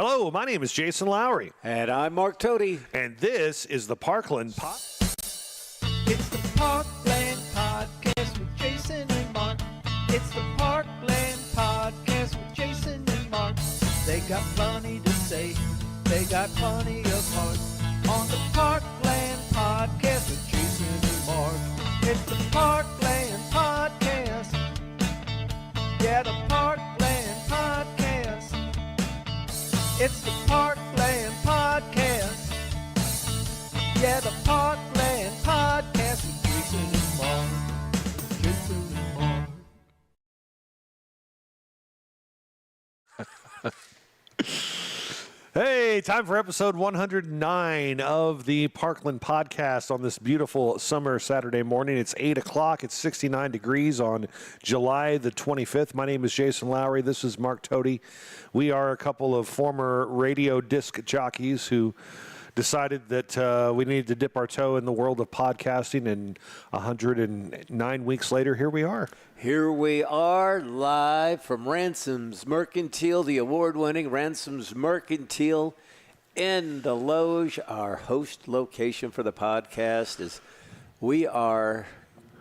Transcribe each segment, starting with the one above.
Hello, my name is Jason Lowry. And I'm Mark Tate. And this is the Parkland It's the Parkland Podcast with Jason and Mark. It's the Parkland Podcast with Jason and Mark. They got plenty to say. They got plenty of heart. On the Parkland Podcast with Jason and Mark. It's the Parkland Podcast. Yeah, the Parkland Podcast. It's the Parkland Podcast. Yeah, the Parkland Podcast with Jason and Mark. Jason and Mark. Hey, time for episode 109 of the Parkland Podcast on this beautiful summer Saturday morning. It's 8 o'clock. It's 69 degrees on July the 25th. My name is Jason Lowry. This is Mark Tate. We are a couple of former radio disc jockeys who decided that we needed to dip our toe in the world of podcasting, and 109 weeks later, here we are. Here we are live from Ransom's Mercantile, the award-winning Ransom's Mercantile in the Loge. Our host location for the podcast is we are,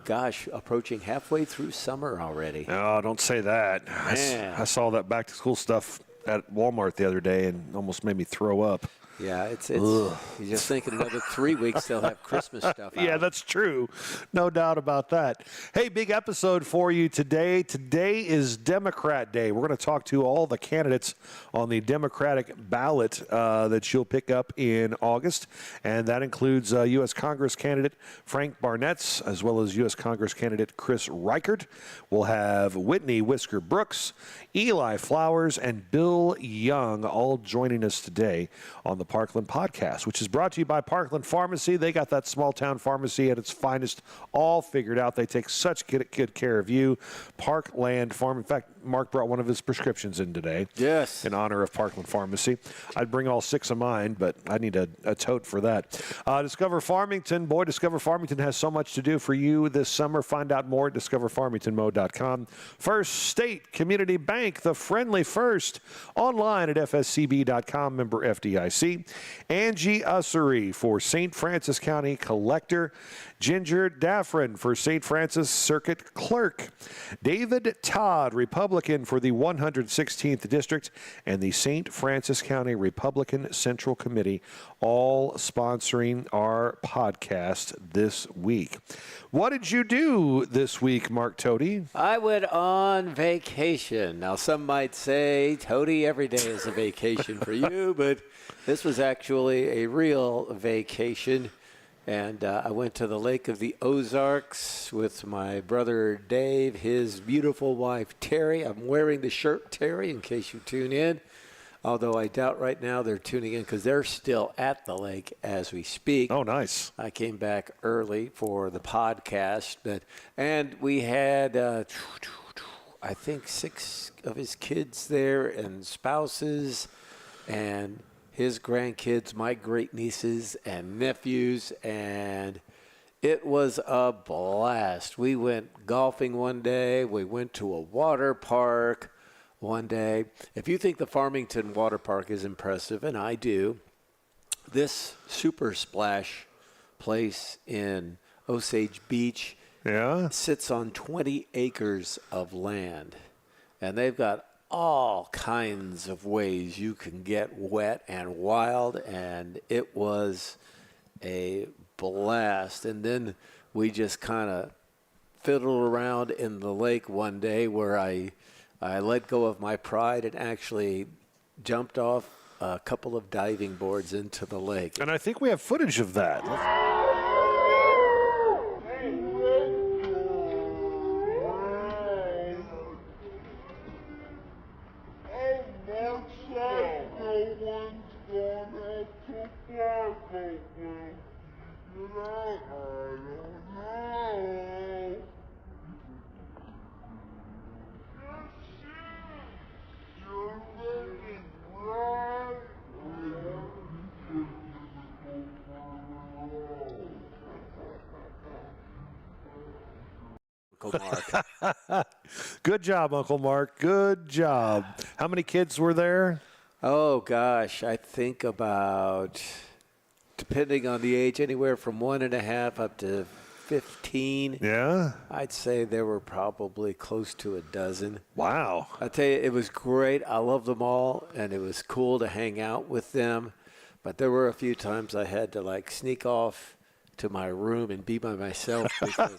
approaching halfway through summer already. Oh, don't say that. I saw that back-to-school stuff at Walmart the other day and almost made me throw up. Yeah, it's you just think in another 3 weeks they'll have Christmas stuff out. Yeah, that's true. No doubt about that. Hey, big episode for you today. Today is Democrat Day. We're going to talk to all the candidates on the Democratic ballot that you'll pick up in August, and that includes U.S. Congress candidate Frank Barnitz, as well as U.S. Congress candidate Chris Reichard. We'll have Whitney Wisker-Brooks, Eli Flowers, and Bill Young all joining us today on the Parkland Podcast, which is brought to you by Parkland Pharmacy. They got that small town pharmacy at its finest, all figured out. They take such good care of you. Parkland Farm. In fact, Mark brought one of his prescriptions in today. Yes. In honor of Parkland Pharmacy. I'd bring all 6 of mine, but I need a tote for that. Discover Farmington. Boy, Discover Farmington has so much to do for you this summer. Find out more at discoverfarmingtonmo.com. First State Community Bank, the friendly first. Online at fscb.com, member FDIC. Angie Ussery for St. Francis County Collector. Ginger Daffrin for St. Francis Circuit Clerk. David Todd, Republican for the 116th District and the St. Francis County Republican Central Committee, all sponsoring our podcast this week. What did you do this week, Mark Tate? I went on vacation. Now, some might say, Tate, every day is a vacation for you, but this was actually a real vacation. And I went to the Lake of the Ozarks with my brother Dave, his beautiful wife Terry. I'm wearing the shirt Terry in case you tune in, although I doubt right now they're tuning in because they're still at the lake as we speak. Oh, nice. I came back early for the podcast, and we had, I think, 6 of his kids there and spouses and his grandkids, my great nieces and nephews, and it was a blast. We went golfing one day. We went to a water park one day. If you think the Farmington Water Park is impressive, and I do, this Super Splash place in Osage Beach sits on 20 acres of land, and they've got all kinds of ways you can get wet and wild, and it was a blast. And then we just kind of fiddled around in the lake one day where I let go of my pride and actually jumped off a couple of diving boards into the lake. And I think we have footage of that. Uncle Mark. Good job, Uncle Mark. Good job. How many kids were there? Oh, gosh. I think about, depending on the age, anywhere from 1.5 up to 15. Yeah? I'd say there were probably close to a dozen. Wow. I tell you, it was great. I love them all, and it was cool to hang out with them. But there were a few times I had to, like, sneak off to my room and be by myself because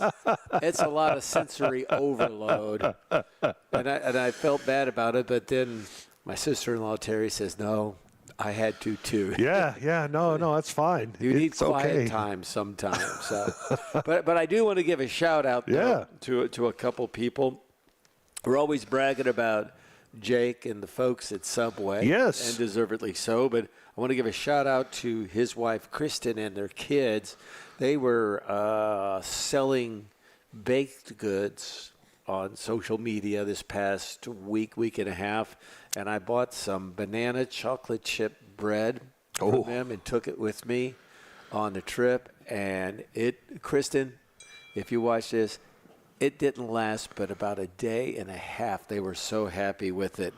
it's a lot of sensory overload. And I felt bad about it, but then my sister-in-law, Terry, says, no, I had to, too. Yeah, no, that's fine. You need It's quiet okay. time sometimes. So. but I do want to give a shout-out to a couple people. We're always bragging about Jake and the folks at Subway. Yes. And deservedly so. But I want to give a shout-out to his wife, Kristen, and their kids. They were selling baked goods on social media this past week and a half. And I bought some banana chocolate chip bread from them and took it with me on the trip. And Kristen, if you watch this, it didn't last but about a day and a half. They were so happy with it.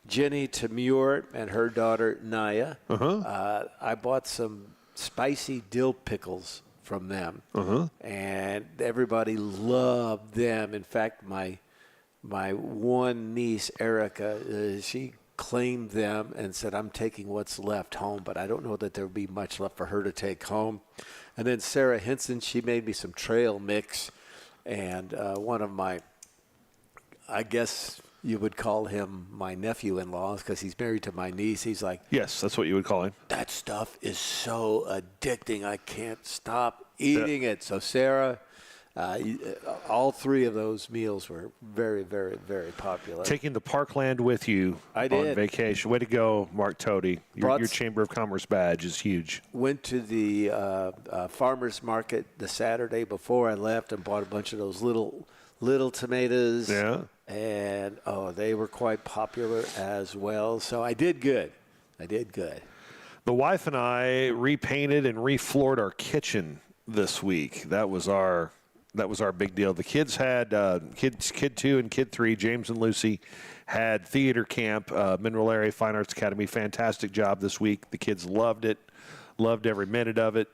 Jenny Tamur and her daughter, Naya, I bought some spicy dill pickles from them. And everybody loved them. In fact, my one niece, Erica, she claimed them and said, I'm taking what's left home, but I don't know that there would be much left for her to take home. And then Sarah Henson, she made me some trail mix. And one of my, I guess you would call him my nephew-in-law because he's married to my niece. He's like, yes, that's what you would call him. that stuff is so addicting. I can't stop eating it. So Sarah, all three of those meals were very, very, very popular. Taking the Parkland with you I on did. vacation. Way to go, Mark Toady. Your Chamber of Commerce badge is huge. Went to the farmer's market the Saturday before I left and bought a bunch of those little tomatoes. Yeah. And, they were quite popular as well. So I did good. The wife and I repainted and refloored our kitchen this week. That was our big deal. The kids had kid 2 and kid 3, James and Lucy, had theater camp, Mineral Area Fine Arts Academy. Fantastic job this week. The kids loved it, loved every minute of it.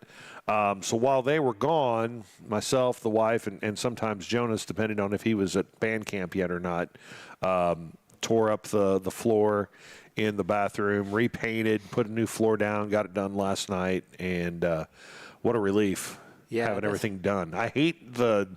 So while they were gone, myself, the wife, and sometimes Jonas, depending on if he was at band camp yet or not, tore up the floor in the bathroom, repainted, put a new floor down, got it done last night, and what a relief. Yeah, having everything done. I hate the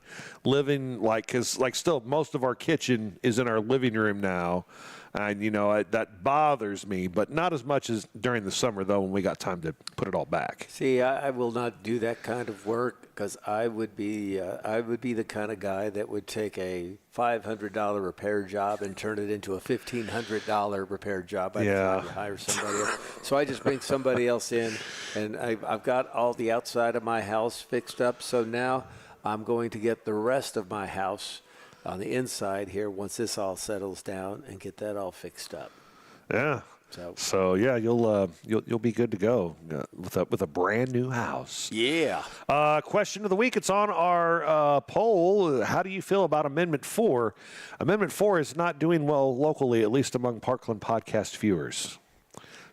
living, because still most of our kitchen is in our living room now. And, that bothers me, but not as much as during the summer, though, when we got time to put it all back. See, I will not do that kind of work because I would be the kind of guy that would take a $500 repair job and turn it into a $1,500 repair job. I'd try to hire somebody else. So I just bring somebody else in, and I've got all the outside of my house fixed up. So now I'm going to get the rest of my house on the inside here once this all settles down and get that all fixed up. Yeah. So yeah, you'll be good to go with a brand new house. Yeah. Question of the week. It's on our poll. How do you feel about Amendment 4? Amendment 4 is not doing well locally, at least among Parkland podcast viewers.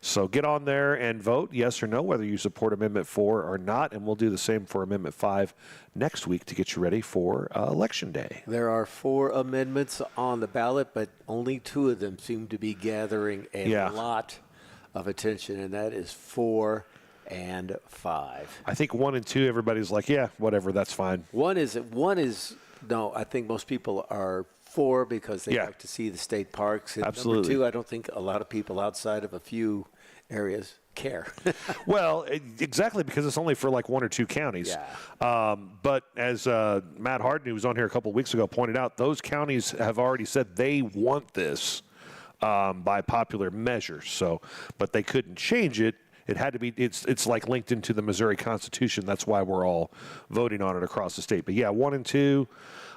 So get on there and vote yes or no, whether you support Amendment 4 or not, and we'll do the same for Amendment 5 next week to get you ready for Election Day. There are 4 amendments on the ballot, but only 2 of them seem to be gathering a lot of attention, and that is 4 and 5. I think 1 and 2, everybody's like, yeah, whatever, that's fine. One is no, I think most people are for because they like to see the state parks. And absolutely. Number 2, I don't think a lot of people outside of a few areas care. Well, exactly, because it's only for like 1 or 2 counties. Yeah. But as Matt Harden, who was on here a couple of weeks ago, pointed out, those counties have already said they want this by popular measure. So, but they couldn't change it. It had to be. It's like linked into the Missouri Constitution. That's why we're all voting on it across the state. But yeah, 1 and 2.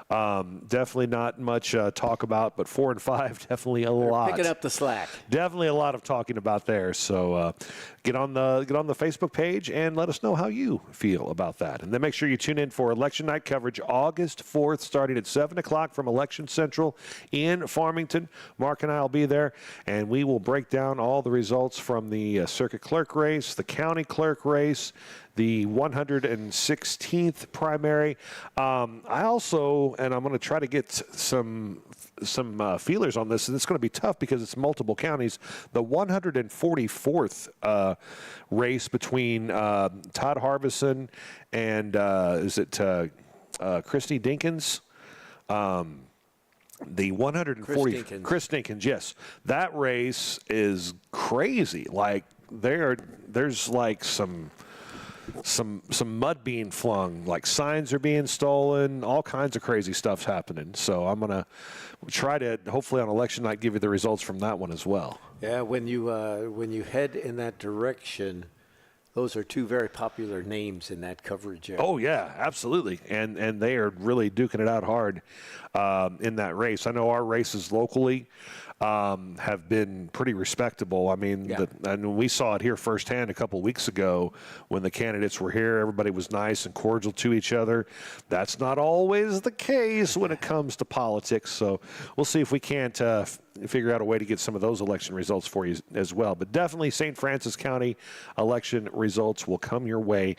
Definitely not much talk about, but 4 and 5, definitely a lot. Picking up the slack. Definitely a lot of talking about there. So get on the Facebook page and let us know how you feel about that. And then make sure you tune in for election night coverage August 4th, starting at 7 o'clock from Election Central in Farmington. Mark and I will be there, and we will break down all the results from the circuit clerk race, the county clerk race, the 116th primary. I also, and I'm going to try to get some feelers on this, and it's going to be tough because it's multiple counties. The 144th race between Todd Harbison and Christy Dinkins? The 140 Chris Dinkins, yes. That race is crazy. Like there's like some mud being flung, like signs are being stolen, all kinds of crazy stuff's happening. So I'm going to try to, hopefully on election night, give you the results from that one as well. Yeah, when you head in that direction, those are two very popular names in that coverage area. Oh, yeah, absolutely. And they are really duking it out hard in that race. I know our races locally have been pretty respectable. I mean, Yeah. and we saw it here firsthand a couple weeks ago when the candidates were here. Everybody was nice and cordial to each other. That's not always the case when it comes to politics. So we'll see if we can't figure out a way to get some of those election results for you as well. But definitely St. Francis County election results will come your way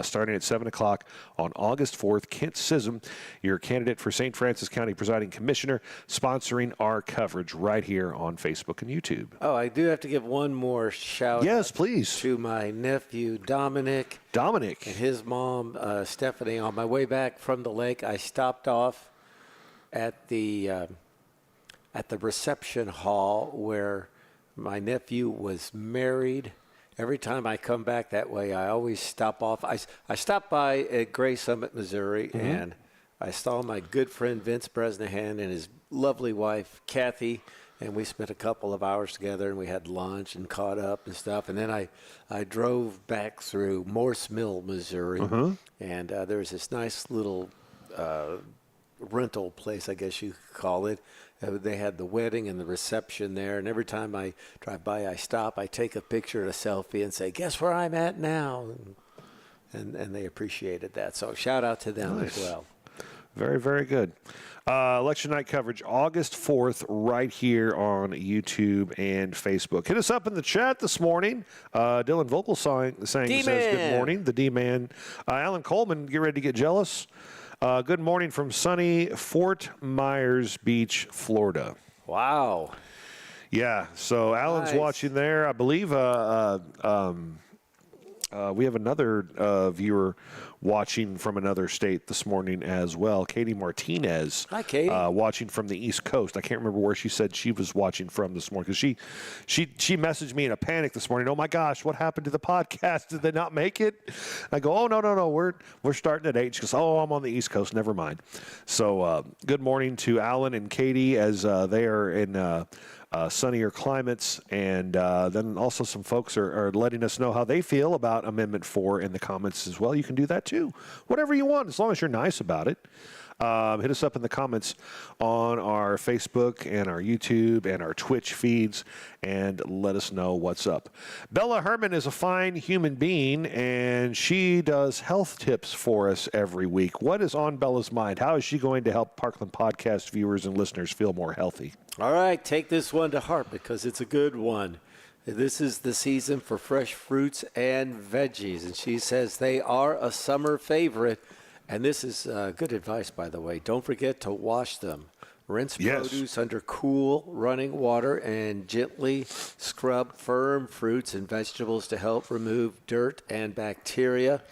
starting at 7 o'clock on August 4th. Kent Sissom, your candidate for St. Francis County Presiding Commissioner, sponsoring our coverage right here on Facebook and YouTube. Oh, I do have to give one more shout Yes, out please. to my nephew, Dominic, and his mom, Stephanie. On my way back from the lake, I stopped off at the reception hall where my nephew was married. Every time I come back that way, I always stop off. I stopped by at Gray Summit, Missouri, and I saw my good friend Vince Bresnahan and his lovely wife, Kathy, and we spent a couple of hours together, and we had lunch and caught up and stuff. And then I drove back through Morse Mill, Missouri, and there was this nice little rental place, I guess you could call it. They had the wedding and the reception there, and every time I drive by, I stop, I take a picture and a selfie and say, guess where I'm at now? And they appreciated that. So shout out to them as well. Very, very good. Election night coverage, August 4th, right here on YouTube and Facebook. Hit us up in the chat this morning. Dylan Vogel saying says good morning. The D-Man. Alan Coleman, get ready to get jealous. Good morning from sunny Fort Myers Beach, Florida. Wow. Yeah, so Alan's Nice. watching there. I believe we have another viewer watching from another state this morning as well. Katie Martinez. Hi, Katie. Watching from the East Coast. I can't remember where she said she was watching from this morning because she messaged me in a panic this morning. Oh my gosh, what happened to the podcast? Did they not make it? I go, oh no, we're starting at 8. She goes, oh, I'm on the East Coast. Never mind. So good morning to Alan and Katie as they are in sunnier climates, and then also some folks are letting us know how they feel about Amendment 4 in the comments as well. You can do that too. Whatever you want, as long as you're nice about it. Hit us up in the comments on our Facebook and our YouTube and our Twitch feeds and let us know what's up. Bella Herman is a fine human being, and she does health tips for us every week. What is on Bella's mind? How is she going to help Parkland podcast viewers and listeners feel more healthy? All right, take this one to heart because it's a good one. This is the season for fresh fruits and veggies, and she says they are a summer favorite. And this is good advice, by the way. Don't forget to wash them. Rinse produce under cool running water and gently scrub firm fruits and vegetables to help remove dirt and bacteria.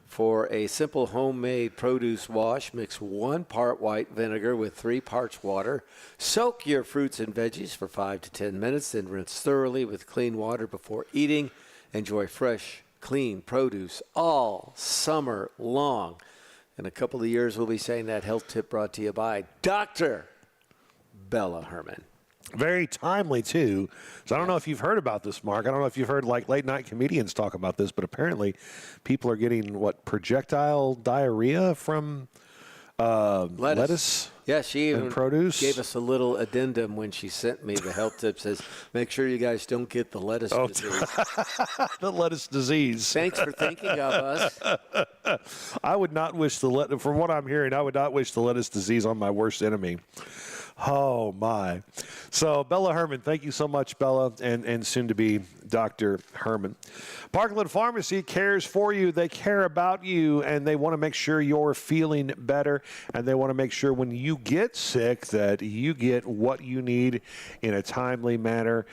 For a simple homemade produce wash, mix 1 part white vinegar with 3 parts water. Soak your fruits and veggies for 5 to 10 minutes, then rinse thoroughly with clean water before eating. Enjoy fresh, clean produce all summer long. In a couple of years, we'll be saying that health tip brought to you by Dr. Bella Herman. Very timely, too. So I don't know if you've heard about this, Mark. I don't know if you've heard like late-night comedians talk about this, but apparently people are getting, projectile diarrhea from lettuce. Yeah, she even produce. gave us a little addendum when she sent me the health tip. Says, make sure you guys don't get the lettuce disease. The lettuce disease. Thanks for thinking of us. I would not wish from what I'm hearing, I would not wish the lettuce disease on my worst enemy. Oh, my. So, Bella Herman, thank you so much, Bella, and soon to be Dr. Herman. Parkland Pharmacy cares for you. They care about you, and they want to make sure you're feeling better, and they want to make sure when you get sick that you get what you need in a timely manner,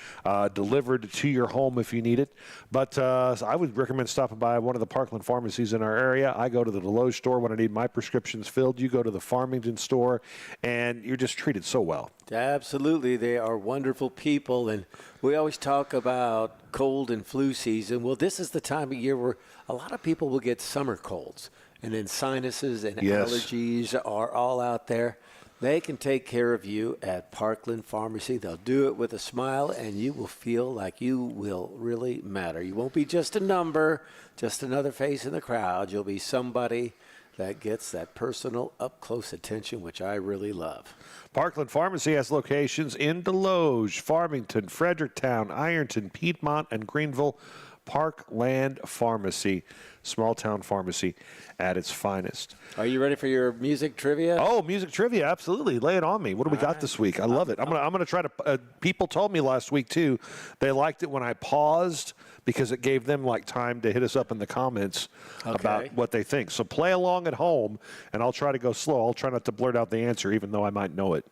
delivered to your home if you need it. But I would recommend stopping by one of the Parkland pharmacies in our area. I go to the Deloge store when I need my prescriptions filled. You go to the Farmington store, and you're just treated so well. Absolutely. They are wonderful people. And we always talk about cold and flu season. Well, this is the time of year where a lot of people will get summer colds. And then sinuses and allergies are all out there. They can take care of you at Parkland Pharmacy. They'll do it with a smile, and you will feel like you will really matter. You won't be just a number, just another face in the crowd. You'll be somebody that gets that personal, up-close attention, which I really love. Parkland Pharmacy has locations in Deloge, Farmington, Fredericktown, Ironton, Piedmont, and Greenville. Parkland Pharmacy, small-town pharmacy at its finest. Are you ready for your music trivia? Oh, music trivia, absolutely. Lay it on me. What do we got this week? I love it. I'm gonna try to. People told me last week too. They liked it when I paused because it gave them like time to hit us up in the comments about what they think. So play along at home, and I'll try to go slow. I'll try not to blurt out the answer, even though I might know it.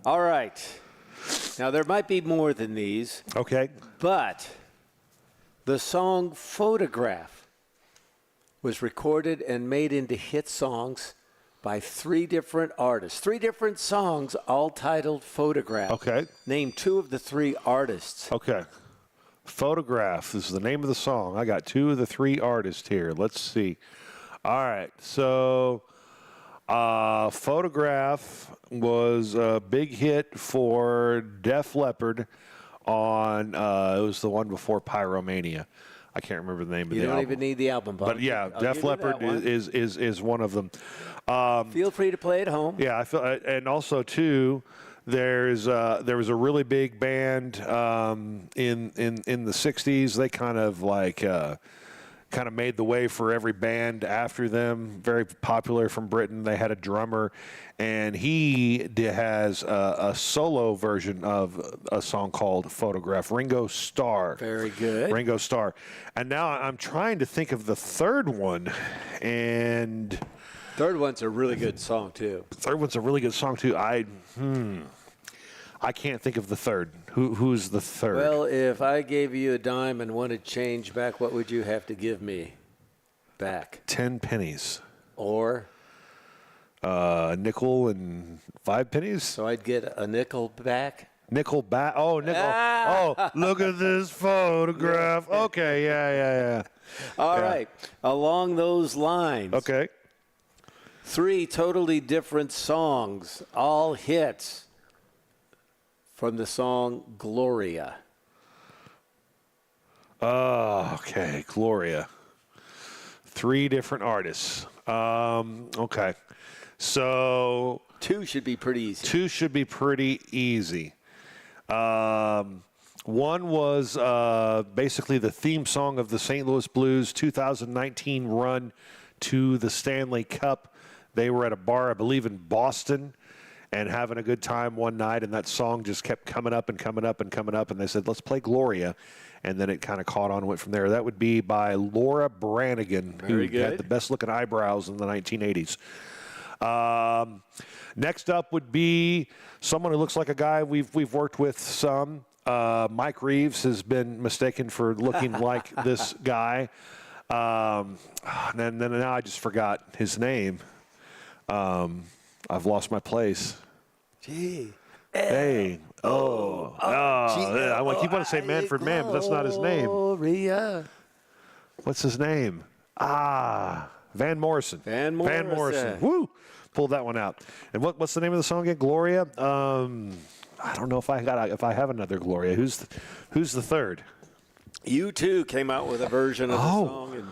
All right. Now there might be more than these. Okay. But the song "Photograph" was recorded and made into hit songs by 3 different artists. 3 different songs, all titled "Photograph." Okay. Name 2 of the 3 artists. Okay. Photograph. This is the name of the song. I got 2 of the 3 artists here. Let's see. All right. So, Photograph was a big hit for Def Leppard on, it was the one before Pyromania. I can't remember the name of the album. You don't even need the album, Bob. But yeah, Def Leppard is one of them. Feel free to play at home. Yeah, I feel, and also too, there was a really big band in the '60s. They kind of made the way for every band after them. Very popular from Britain. They had a drummer, and he has a solo version of a song called "Photograph." Ringo Starr. Very good. Ringo Starr. And now I'm trying to think of the third one, and Third one's a really good song too. third one's a really good song too. I can't think of the third. Who's the third? Well, if I gave you a dime and wanted change back, what would you have to give me back? 10 pennies. Or? A nickel and 5 pennies. So I'd get a nickel back? Nickel back. Oh, nickel. Oh, look at this photograph. Okay, yeah. All right. Along those lines. Okay. 3 totally different songs, all hits from the song Gloria. Oh, okay. Gloria. 3 different artists. Okay. So 2 should be pretty easy. 2 should be pretty easy. One was basically the theme song of the St. Louis Blues 2019 run to the Stanley Cup. They were at a bar, I believe, in Boston, and having a good time one night, and that song just kept coming up and coming up and coming up, and they said, let's play Gloria, and then it kind of caught on and went from there. That would be by Laura Branigan, who had the best-looking eyebrows in the 1980s. Next up would be someone who looks like a guy we've worked with some. Mike Reeves has been mistaken for looking like this guy. And then now I just forgot his name. I've lost my place. Gee. Hey. I keep wanting to say Manfred Mann, but that's not his name. Gloria. What's his name? Van Morrison. Van Morrison. Woo! Pulled that one out. And what's the name of the song again? Gloria. I don't know if I have another Gloria. Who's the third? U2 came out with a version of the song, and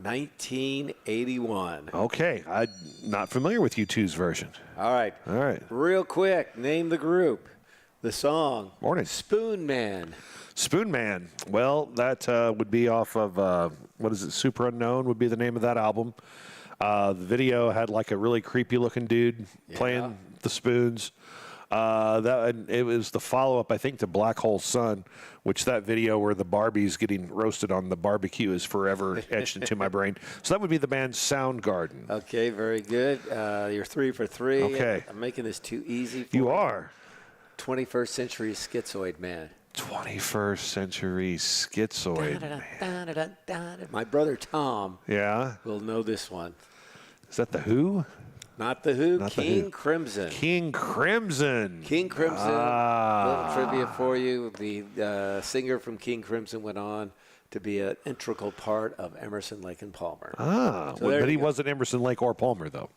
1981. Okay, I'm not familiar with U2's version. All right. All right. Real quick, name the group. The song. Morning. Spoon Man. Spoon Man. Well, that would be off of, what is it, Super Unknown would be the name of that album. The video had like a really creepy looking dude playing the spoons. It was the follow-up, I think, to Black Hole Sun, which that video where the Barbie's getting roasted on the barbecue is forever etched into my brain. So that would be the band Soundgarden. Okay, very good. You're 3 for 3. Okay. I'm making this too easy for You are. 21st Century Schizoid Man. 21st Century Schizoid. My brother Tom Yeah. will know this one. Is that the Who? Not the Who, Not the King Who. Crimson. King Crimson. King Crimson, little trivia for you. The singer from King Crimson went on to be an integral part of Emerson, Lake and Palmer. So but he wasn't Emerson, Lake, or Palmer, though.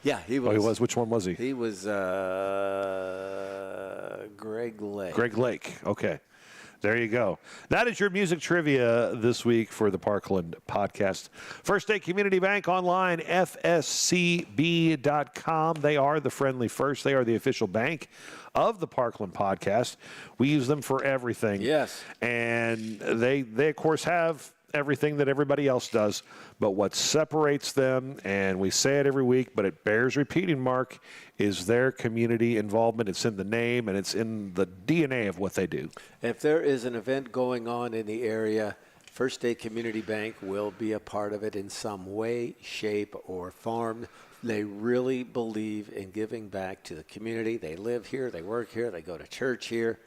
Yeah, he was. Oh, he was. Which one was he? He was Greg Lake. Greg Lake. Okay. There you go. That is your music trivia this week for the Parkland podcast. First State Community Bank online, fscb.com. They are the friendly first. They are the official bank of the Parkland podcast. We use them for everything. Yes. And they of course, have everything that everybody else does. But what separates them, and we say it every week, but it bears repeating, Mark, is their community involvement. It's in the name, and it's in the DNA of what they do. If there is an event going on in the area, First State Community Bank will be a part of it in some way, shape, or form. They really believe in giving back to the community. They live here, they work here, they go to church here,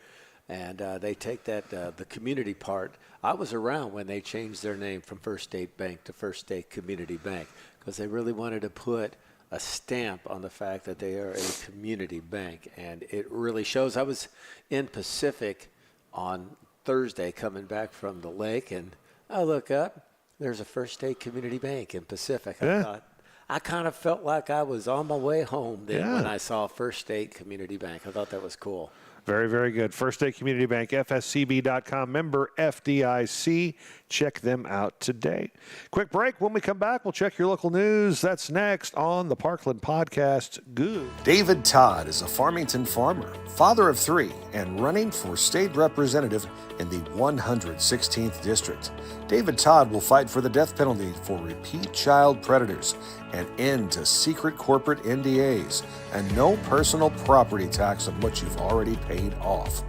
and they take that the community part. I was around when they changed their name from First State Bank to First State Community Bank because they really wanted to put a stamp on the fact that they are a community bank, and it really shows. I was in Pacific on Thursday coming back from the lake, and I look up, there's a First State Community Bank in Pacific. I thought, I kind of felt like I was on my way home then when I saw First State Community Bank. I thought that was cool. Very, very good. First State Community Bank, FSCB.com, member FDIC. Check them out today. Quick break. When we come back, we'll check your local news. That's next on the Parkland Podcast. Good. David Todd is a Farmington farmer, father of 3, and running for state representative in the 116th District. David Todd will fight for the death penalty for repeat child predators, an end to secret corporate NDAs, and no personal property tax on what you've already paid off.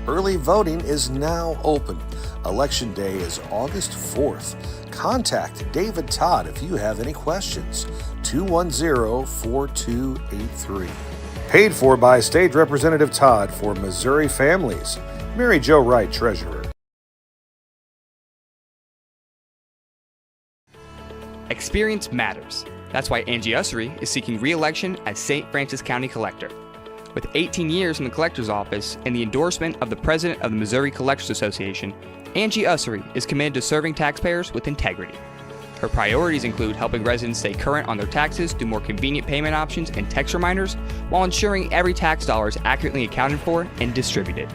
Early voting is now open. Election Day is August 4th. Contact David Todd if you have any questions. 210-4283. Paid for by State Representative Todd for Missouri Families. Mary Jo Wright, Treasurer. Experience matters. That's why Angie Ussery is seeking re-election as St. Francis County Collector. With 18 years in the Collector's Office and the endorsement of the President of the Missouri Collectors Association, Angie Ussery is committed to serving taxpayers with integrity. Her priorities include helping residents stay current on their taxes through more convenient payment options and text reminders, while ensuring every tax dollar is accurately accounted for and distributed.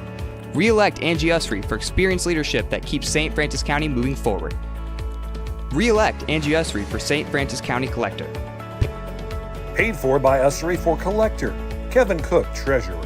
Re-elect Angie Ussery for experienced leadership that keeps St. Francis County moving forward. Re-elect Angie Ussery for St. Francis County Collector. Paid for by Ussery for Collector. Kevin Cook, Treasurer.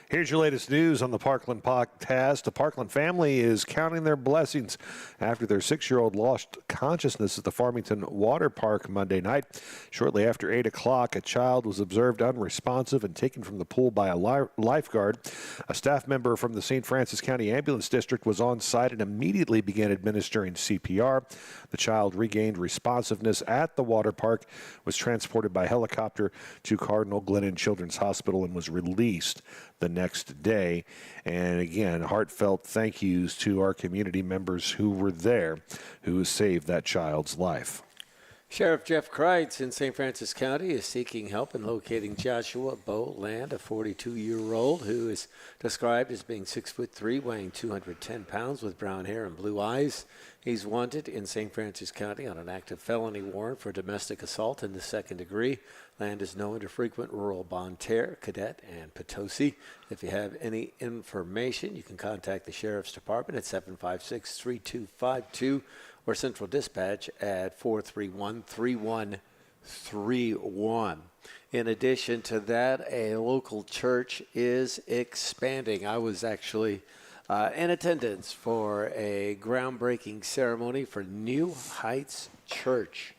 Here's your latest news on the Parkland podcast. The Parkland family is counting their blessings after their 6-year-old lost consciousness at the Farmington Water Park Monday night. Shortly after 8 o'clock, a child was observed unresponsive and taken from the pool by a lifeguard. A staff member from the St. Francis County Ambulance District was on site and immediately began administering CPR. The child regained responsiveness at the water park, was transported by helicopter to Cardinal Glennon Children's Hospital, and was released the next day. And again, heartfelt thank yous to our community members who were there, who saved that child's life. Sheriff Jeff Kreitz in St. Francis County is seeking help in locating Joshua Boland, a 42-year-old who is described as being 6'3", weighing 210 pounds with brown hair and blue eyes. He's wanted in St. Francis County on an active felony warrant for domestic assault in the second degree. Land is known to frequent rural Bonne Terre, Cadet, and Potosi. If you have any information, you can contact the Sheriff's Department at 756-3252 or Central Dispatch at 431-3131. In addition to that, a local church is expanding. I was actually in attendance for a groundbreaking ceremony for New Heights Church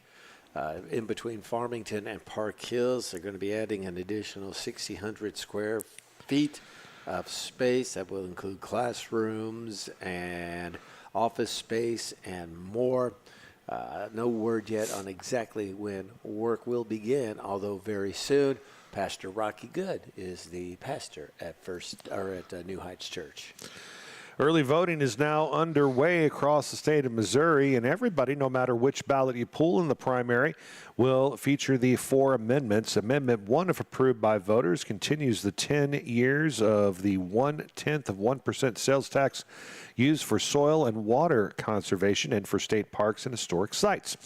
in between Farmington and Park Hills. They're going to be adding an additional 1,600 square feet of space that will include classrooms and office space and more. No word yet on exactly when work will begin, although very soon. Pastor Rocky Good is the pastor at New Heights Church. Early voting is now underway across the state of Missouri, and everybody, no matter which ballot you pull in the primary, will feature the 4 amendments. Amendment 1, if approved by voters, continues the 10 years of the 0.1% sales tax used for soil and water conservation and for state parks and historic sites.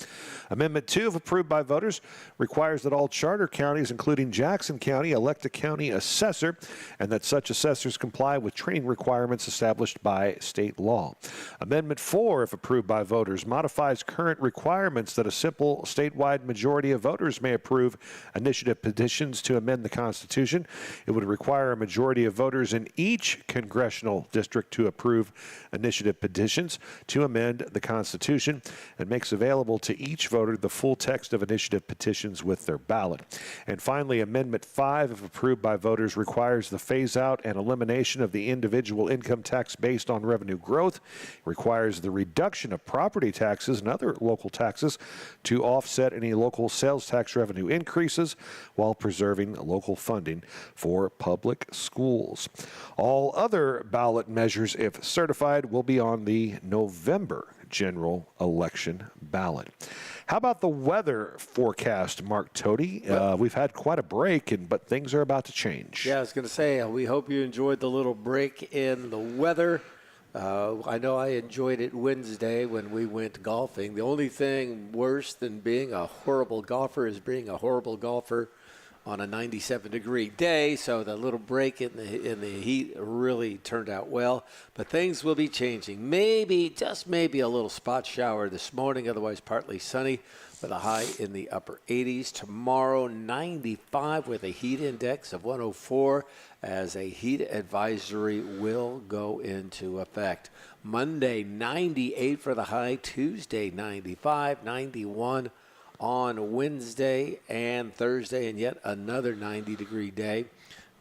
Amendment 2, if approved by voters, requires that all charter counties, including Jackson County, elect a county assessor, and that such assessors comply with training requirements established by state law. Amendment 4, if approved by voters, modifies current requirements that a simple statewide majority of voters may approve initiative petitions to amend the Constitution. It would require a majority of voters in each congressional district to approve initiative petitions to amend the Constitution, and makes available to each voter the full text of initiative petitions with their ballot. And finally, Amendment 5, if approved by voters, requires the phase-out and elimination of the individual income tax based on revenue growth. It requires the reduction of property taxes and other local taxes to offset any local sales tax revenue increases while preserving local funding for public schools. All other ballot measures, if certified, will be on the November general election ballot. How about the weather forecast, Mark Tody? We've had quite a break, but things are about to change. Yeah, I was going to say, we hope you enjoyed the little break in the weather. I know I enjoyed it Wednesday when we went golfing. The only thing worse than being a horrible golfer is being a horrible golfer on a 97-degree day, so the little break in the heat really turned out well. But things will be changing. Maybe, just maybe, a little spot shower this morning, otherwise partly sunny, with a high in the upper 80s. Tomorrow, 95 with a heat index of 104, as a heat advisory will go into effect. Monday, 98 for the high. Tuesday, 95, 91 on Wednesday and Thursday, and yet another 90-degree day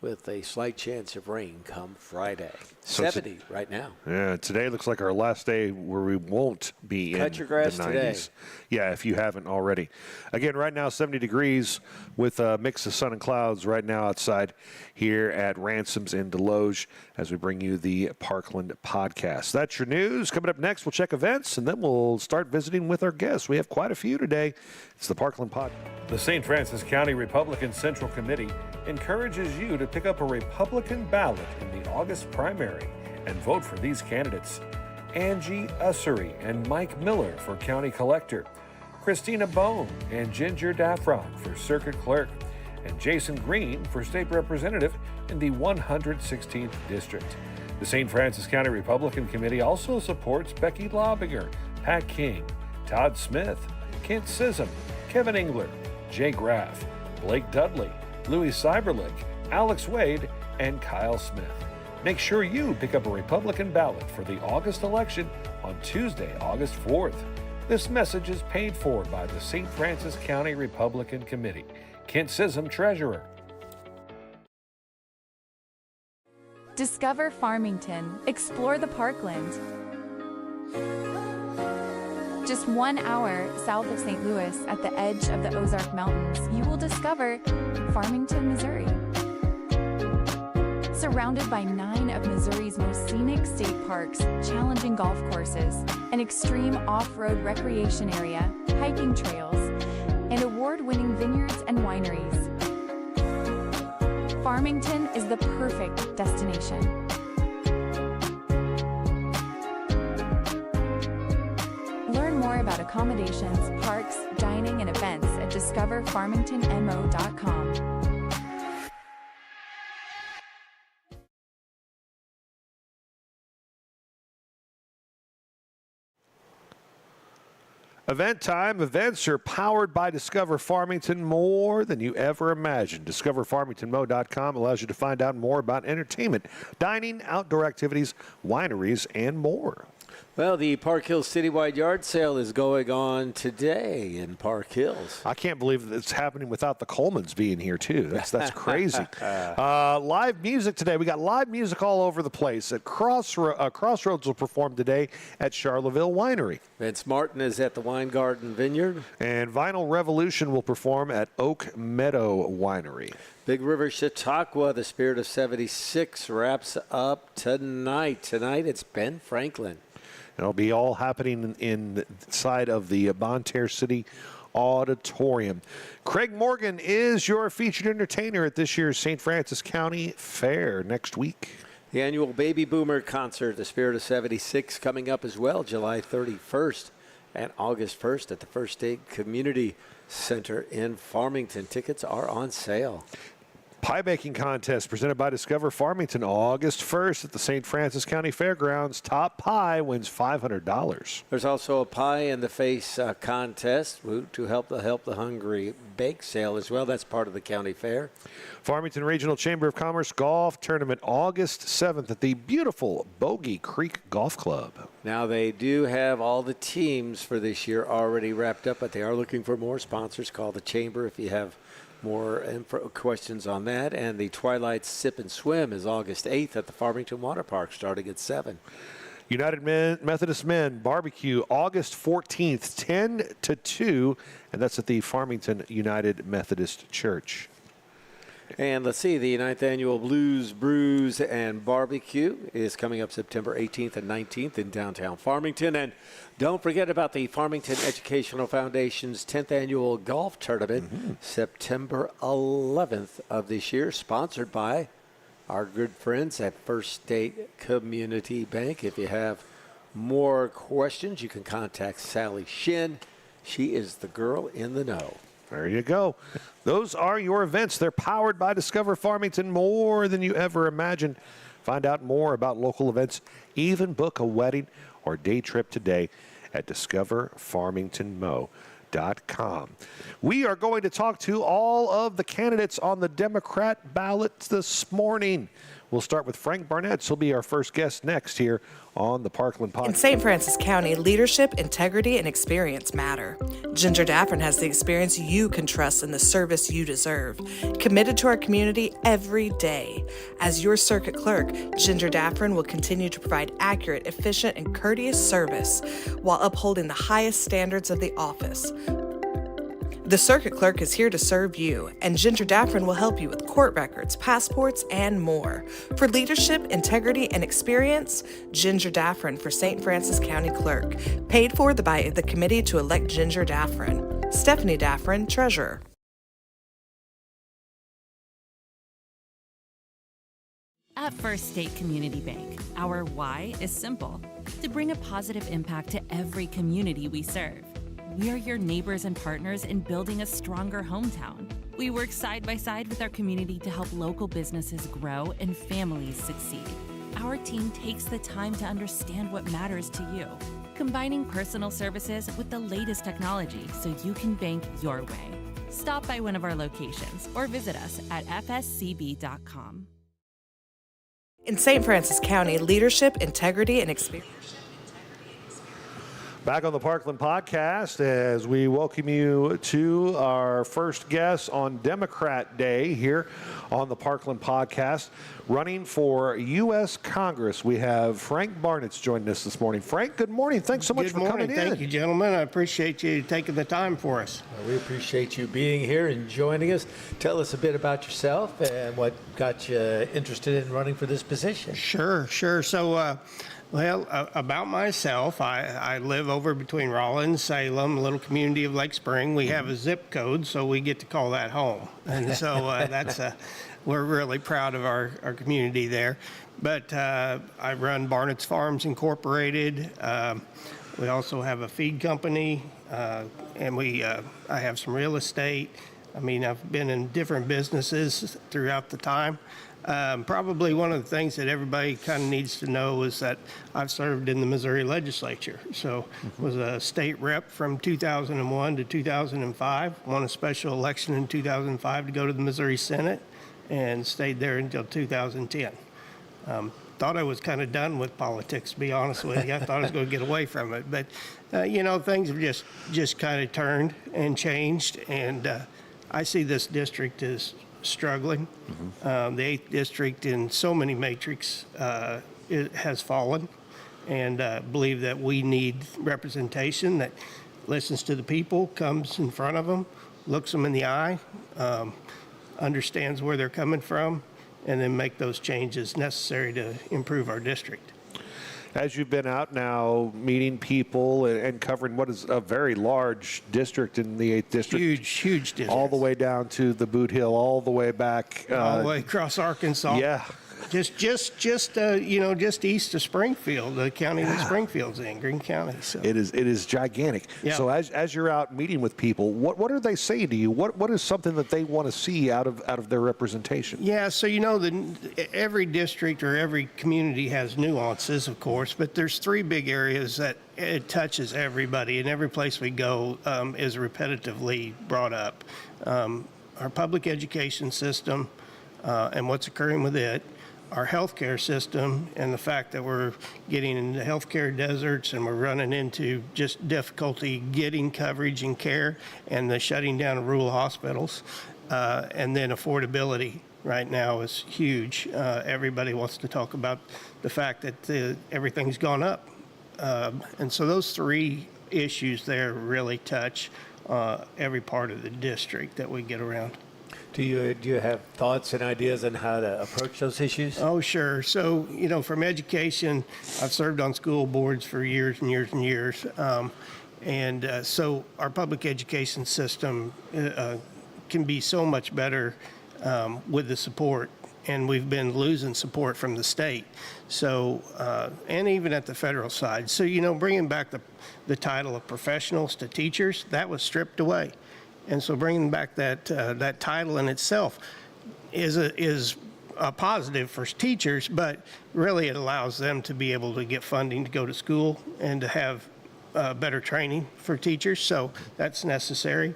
with a slight chance of rain come Friday. So 70 right now. Yeah, today looks like our last day where we won't be Cut in your grass the 90s. today. Yeah, if you haven't already. Again, right now 70 degrees with a mix of sun and clouds right now outside here at Ransom's in Deloge as we bring you the Parkland podcast. That's your news. Coming up next, we'll check events, and then we'll start visiting with our guests. We have quite a few today. It's the Parkland Pod. The St. Francis County Republican Central Committee encourages you to pick up a Republican ballot in the August primary and vote for these candidates: Angie Ussery and Mike Miller for County Collector, Christina Bone and Ginger Daffron for Circuit Clerk, and Jason Green for State Representative in the 116th District. The St. Francis County Republican Committee also supports Becky Lobinger, Pat King, Todd Smith, Kent Sissom, Kevin Engler, Jay Graff, Blake Dudley, Louis Cyberlick, Alex Wade, and Kyle Smith. Make sure you pick up a Republican ballot for the August election on Tuesday, August 4th. This message is paid for by the St. Francis County Republican Committee. Kent Sissom, Treasurer. Discover Farmington. Explore the Parkland. Just 1 hour south of St. Louis, at the edge of the Ozark Mountains, you will discover Farmington, Missouri. Surrounded by 9 of Missouri's most scenic state parks, challenging golf courses, an extreme off-road recreation area, hiking trails, and award-winning vineyards and wineries. Farmington is the perfect destination. Learn more about accommodations, parks, dining, and events at discoverfarmingtonmo.com. Event time. Events are powered by Discover Farmington more than you ever imagined. DiscoverFarmingtonMo.com allows you to find out more about entertainment, dining, outdoor activities, wineries, and more. Well, the Park Hills Citywide Yard Sale is going on today in Park Hills. I can't believe that it's happening without the Colemans being here, too. That's crazy. Live music today. We got live music all over the place. At Crossroads will perform today at Charleville Winery. Vince Martin is at the Wine Garden Vineyard. And Vinyl Revolution will perform at Oak Meadow Winery. Big River Chautauqua, the Spirit of 76, wraps up tonight. Tonight it's Ben Franklin. It'll be all happening inside of the Bonne Terre City Auditorium. Craig Morgan is your featured entertainer at this year's St. Francis County Fair next week. The annual Baby Boomer Concert, the Spirit of 76, coming up as well, July 31st and August 1st at the First State Community Center in Farmington. Tickets are on sale. Pie baking contest presented by Discover Farmington, August 1st at the St. Francis County Fairgrounds. Top pie wins $500. There's also a Pie in the Face contest to help the hungry bake sale as well. That's part of the county fair. Farmington Regional Chamber of Commerce Golf Tournament, August 7th at the beautiful Bogey Creek Golf Club. Now, they do have all the teams for this year already wrapped up, but they are looking for more sponsors. Call the Chamber if you have more questions on that. And the Twilight Sip and Swim is August 8th at the Farmington Water Park, starting at 7. United Methodist Men Barbecue, August 14th, 10 to 2, and that's at the Farmington United Methodist Church. And let's see, the 9th Annual Blues, Brews, and Barbecue is coming up September 18th and 19th in downtown Farmington. And don't forget about the Farmington Educational Foundation's 10th Annual Golf Tournament, September 11th of this year, sponsored by our good friends at First State Community Bank. If you have more questions, you can contact Sally Shin. She is the girl in the know. There you go. Those are your events. They're powered by Discover Farmington more than you ever imagined. Find out more about local events. Even book a wedding or day trip today at discoverfarmingtonmo.com. We are going to talk to all of the candidates on the Democrat ballot this morning. We'll start with Frank Barnitz. He'll be our first guest next here on the Parkland Podcast. In St. Francis County, leadership, integrity, and experience matter. Ginger Daffron has the experience you can trust and the service you deserve. Committed to our community every day. As your circuit clerk, Ginger Daffron will continue to provide accurate, efficient, and courteous service while upholding the highest standards of the office. The circuit clerk is here to serve you, and Ginger Daffron will help you with court records, passports, and more. For leadership, integrity, and experience, Ginger Daffron for St. Francis County Clerk. Paid for by the committee to elect Ginger Daffron. Stephanie Daffron, Treasurer. At First State Community Bank, our why is simple: to bring a positive impact to every community we serve. We are your neighbors and partners in building a stronger hometown. We work side by side with our community to help local businesses grow and families succeed. Our team takes the time to understand what matters to you, combining personal services with the latest technology so you can bank your way. Stop by one of our locations or visit us at fscb.com. In St. Francis County, leadership, integrity, and experience. Back on the Parkland Podcast as we welcome you to our first guest on Democrat Day here on the Parkland Podcast. Running for U.S. Congress, we have Frank Barnitz joining us this morning. Frank, good morning. Thanks so much for coming in. Thank you, gentlemen. I appreciate you taking the time for us. We appreciate you being here and joining us. Tell us a bit about yourself and what got you interested in running for this position. Sure. So Well, about myself, I live over between Rolla and Salem, a little community of Lake Spring. We have a zip code, so we get to call that home. And so we're really proud of our community there. But I run Barnitz Farms Incorporated. We also have a feed company, and I have some real estate. I mean, I've been in different businesses throughout the time. Probably one of the things that everybody kind of needs to know is that I've served in the Missouri legislature. So was a state rep from 2001 to 2005, won a special election in 2005 to go to the Missouri Senate, and stayed there until 2010. Thought I was kind of done with politics, to be honest with you. I thought I was going to get away from it. But, things have just kind of turned and changed, and I see this district as struggling. The 8th district in so many matrix it has fallen, and believe that we need representation that listens to the people, comes in front of them, looks them in the eye, understands where they're coming from, and then make those changes necessary to improve our district. As you've been out now meeting people and covering what is a very large district in the 8th district. Huge district. All the way down to the Boot Hill, all the way back. All the way across Arkansas. Yeah. Just east of Springfield, the county that Springfield's in, Greene County. So. It is gigantic. Yeah. So as you're out meeting with people, what are they saying to you? What is something that they want to see out of their representation? Yeah, so every district or every community has nuances, of course, but there's 3 big areas that it touches everybody, and every place we go is repetitively brought up. Our public education system and what's occurring with it, our healthcare system, and the fact that we're getting into healthcare deserts and we're running into just difficulty getting coverage and care, and the shutting down of rural hospitals, and then affordability right now is huge. Everybody wants to talk about the fact that everything's gone up. And so those 3 issues there really touch every part of the district that we get around. Do you have thoughts and ideas on how to approach those issues? Oh, sure. So, from education, I've served on school boards for years and years and years. So our public education system can be so much better with the support, and we've been losing support from the state. So, and even at the federal side. So, bringing back the title of professionals to teachers, that was stripped away. And so bringing back that title in itself is a positive for teachers, but really it allows them to be able to get funding to go to school and to have better training for teachers. So that's necessary.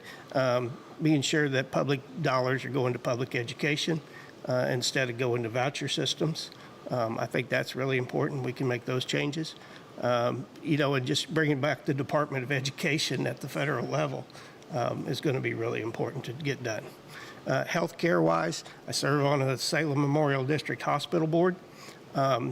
Being sure that public dollars are going to public education instead of going to voucher systems. I think that's really important. We can make those changes. And just bringing back the Department of Education at the federal level is going to be really important to get done. Healthcare-wise, I serve on a Salem Memorial District Hospital Board,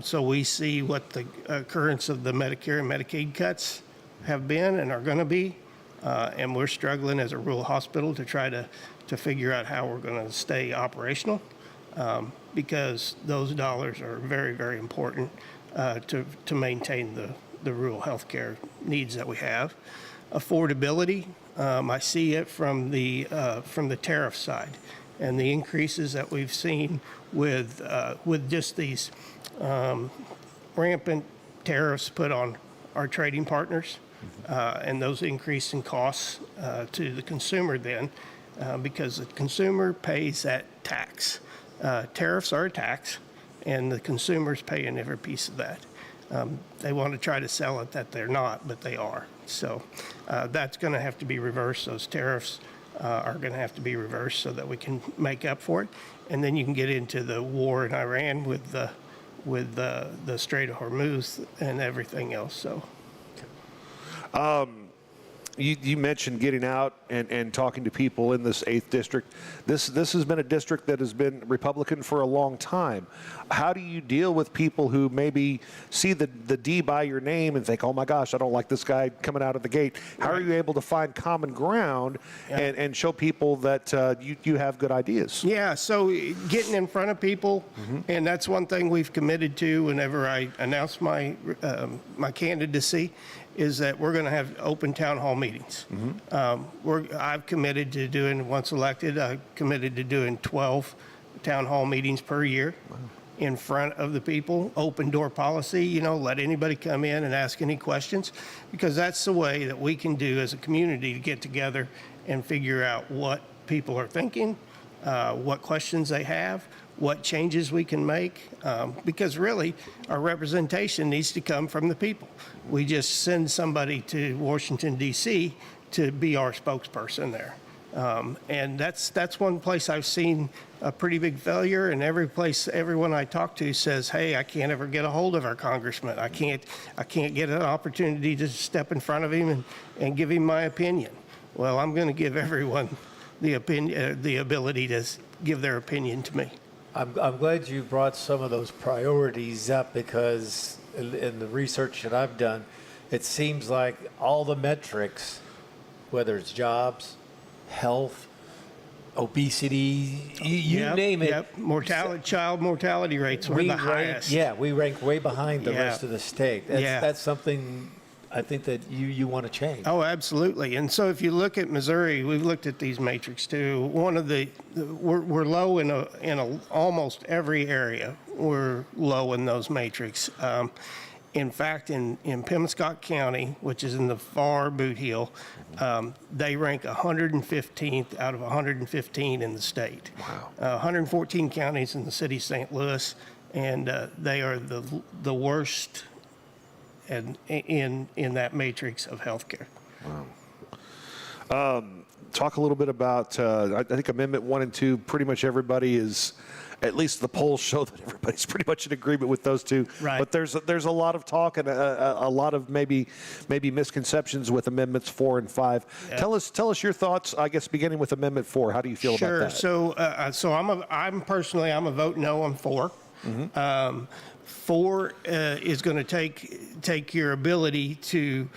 so we see what the occurrence of the Medicare and Medicaid cuts have been and are going to be, and we're struggling as a rural hospital to try to figure out how we're going to stay operational, because those dollars are very, very important to maintain the rural healthcare needs that we have. Affordability. I see it from the tariff side, and the increases that we've seen with just these rampant tariffs put on our trading partners, and those increase in costs to the consumer then, because the consumer pays that tax. Tariffs are a tax, and the consumer's paying every piece of that. They want to try to sell it that they're not, but they are. So that's going to have to be reversed. Those tariffs are going to have to be reversed so that we can make up for it. And then you can get into the war in Iran with the Strait of Hormuz and everything else. So, You mentioned getting out and talking to people in this 8th district. This has been a district that has been Republican for a long time. How do you deal with people who maybe see the D by your name and think, oh my gosh, I don't like this guy coming out of the gate? How are you able to find common ground and show people that you have good ideas? Yeah, so getting in front of people, and that's one thing we've committed to whenever I announce my candidacy, is that we're going to have open town hall meetings. I've committed to doing, once elected, I've committed to doing 12 town hall meetings per year in front of the people. Open door policy, let anybody come in and ask any questions, because that's the way that we can do as a community to get together and figure out what people are thinking, what questions they have, what changes we can make, because really our representation needs to come from the people. We just send somebody to Washington, D.C. to be our spokesperson there. And that's one place I've seen a pretty big failure, and everyone I talk to says, hey, I can't ever get a hold of our congressman. I can't get an opportunity to step in front of him and give him my opinion. Well, I'm going to give everyone the ability to give their opinion to me. I'm glad you brought some of those priorities up, because in the research that I've done, it seems like all the metrics, whether it's jobs, health, obesity, you name it. Yep. Child mortality rates were the highest. We rank way behind the rest of the state. That's something I think that you want to change. Oh, absolutely. And so if you look at Missouri, we've looked at these matrix too. We're low in almost every area. We're low in those matrix. In fact, in Pemiscot County, which is in the far Boot Heel, they rank 115th out of 115 in the state. Wow. 114 counties in the city of St. Louis, and they are the worst in that matrix of healthcare. Wow. Talk a little bit about, I think Amendment 1 and 2, pretty much everybody is, at least the polls show that everybody's pretty much in agreement with those two. Right. But there's a lot of talk and a lot of maybe misconceptions with Amendments 4 and 5. Yeah. Tell us your thoughts, I guess, beginning with Amendment 4. How do you feel about that? Sure. So I'm personally a vote no on 4. 4 is going to take your ability to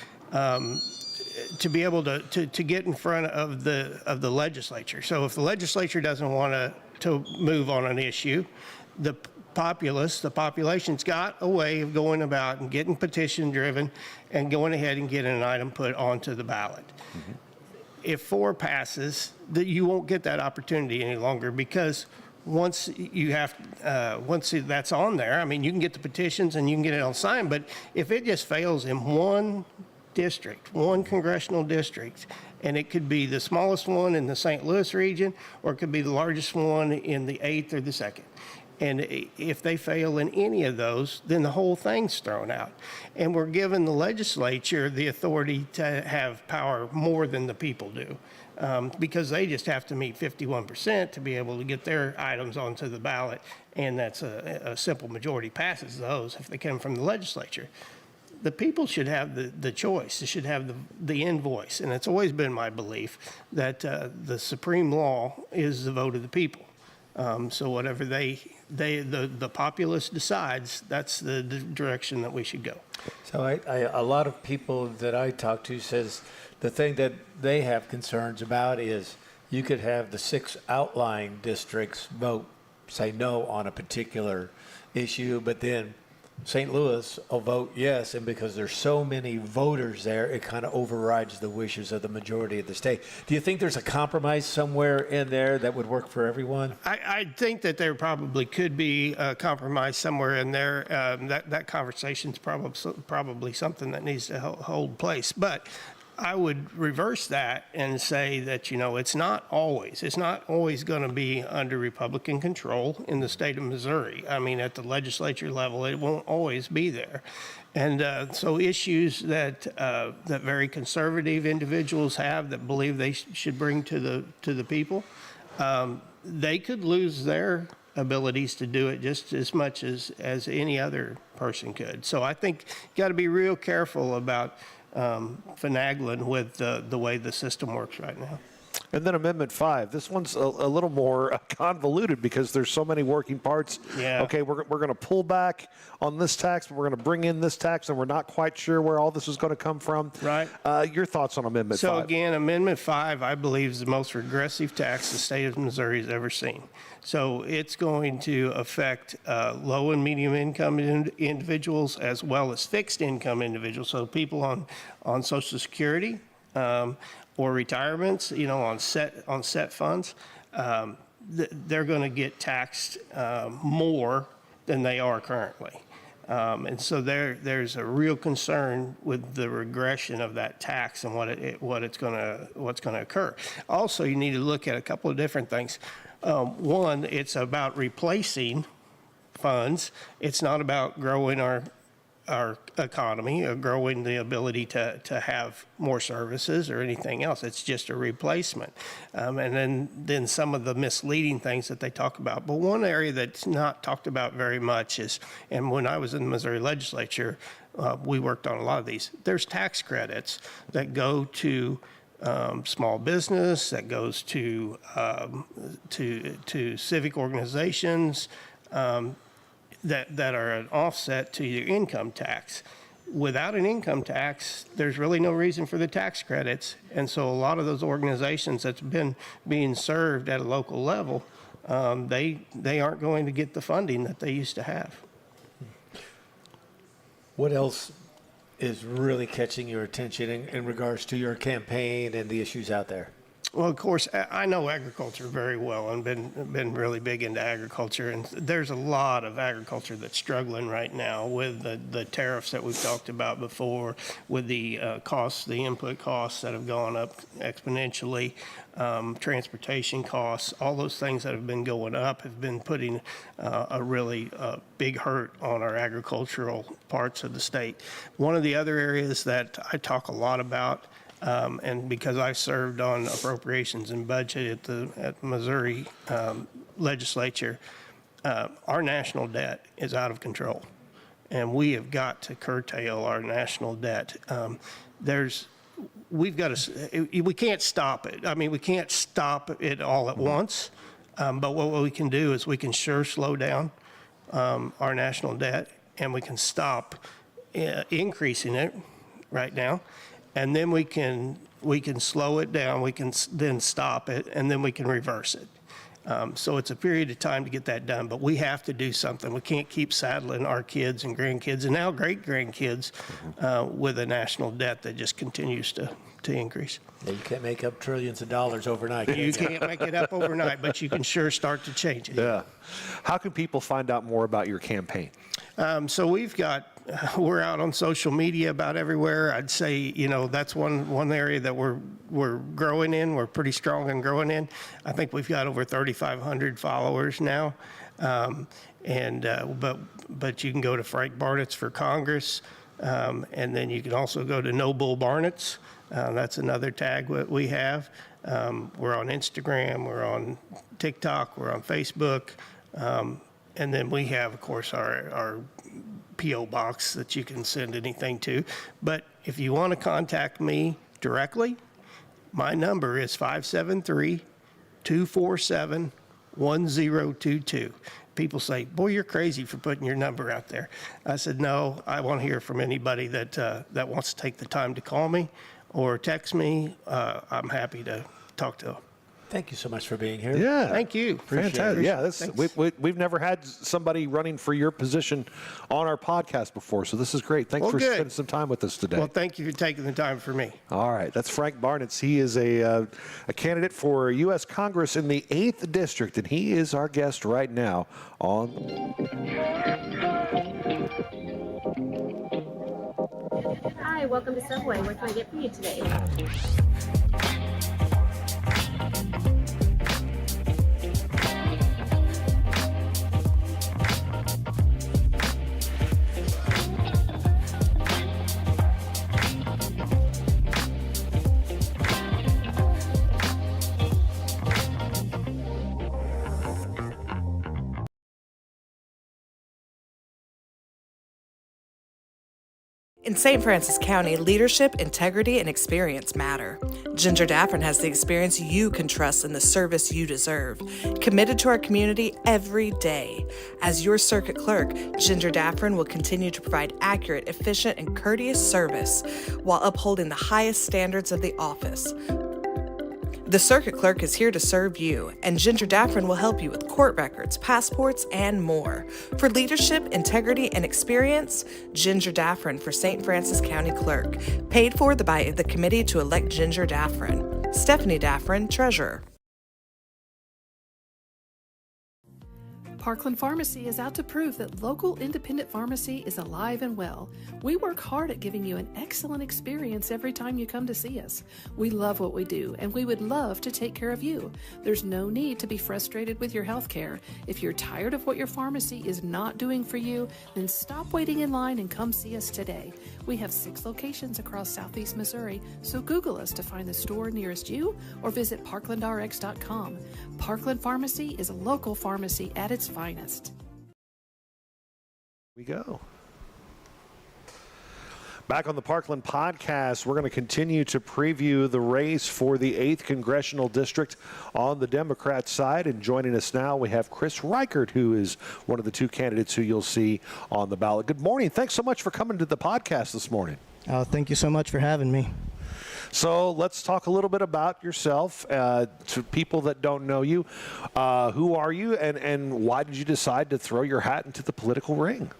be able to get in front of the legislature. So if the legislature doesn't want to move on an issue, the population's got a way of going about and getting petition driven and going ahead and getting an item put onto the ballot. If 4 passes, you won't get that opportunity any longer, because once that's on there, I mean, you can get the petitions and you can get it on signed, but if it just fails in one district, one congressional district, and it could be the smallest one in the St. Louis region, or it could be the largest one in the 8th or the 2nd. And if they fail in any of those, then the whole thing's thrown out. And we're giving the legislature the authority to have power more than the people do, because they just have to meet 51% to be able to get their items onto the ballot, and that's a simple majority passes those if they come from the legislature. The people should have the choice. They should have the invoice. And it's always been my belief that the supreme law is the vote of the people. So whatever the populace decides, that's the direction that we should go. So a lot of people that I talk to says the thing that they have concerns about is you could have the 6 outlying districts say no on a particular issue, but then St. Louis will vote yes, and because there's so many voters there, it kind of overrides the wishes of the majority of the state. Do you think there's a compromise somewhere in there that would work for everyone? I think that there probably could be a compromise somewhere in there. That conversation's probably something that needs to hold place. But I would reverse that and say that, it's not always going to be under Republican control in the state of Missouri. I mean, at the legislature level, it won't always be there. And so issues that very conservative individuals have that believe they should bring to the people, they could lose their abilities to do it just as much as any other person could. So I think you got to be real careful about finagling with the way the system works right now. And then Amendment 5. This one's a little more convoluted because there's so many working parts. Yeah. Okay, we're going to pull back on this tax, but we're going to bring in this tax, and we're not quite sure where all this is going to come from. Right. Your thoughts on Amendment 5? So again, Amendment 5, I believe, is the most regressive tax the state of Missouri has ever seen. So it's going to affect low and medium income individuals as well as fixed income individuals. So people on Social Security or retirements, on set funds, they're going to get taxed more than they are currently. And so there's a real concern with the regression of that tax and what's going to occur. Also, you need to look at a couple of different things. One, it's about replacing funds. It's not about growing our economy or growing the ability to have more services or anything else. It's just a replacement. And then some of the misleading things that they talk about. But one area that's not talked about very much is, and when I was in the Missouri legislature, we worked on a lot of these. There's tax credits that go to small business, that goes to civic organizations, that are an offset to your income tax. Without an income tax, there's really no reason for the tax credits. And so a lot of those organizations that's been being served at a local level, they aren't going to get the funding that they used to have. What else is really catching your attention in regards to your campaign and the issues out there? Well, of course, I know agriculture very well and been really big into agriculture. And there's a lot of agriculture that's struggling right now with the tariffs that we've talked about before, with the costs, the input costs that have gone up exponentially, transportation costs, all those things that have been going up have been putting a really big hurt on our agricultural parts of the state. One of the other areas that I talk a lot about, and because I served on appropriations and budget at the Missouri legislature, our national debt is out of control, and we have got to curtail our national debt. We can't stop it. I mean, we can't stop it all at once, but what we can do is we can sure slow down our national debt, and we can stop increasing it right now. And then we can slow it down, we can then stop it, and then we can reverse it. So it's a period of time to get that done, but we have to do something. We can't keep saddling our kids and grandkids and now great-grandkids with a national debt that just continues to increase. Yeah, you can't make up trillions of dollars overnight. You can't make it up overnight, but you can sure start to change it. Yeah. How can people find out more about your campaign? So we're out on social media about everywhere. I'd say, that's one area that we're growing in. We're pretty strong and growing in. I think we've got over 3,500 followers now. But you can go to Frank Barnitz for Congress. And then you can also go to No Bull Barnitz. That's another tag that we have. We're on Instagram, we're on TikTok, we're on Facebook. And then we have, of course, our P.O. box that you can send anything to. But if you want to contact me directly, my number is 573-247-1022. People say, boy, you're crazy for putting your number out there. I said, no, I want to hear from anybody that wants to take the time to call me or text me. I'm happy to talk to them. Thank you so much for being here. Yeah. Thank you. Fantastic. Yeah, we've never had somebody running for your position on our podcast before, so this is great. Thanks for spending some time with us today. Well, thank you for taking the time for me. All right. That's Frank Barnitz. He is a candidate for U.S. Congress in the 8th District, and he is our guest right now on... Hi, welcome to Subway. What can I get for you today? In St. Francis County, leadership, integrity, and experience matter. Ginger Daffern has the experience you can trust in the service you deserve. Committed to our community every day. As your circuit clerk, Ginger Daffern will continue to provide accurate, efficient, and courteous service while upholding the highest standards of the office. The circuit clerk is here to serve you, and Ginger Daffern will help you with court records, passports, and more. For leadership, integrity, and experience, Ginger Daffern for St. Francis County Clerk. Paid for by the committee to elect Ginger Daffern. Stephanie Daffern, Treasurer. Parkland Pharmacy is out to prove that local independent pharmacy is alive and well. We work hard at giving you an excellent experience every time you come to see us. We love what we do, and we would love to take care of you. There's no need to be frustrated with your health care. If you're tired of what your pharmacy is not doing for you, then stop waiting in line and come see us today. We have 6 locations across Southeast Missouri, so Google us to find the store nearest you or visit parklandrx.com. Parkland Pharmacy is a local pharmacy at its finest. We go. Back on the Parkland podcast, we're going to continue to preview the race for the 8th Congressional District on the Democrat side. And joining us now, we have Chris Reichard, who is one of the 2 candidates who you'll see on the ballot. Good morning. Thanks so much for coming to the podcast this morning. Thank you so much for having me. So let's talk a little bit about yourself to people that don't know you. Who are you, and why did you decide to throw your hat into the political ring?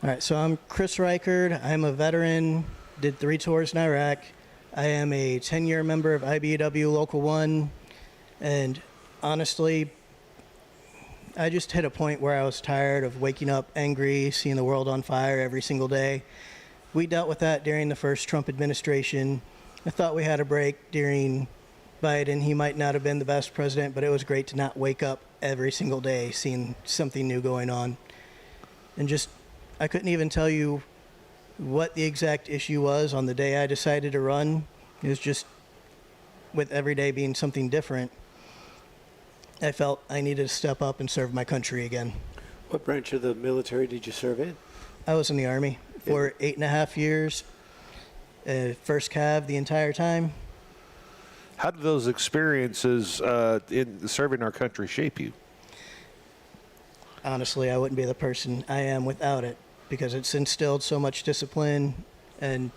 All right, so I'm Chris Reichard. I'm a veteran, did 3 tours in Iraq. I am a 10-year member of IBEW Local 1, and honestly, I just hit a point where I was tired of waking up angry, seeing the world on fire every single day. We dealt with that during the first Trump administration. I thought we had a break during Biden. He might not have been the best president, but it was great to not wake up every single day seeing something new going on. And just, I couldn't even tell you what the exact issue was on the day I decided to run. It was just, with every day being something different, I felt I needed to step up and serve my country again. What branch of the military did you serve in? I was in the Army for 8.5 years. First Cav the entire time. How did those experiences in serving our country shape you? Honestly, I wouldn't be the person I am without it, because it's instilled so much discipline and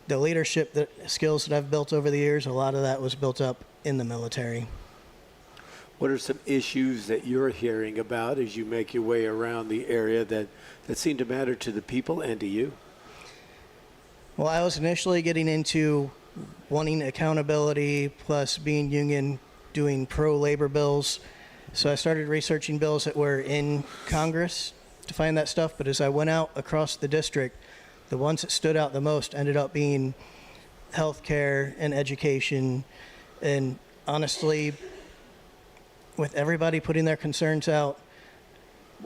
the leadership skills that I've built over the years. A lot of that was built up in the military. What are some issues that you're hearing about as you make your way around the area that seem to matter to the people and to you? Well, I was initially getting into wanting accountability, plus being union, doing pro-labor bills. So I started researching bills that were in Congress to find that stuff. But as I went out across the district, the ones that stood out the most ended up being healthcare and education. And honestly, with everybody putting their concerns out,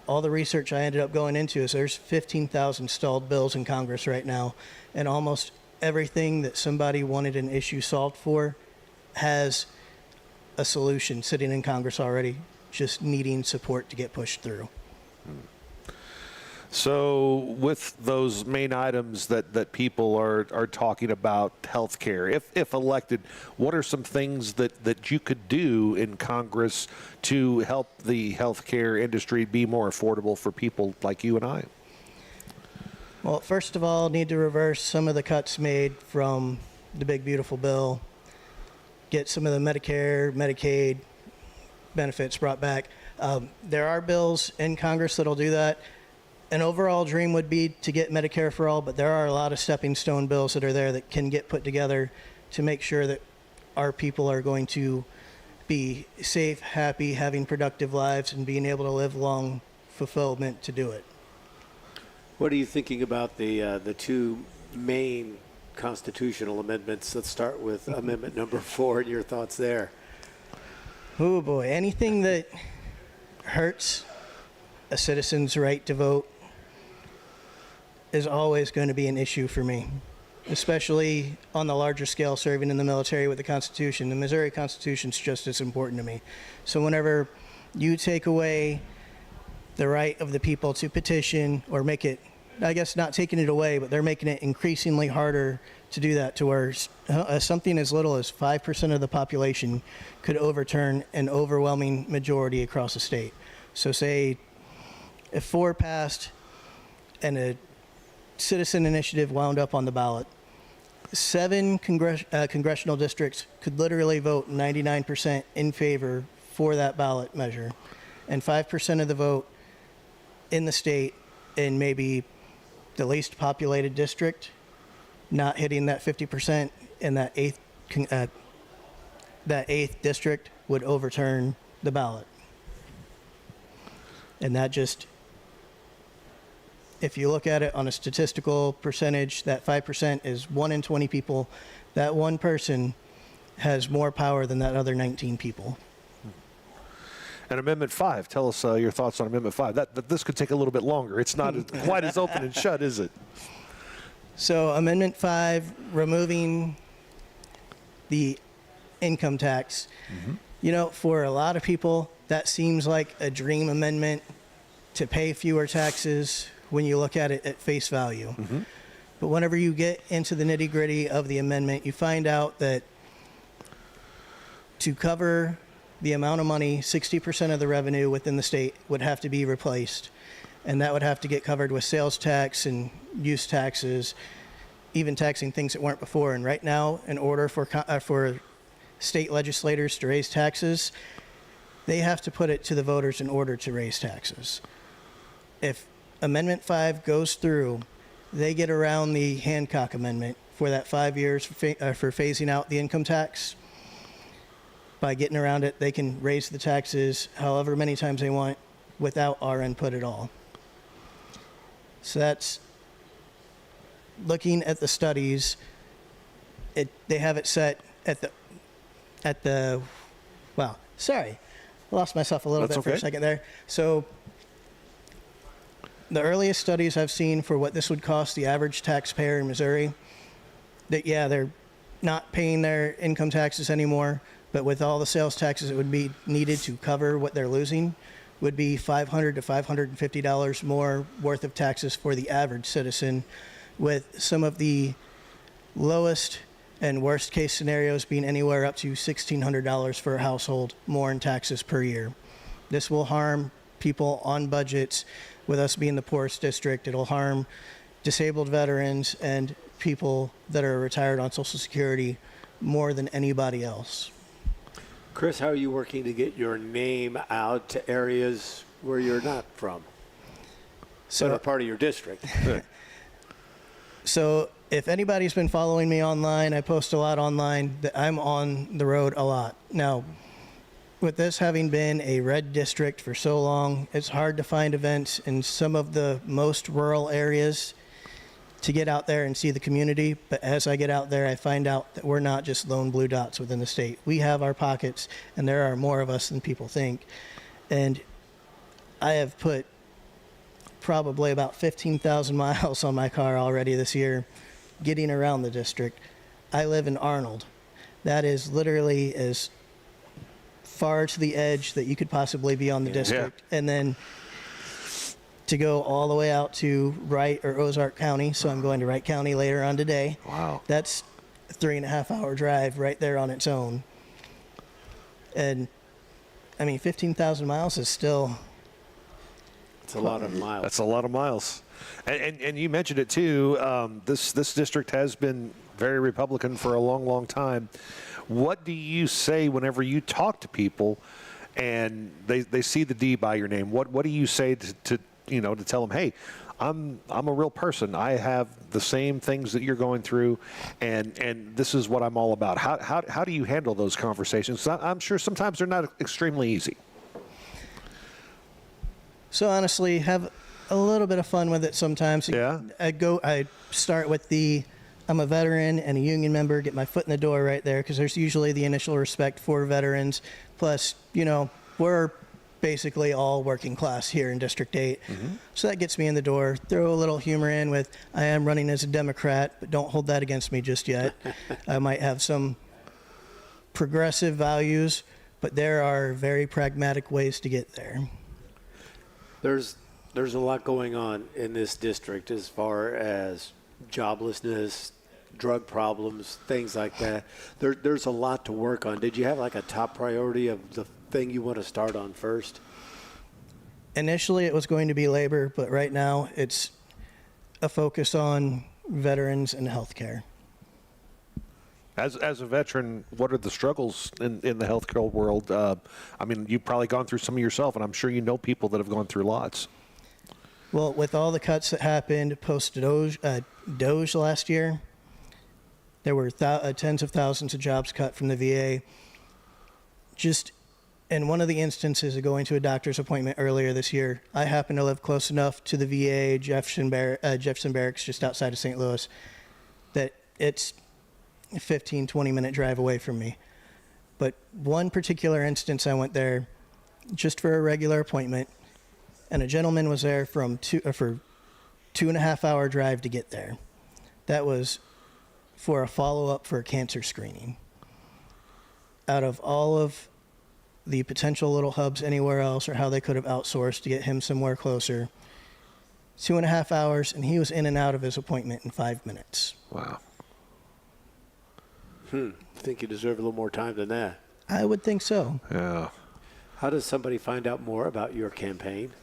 all the research I ended up going into is there's 15,000 stalled bills in Congress right now, and almost everything that somebody wanted an issue solved for has a solution sitting in Congress already, just needing support to get pushed through. So with those main items that people are talking about, health care, if elected, what are some things that you could do in Congress to help the health care industry be more affordable for people like you and I? Well, first of all, need to reverse some of the cuts made from the big, beautiful bill, get some of the Medicare, Medicaid benefits brought back. There are bills in Congress that'll do that. An overall dream would be to get Medicare for all, but there are a lot of stepping stone bills that are there that can get put together to make sure that our people are going to be safe, happy, having productive lives, and being able to live long fulfillment to do it. What are you thinking about the 2 main constitutional amendments? Let's start with Amendment number 4 and your thoughts there. Oh boy, anything that hurts a citizen's right to vote is always going to be an issue for me, especially on the larger scale, serving in the military with the Constitution. The Missouri Constitution is just as important to me. So whenever you take away the right of the people to petition or make it I guess not taking it away, but they're making it increasingly harder to do that, to where something as little as 5% of the population could overturn an overwhelming majority across the state. So say if 4 passed and a citizen initiative wound up on the ballot, 7 congressional districts could literally vote 99% in favor for that ballot measure, and 5% of the vote in the state in maybe the least populated district not hitting that 50%, and that eighth district would overturn the ballot. And that just, if you look at it on a statistical percentage, that 5% is 1 in 20 people. That one person has more power than that other 19 people. And Amendment 5, tell us your thoughts on Amendment 5. This could take a little bit longer. It's not quite as open and shut, is it? So Amendment 5, removing the income tax. You know, for a lot of people, that seems like a dream amendment to pay fewer taxes when you look at it at face value. But whenever you get into the nitty-gritty of the amendment, you find out that to cover the amount of money, 60% of the revenue within the state would have to be replaced. And that would have to get covered with sales tax and use taxes, even taxing things that weren't before. And right now, in order for state legislators to raise taxes, they have to put it to the voters in order to raise taxes. If Amendment 5 goes through, they get around the Hancock Amendment for that 5 years for phasing out the income tax. By getting around it, they can raise the taxes however many times they want without our input at all. So that's looking at the studies. They have it set at the well, sorry, I lost myself a little bit for a second there. So the earliest studies I've seen for what this would cost the average taxpayer in Missouri, that they're not paying their income taxes anymore, but with all the sales taxes that would be needed to cover what they're losing, would be $500 to $550 more worth of taxes for the average citizen, with some of the lowest and worst case scenarios being anywhere up to $1,600 for a household more in taxes per year. This will harm people on budgets. With us being the poorest district, it'll harm disabled veterans and people that are retired on Social Security more than anybody else. Chris, how are you working to get your name out to areas where you're not from, that are part of your district? So if anybody's been following me online, I post a lot online, that I'm on the road a lot. Now, with this having been a red district for so long, it's hard to find events in some of the most rural areas to get out there and see the community. But as I get out there, I find out that we're not just lone blue dots within the state. We have our pockets, and there are more of us than people think. And I have put probably about 15,000 miles on my car already this year getting around the district. I live in Arnold. That is literally as far to the edge that you could possibly be on the district. And then to go all the way out to Wright or Ozark County. So I'm going to Wright County later on today. Wow. That's a 3.5 hour drive right there on its own. And I mean, 15,000 miles is still. It's a lot of miles. That's a lot of miles. And you mentioned it too. This district has been very Republican for a long, long time. What do you say whenever you talk to people and they see the D by your name? What do you say to tell them, hey, I'm a real person. I have the same things that you're going through, and this is what I'm all about. How do you handle those conversations? I'm sure sometimes they're not extremely easy. So honestly, have a little bit of fun with it sometimes. Yeah. I start with I'm a veteran and a union member, get my foot in the door right there, because there's usually the initial respect for veterans. Plus, we're basically all working class here in District 8. So that gets me in the door. Throw a little humor in with, I am running as a Democrat, but don't hold that against me just yet. I might have some progressive values, but there are very pragmatic ways to get there. There's There's a lot going on in this district as far as joblessness, drug problems, things like that. There's a lot to work on. Did you have like a top priority of the thing you want to start on first? Initially, it was going to be labor, but right now it's a focus on veterans and healthcare. As a veteran, what are the struggles in the healthcare world? I mean, you've probably gone through some yourself, and I'm sure you know people that have gone through lots. Well, with all the cuts that happened post-Doge last year, there were tens of thousands of jobs cut from the VA. Just in one of the instances of going to a doctor's appointment earlier this year, I happen to live close enough to the VA, Jefferson Barracks, just outside of St. Louis, that it's a 15, 20-minute drive away from me. But one particular instance, I went there just for a regular appointment, and a gentleman was there for 2.5-hour drive to get there. That was for a follow-up for a cancer screening. Out of all of the potential little hubs anywhere else or how they could have outsourced to get him somewhere closer, 2.5 hours, and he was in and out of his appointment in 5 minutes. Wow. I think you deserve a little more time than that. I would think so. Yeah. How does somebody find out more about your campaign?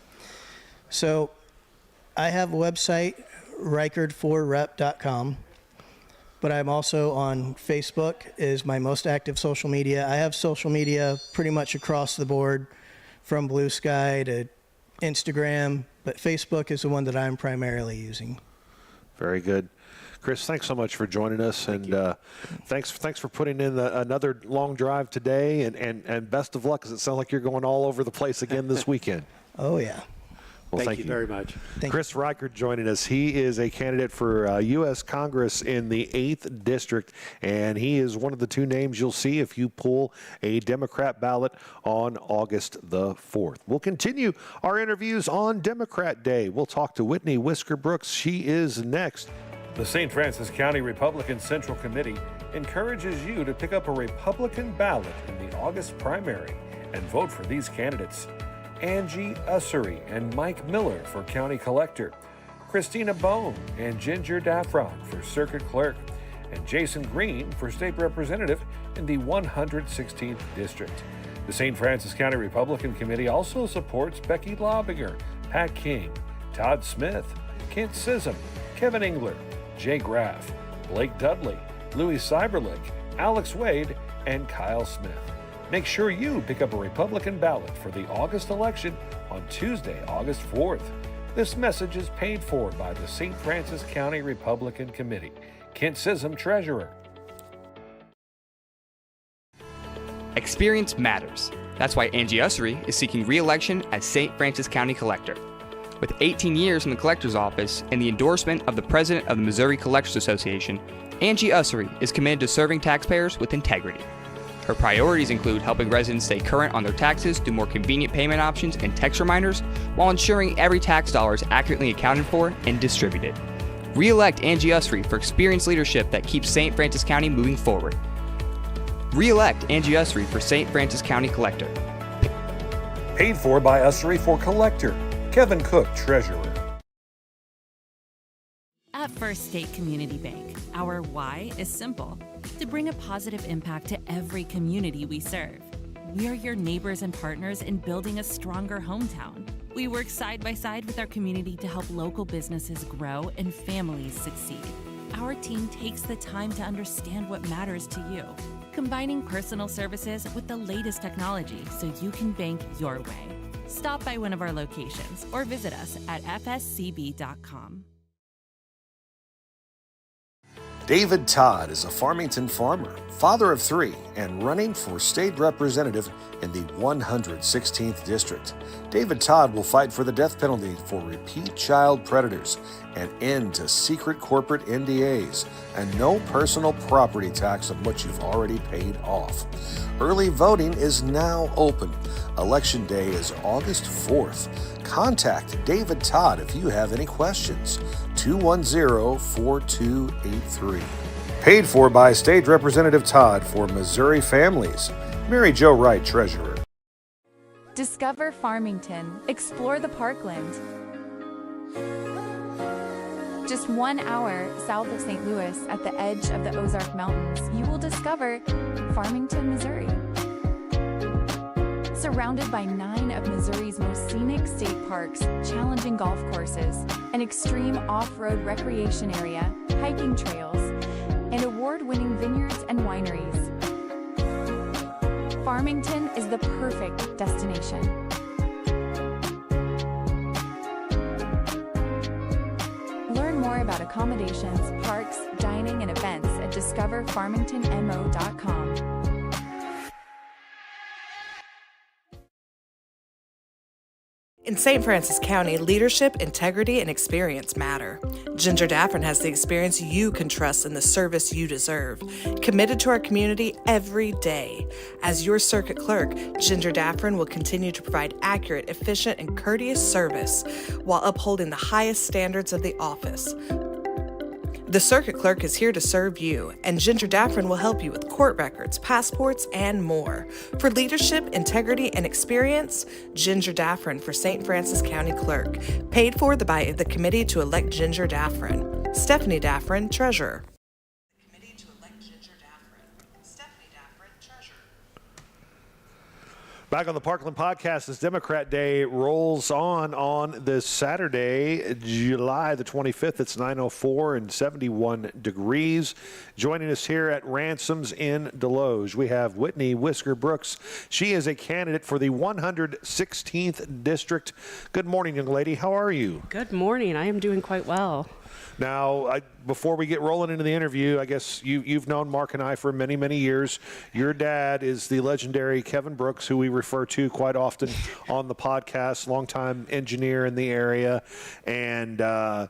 So I have a website, Reichard4rep.com, but I'm also on Facebook is my most active social media. I have social media pretty much across the board from Blue Sky to Instagram, but Facebook is the one that I'm primarily using. Very good. Chris, thanks so much for joining us, and thanks for putting in another long drive today, and best of luck, because it sounds like you're going all over the place again this weekend. Oh, yeah. Well, thank you very much. Chris Reichard joining us. He is a candidate for U.S. Congress in the 8th District, and he is one of the two names you'll see if you pull a Democrat ballot on August the 4th. We'll continue our interviews on Democrat Day. We'll talk to Whitney Wisker-Brooks. She is next. The St. Francis County Republican Central Committee encourages you to pick up a Republican ballot in the August primary and vote for these candidates: Angie Ussery and Mike Miller for County Collector, Christina Bone and Ginger Daffron for Circuit Clerk, and Jason Green for State Representative in the 116th District. The St. Francis County Republican Committee also supports Becky Lobinger, Pat King, Todd Smith, Kent Sissom, Kevin Engler, Jay Graff, Blake Dudley, Louis Cyberlick, Alex Wade, and Kyle Smith. Make sure you pick up a Republican ballot for the August election on Tuesday, August 4th. This message is paid for by the St. Francis County Republican Committee. Kent Sissom, Treasurer. Experience matters. That's why Angie Ussery is seeking re-election as St. Francis County Collector. With 18 years in the Collector's Office and the endorsement of the President of the Missouri Collectors Association, Angie Ussery is committed to serving taxpayers with integrity. Her priorities include helping residents stay current on their taxes through more convenient payment options and text reminders, while ensuring every tax dollar is accurately accounted for and distributed. Re-elect Angie Ussery for experienced leadership that keeps St. Francis County moving forward. Re-elect Angie Ussery for St. Francis County Collector. Paid for by Ussery for Collector. Kevin Cook, Treasurer. At First State Community Bank, our why is simple: to bring a positive impact to every community we serve. We are your neighbors and partners in building a stronger hometown. We work side by side with our community to help local businesses grow and families succeed. Our team takes the time to understand what matters to you, combining personal services with the latest technology so you can bank your way. Stop by one of our locations or visit us at fscb.com. David Todd is a Farmington farmer, father of 3, and running for state representative in the 116th District. David Todd will fight for the death penalty for repeat child predators, an end to secret corporate NDAs, and no personal property tax on what you've already paid off. Early voting is now open. Election day is August 4th. Contact David Todd if you have any questions. 210-4283. Paid for by State Representative Todd for Missouri Families. Mary Jo Wright, Treasurer. Discover Farmington. Explore the Parkland. Just 1 hour south of St. Louis at the edge of the Ozark Mountains, you will discover Farmington, Missouri. Surrounded by 9 of Missouri's most scenic state parks, challenging golf courses, an extreme off-road recreation area, hiking trails, and award-winning vineyards and wineries, Farmington is the perfect destination. Learn more about accommodations, parks, dining, and events at discoverfarmingtonmo.com. In St. Francis County, leadership, integrity, and experience matter. Ginger Daffern has the experience you can trust in the service you deserve. Committed to our community every day. As your circuit clerk, Ginger Daffern will continue to provide accurate, efficient, and courteous service while upholding the highest standards of the office. The circuit clerk is here to serve you, and Ginger Daffern will help you with court records, passports, and more. For leadership, integrity, and experience, Ginger Daffern for St. Francis County Clerk. Paid for by the Committee to Elect Ginger Daffern. Stephanie Daffern, Treasurer. Back on the Parkland podcast as Democrat Day rolls on this Saturday, July the 25th. It's 9:04 and 71 degrees. Joining us here at Ransom's in Deloge, we have Whitney Wisker-Brooks. She is a candidate for the 116th District. Good morning, young lady. How are you? Good morning. I am doing quite well. Now, before we get rolling into the interview, I guess you've known Mark and I for many, many years. Your dad is the legendary Kevin Brooks, who we refer to quite often on the podcast, longtime engineer in the area. And I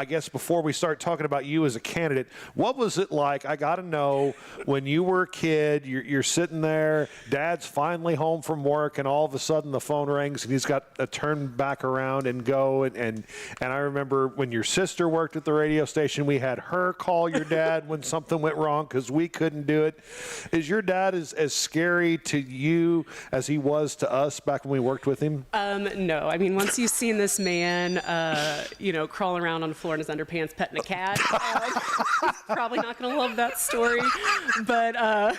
guess before we start talking about you as a candidate, what was it like? I got to know, when you were a kid, you're sitting there, Dad's finally home from work, and all of a sudden the phone rings and he's got to turn back around and go. And I remember when your sister worked at the radio station, we had her call your dad when something went wrong because we couldn't do it. Is your dad as scary to you as he was to us back when we worked with him? No. I mean, once you've seen this man, crawling around on the floor in his underpants petting a cat, probably not going to love that story. But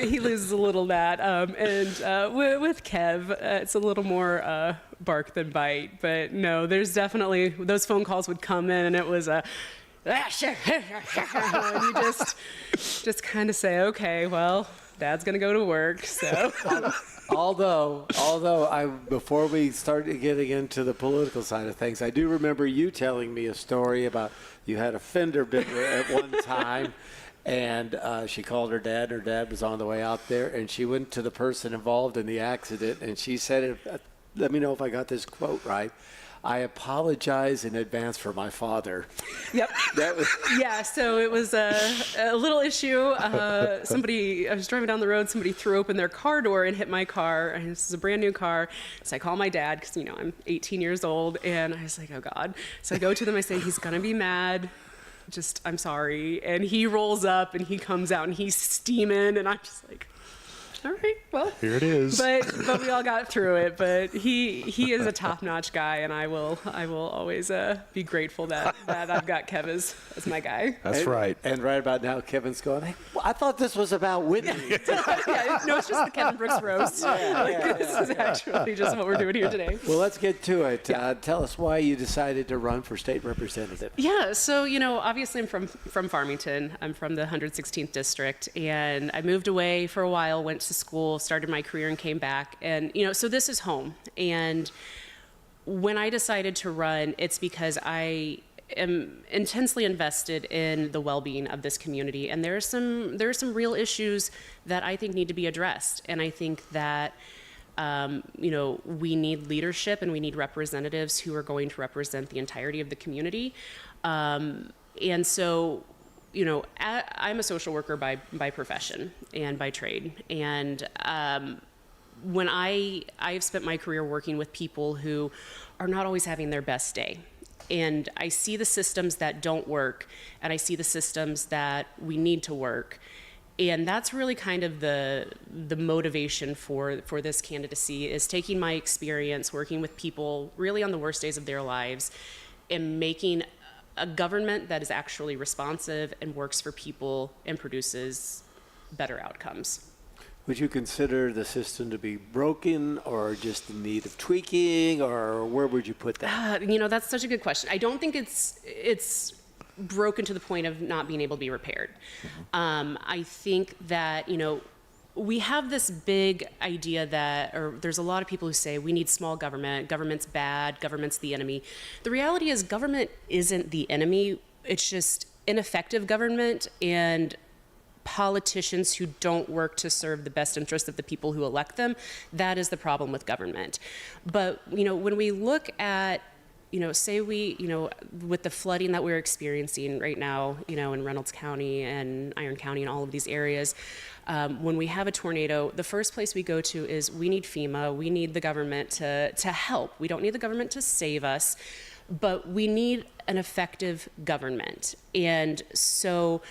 he loses a little that. With Kev, it's a little more bark than bite. But no, there's definitely, those phone calls would come in and it was a, and you just kind of say, okay, well, Dad's gonna go to work. So, although before we started getting into the political side of things, I do remember you telling me a story about you had a fender bender at one time, and she called her dad. Her dad was on the way out there, and she went to the person involved in the accident, and she said, "Let me know if I got this quote right. I apologize in advance for my father." Yep. Yeah, so it was a little issue. I was driving down the road, somebody threw open their car door and hit my car. And this is a brand new car. So I call my dad because, I'm 18 years old. And I was like, oh, God. So I go to them, I say, he's going to be mad. I'm sorry. And he rolls up and he comes out and he's steaming. And I'm just like, all right, well, here it is. But we all got through it. But he is a top-notch guy, and I will always be grateful that I've got Kev as my guy. That's right. And right about now, Kevin's going, hey, I thought this was about Whitney. No, it's just the Kevin Brooks roast. This is actually just what we're doing here today. Well, let's get to it. Tell us why you decided to run for state representative. Yeah, so obviously I'm from Farmington. I'm from the 116th district, and I moved away for a while, went to school, started my career, and came back. And so this is home. And when I decided to run, it's because I am intensely invested in the well-being of this community, and there are some real issues that I think need to be addressed. And I think that we need leadership and we need representatives who are going to represent the entirety of the community. And so I'm a social worker by profession and by trade. And when I've spent my career working with people who are not always having their best day. And I see the systems that don't work, and I see the systems that we need to work. And that's really kind of the motivation for this candidacy, is taking my experience working with people really on the worst days of their lives and making a government that is actually responsive and works for people and produces better outcomes. Would you consider the system to be broken or just in need of tweaking, or where would you put that? That's such a good question. I don't think it's broken to the point of not being able to be repaired. I think that, we have this big idea or there's a lot of people who say we need small government, government's bad, government's the enemy. The reality is government isn't the enemy. It's just ineffective government and politicians who don't work to serve the best interest of the people who elect them. That is the problem with government. But, when we look at, say with the flooding that we're experiencing right now, in Reynolds County and Iron County and all of these areas, when we have a tornado, the first place we go to is we need FEMA. We need the government to help. We don't need the government to save us, but we need an effective government. And so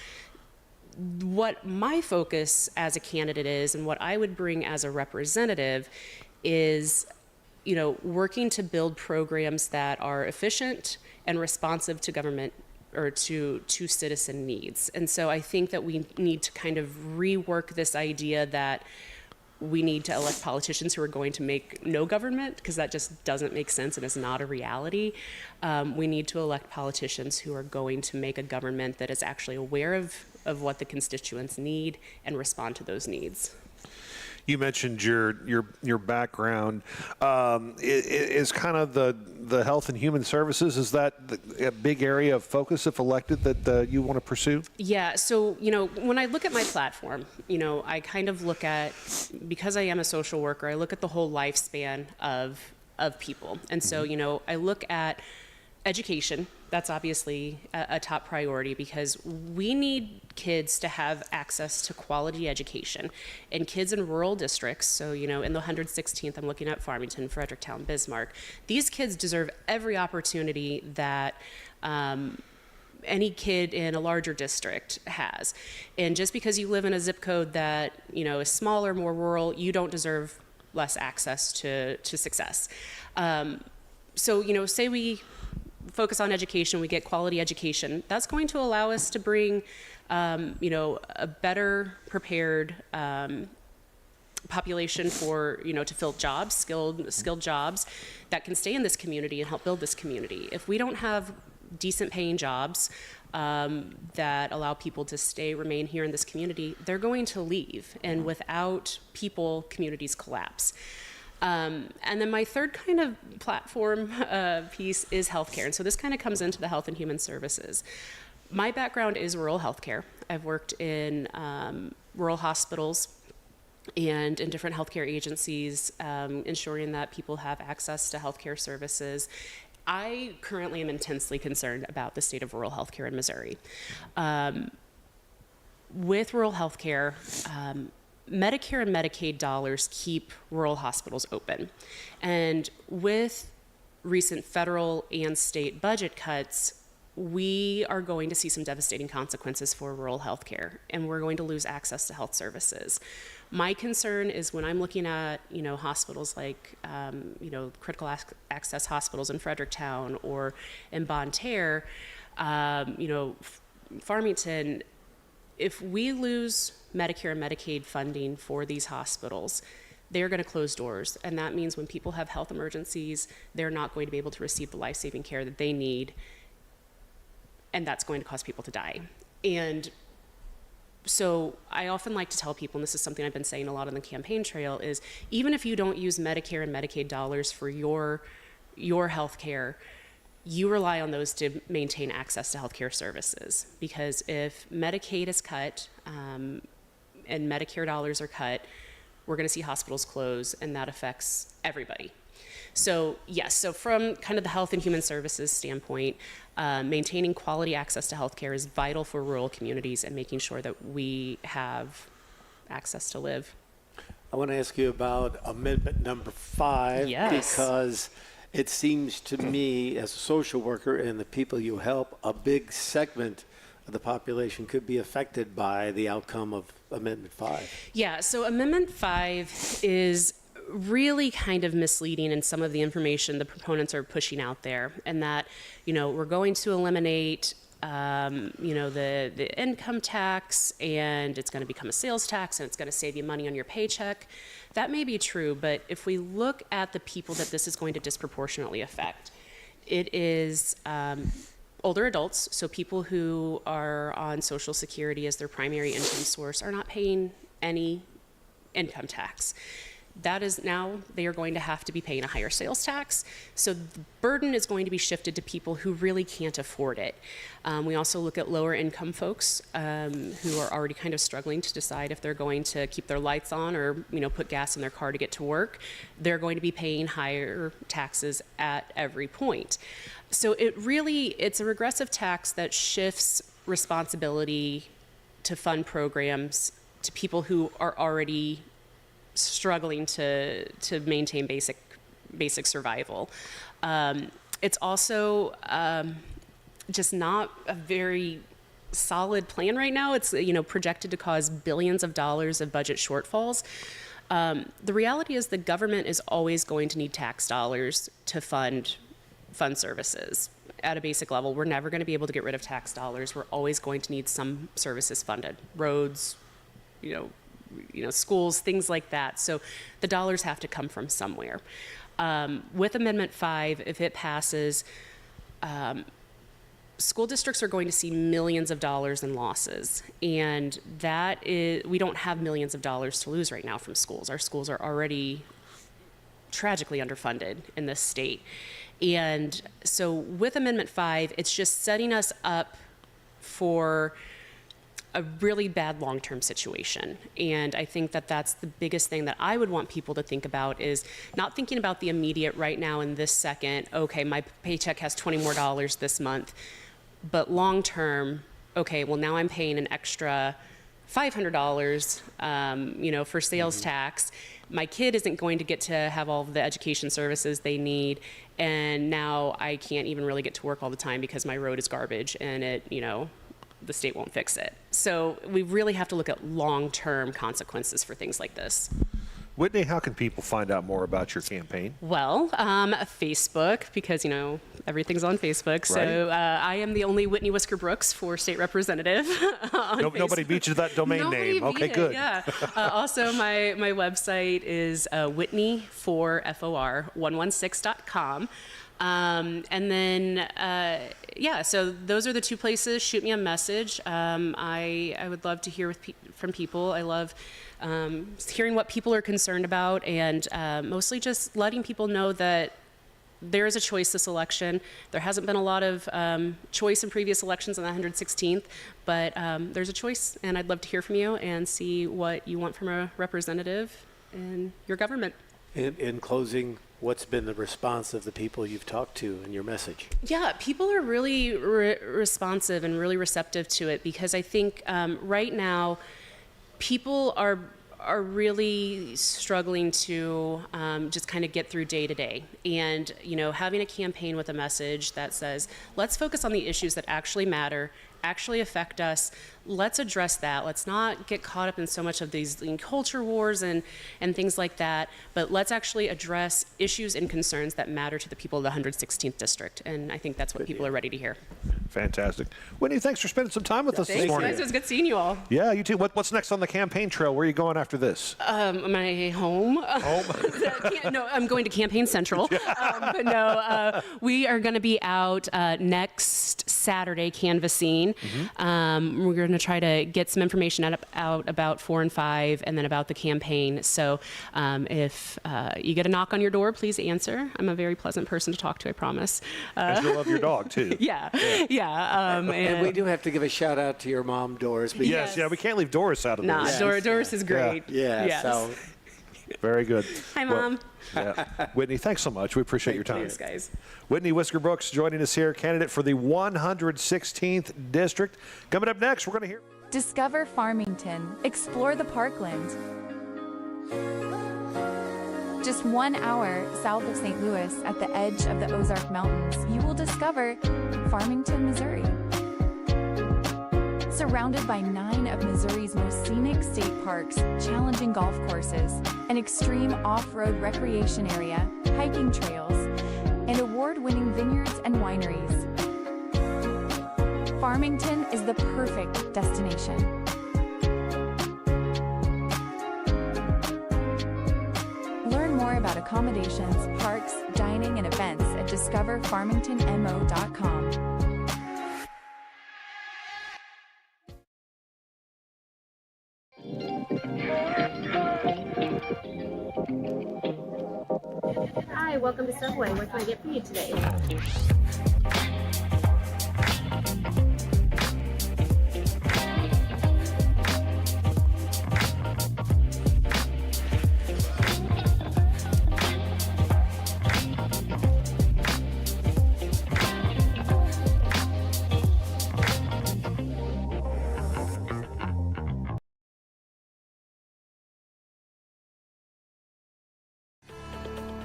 what my focus as a candidate is, and what I would bring as a representative, is working to build programs that are efficient and responsive to government or to citizen needs. And so I think that we need to kind of rework this idea that we need to elect politicians who are going to make no government, because that just doesn't make sense and is not a reality. We need to elect politicians who are going to make a government that is actually aware of what the constituents need and respond to those needs. You mentioned your background is kind of the health and human services. Is that a big area of focus if elected that you want to pursue? Yeah. So when I look at my platform, I kind of look at, because I am a social worker, I look at the whole lifespan of people, and so I look at education. That's obviously a top priority, because we need kids to have access to quality education. And kids in rural districts, so in the 116th, I'm looking at Farmington, Fredericktown, Bismarck, these kids deserve every opportunity that any kid in a larger district has. And just because you live in a zip code that is smaller, more rural, you don't deserve less access to success. So say we focus on education, we get quality education, that's going to allow us to bring a better prepared population for to fill jobs, skilled jobs that can stay in this community and help build this community. If we don't have decent paying jobs that allow people to remain here in this community, they're going to leave, and without people, communities collapse. And then my third kind of platform piece is healthcare. And so this kind of comes into the health and human services. My background is rural healthcare. I've worked in rural hospitals and in different healthcare agencies, ensuring that people have access to healthcare services. I currently am intensely concerned about the state of rural healthcare in Missouri. With rural healthcare, Medicare and Medicaid dollars keep rural hospitals open. And with recent federal and state budget cuts, we are going to see some devastating consequences for rural healthcare, and we're going to lose access to health services. My concern is when I'm looking at, hospitals like, critical access hospitals in Fredericktown or in Bonne Terre, Farmington, if we lose Medicare and Medicaid funding for these hospitals, they're going to close doors. And that means when people have health emergencies, they're not going to be able to receive the life-saving care that they need. And that's going to cause people to die. And so I often like to tell people, and this is something I've been saying a lot on the campaign trail, is even if you don't use Medicare and Medicaid dollars for your health care, you rely on those to maintain access to healthcare services. Because if Medicaid is cut and Medicare dollars are cut, we're going to see hospitals close, and that affects everybody. So yes, so from kind of the health and human services standpoint, maintaining quality access to healthcare is vital for rural communities and making sure that we have access to live. I want to ask you about amendment number 5, yes, because it seems to me, as a social worker and the people you help, a big segment of the population could be affected by the outcome of Amendment 5? Yeah, so Amendment 5 is really kind of misleading in some of the information the proponents are pushing out there, and that, we're going to eliminate the income tax, and it's going to become a sales tax, and it's going to save you money on your paycheck. That may be true, but if we look at the people that this is going to disproportionately affect, it is older adults, so people who are on Social Security as their primary income source are not paying any income tax. That is now, they are going to have to be paying a higher sales tax. So the burden is going to be shifted to people who really can't afford it. We also look at lower income folks who are already kind of struggling to decide if they're going to keep their lights on or, put gas in their car to get to work. They're going to be paying higher taxes at every point. So it's a regressive tax that shifts responsibility to fund programs to people who are already struggling to maintain basic survival. It's also just not a very solid plan right now. It's projected to cause billions of dollars of budget shortfalls. The reality is the government is always going to need tax dollars to fund services at a basic level. We're never going to be able to get rid of tax dollars. We're always going to need some services funded, roads, schools, things like that. So the dollars have to come from somewhere. With Amendment 5, if it passes, school districts are going to see millions of dollars in losses. And we don't have millions of dollars to lose right now from schools. Our schools are already tragically underfunded in this state. And so with Amendment 5, it's just setting us up for a really bad long-term situation. And I think that that's the biggest thing that I would want people to think about, is not thinking about the immediate right now in this second, okay, my paycheck has $20 more this month, but long-term, okay, well now I'm paying an extra $500, for sales tax. My kid isn't going to get to have all of the education services they need, and now I can't even really get to work all the time because my road is garbage and the state won't fix it. So we really have to look at long-term consequences for things like this. Whitney, how can people find out more about your campaign? Well, Facebook, because, everything's on Facebook. Right. So I am the only Whitney Wisker-Brooks for state representative on Facebook. Nobody beat you to that domain name. Okay, good. Yeah. Also, my website is whitney4for116.com. And then, so those are the two places. Shoot me a message. I would love to hear from people. I love hearing what people are concerned about, and mostly just letting people know that there is a choice this election. There hasn't been a lot of choice in previous elections on the 116th, but there's a choice, and I'd love to hear from you and see what you want from a representative in your government. In closing, what's been the response of the people you've talked to in your message? Yeah, people are really responsive and really receptive to it, because I think right now people are really struggling to just kind of get through day to day. And, having a campaign with a message that says, let's focus on the issues that actually matter, actually affect us. Let's address that. Let's not get caught up in so much of these culture wars and things like that, but let's actually address issues and concerns that matter to the people of the 116th district. And I think that's what people are ready to hear. Fantastic. Whitney, thanks for spending some time with us this morning. Thanks, guys. It was good seeing you all. Yeah, you too. What's next on the campaign trail? Where are you going after this? My home. No, I'm going to Campaign Central. But no, we are going to be out next Saturday canvassing. Mm-hmm. We're going to try to get some information out about 4 and 5, and then about the campaign. So if you get a knock on your door, please answer. I'm a very pleasant person to talk to, I promise. And you love your dog, too. Yeah. And we do have to give a a shout out to your mom, Doris. But yes, yeah, we can't leave Doris out of this. Doris is great. Yeah, yes. So. Very good. Hi, Mom. Whitney, thanks so much. We appreciate your time. Thanks, guys. Whitney Wisker-Brooks joining us here, candidate for the 116th District. Coming up next, we're going to hear... Discover Farmington. Explore the Parkland. Just 1 hour south of St. Louis, at the edge of the Ozark Mountains, you will discover Farmington, Missouri. Surrounded by 9 of Missouri's most scenic state parks, challenging golf courses, an extreme off-road recreation area, hiking trails, and award-winning vineyards and wineries, Farmington is the perfect destination. Learn more about accommodations, parks, dining, and events at discoverfarmingtonmo.com. Hi, welcome to Subway. What can I get for you today?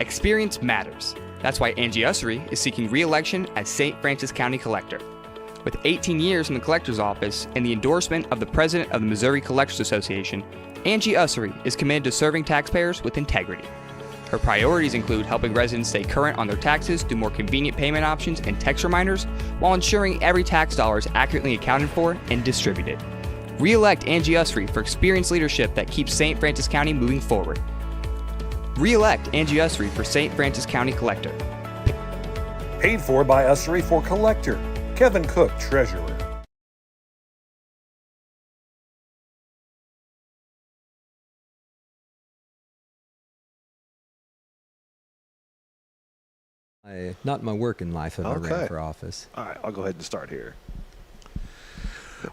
Experience matters. That's why Angie Ussery is seeking re-election as St. Francis County Collector. With 18 years in the Collector's Office and the endorsement of the President of the Missouri Collectors Association, Angie Ussery is committed to serving taxpayers with integrity. Her priorities include helping residents stay current on their taxes through more convenient payment options and text reminders, while ensuring every tax dollar is accurately accounted for and distributed. Re-elect Angie Ussery for experienced leadership that keeps St. Francis County moving forward. Re-elect Angie Ussery for St. Francis County Collector. Paid for by Ussery for Collector. Kevin Cook, Treasurer. Not my working life have I ran for office. All right, I'll go ahead and start here.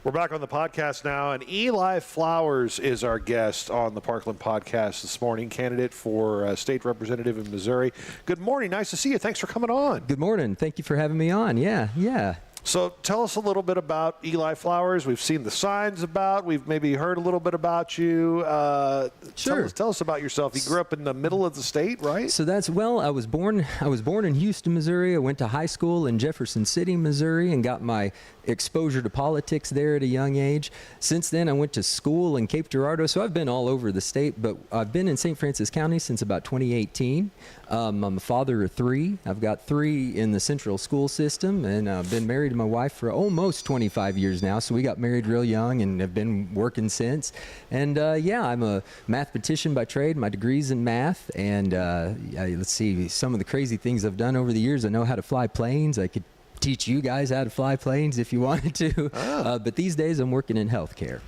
We're back on the podcast now, and Eli Flowers is our guest on the Parkland podcast this morning, candidate for state representative in Missouri. Good morning. Nice to see you. Thanks for coming on. Good morning. Thank you for having me on. Yeah. So tell us a little bit about Eli Flowers. We've seen the signs about. We've maybe heard a little bit about you. Sure. Tell us about yourself. You grew up in the middle of the state, right? So I was born in Houston, Missouri. I went to high school in Jefferson City, Missouri, and got my exposure to politics there at a young age. Since then, I went to school in Cape Girardeau, so I've been all over the state, but I've been in St. Francis County since about 2018. I'm a father of 3. I've got 3 in the central school system, and I've been married to my wife for almost 25 years now, so we got married real young and have been working since. And I'm a mathematician by trade. My degree's in math, and let's see, some of the crazy things I've done over the years. I know how to fly planes. I could teach you guys how to fly planes if you wanted to. But these days I'm working in healthcare.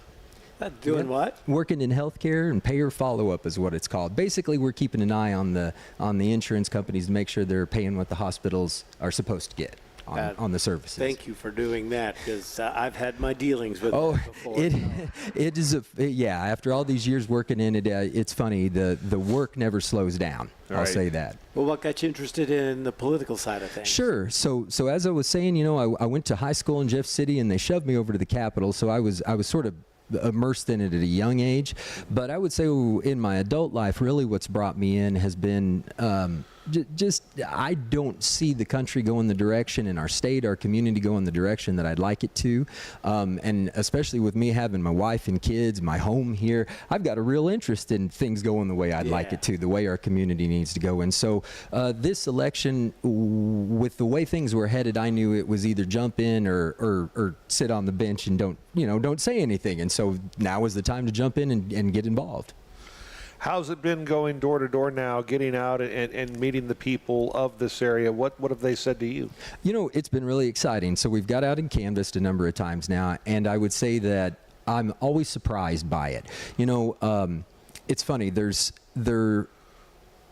Doing what? Working in healthcare and payer follow-up is what it's called. Basically, we're keeping an eye on the insurance companies to make sure they're paying what the hospitals are supposed to get on the services. Thank you for doing that, because I've had my dealings with it before. It is after all these years working in it, it's funny. The work never slows down. I'll say that. Well, what got you interested in the political side of things? Sure. So as I was saying, I went to high school in Jeff City, and they shoved me over to the Capitol. So I was sort of immersed in it at a young age. But I would say in my adult life, really what's brought me in has been I don't see the country going the direction, and our state, our community going the direction that I'd like it to. And especially with me having my wife and kids, my home here, I've got a real interest in things going the way I'd like it to, the way our community needs to go. And so this election, with the way things were headed, I knew it was either jump in or sit on the bench and don't say anything. And so now is the time to jump in and get involved. How's it been going door to door now, getting out and meeting the people of this area? What have they said to you? It's been really exciting. So we've got out and canvassed a number of times now, and I would say that I'm always surprised by it. It's funny.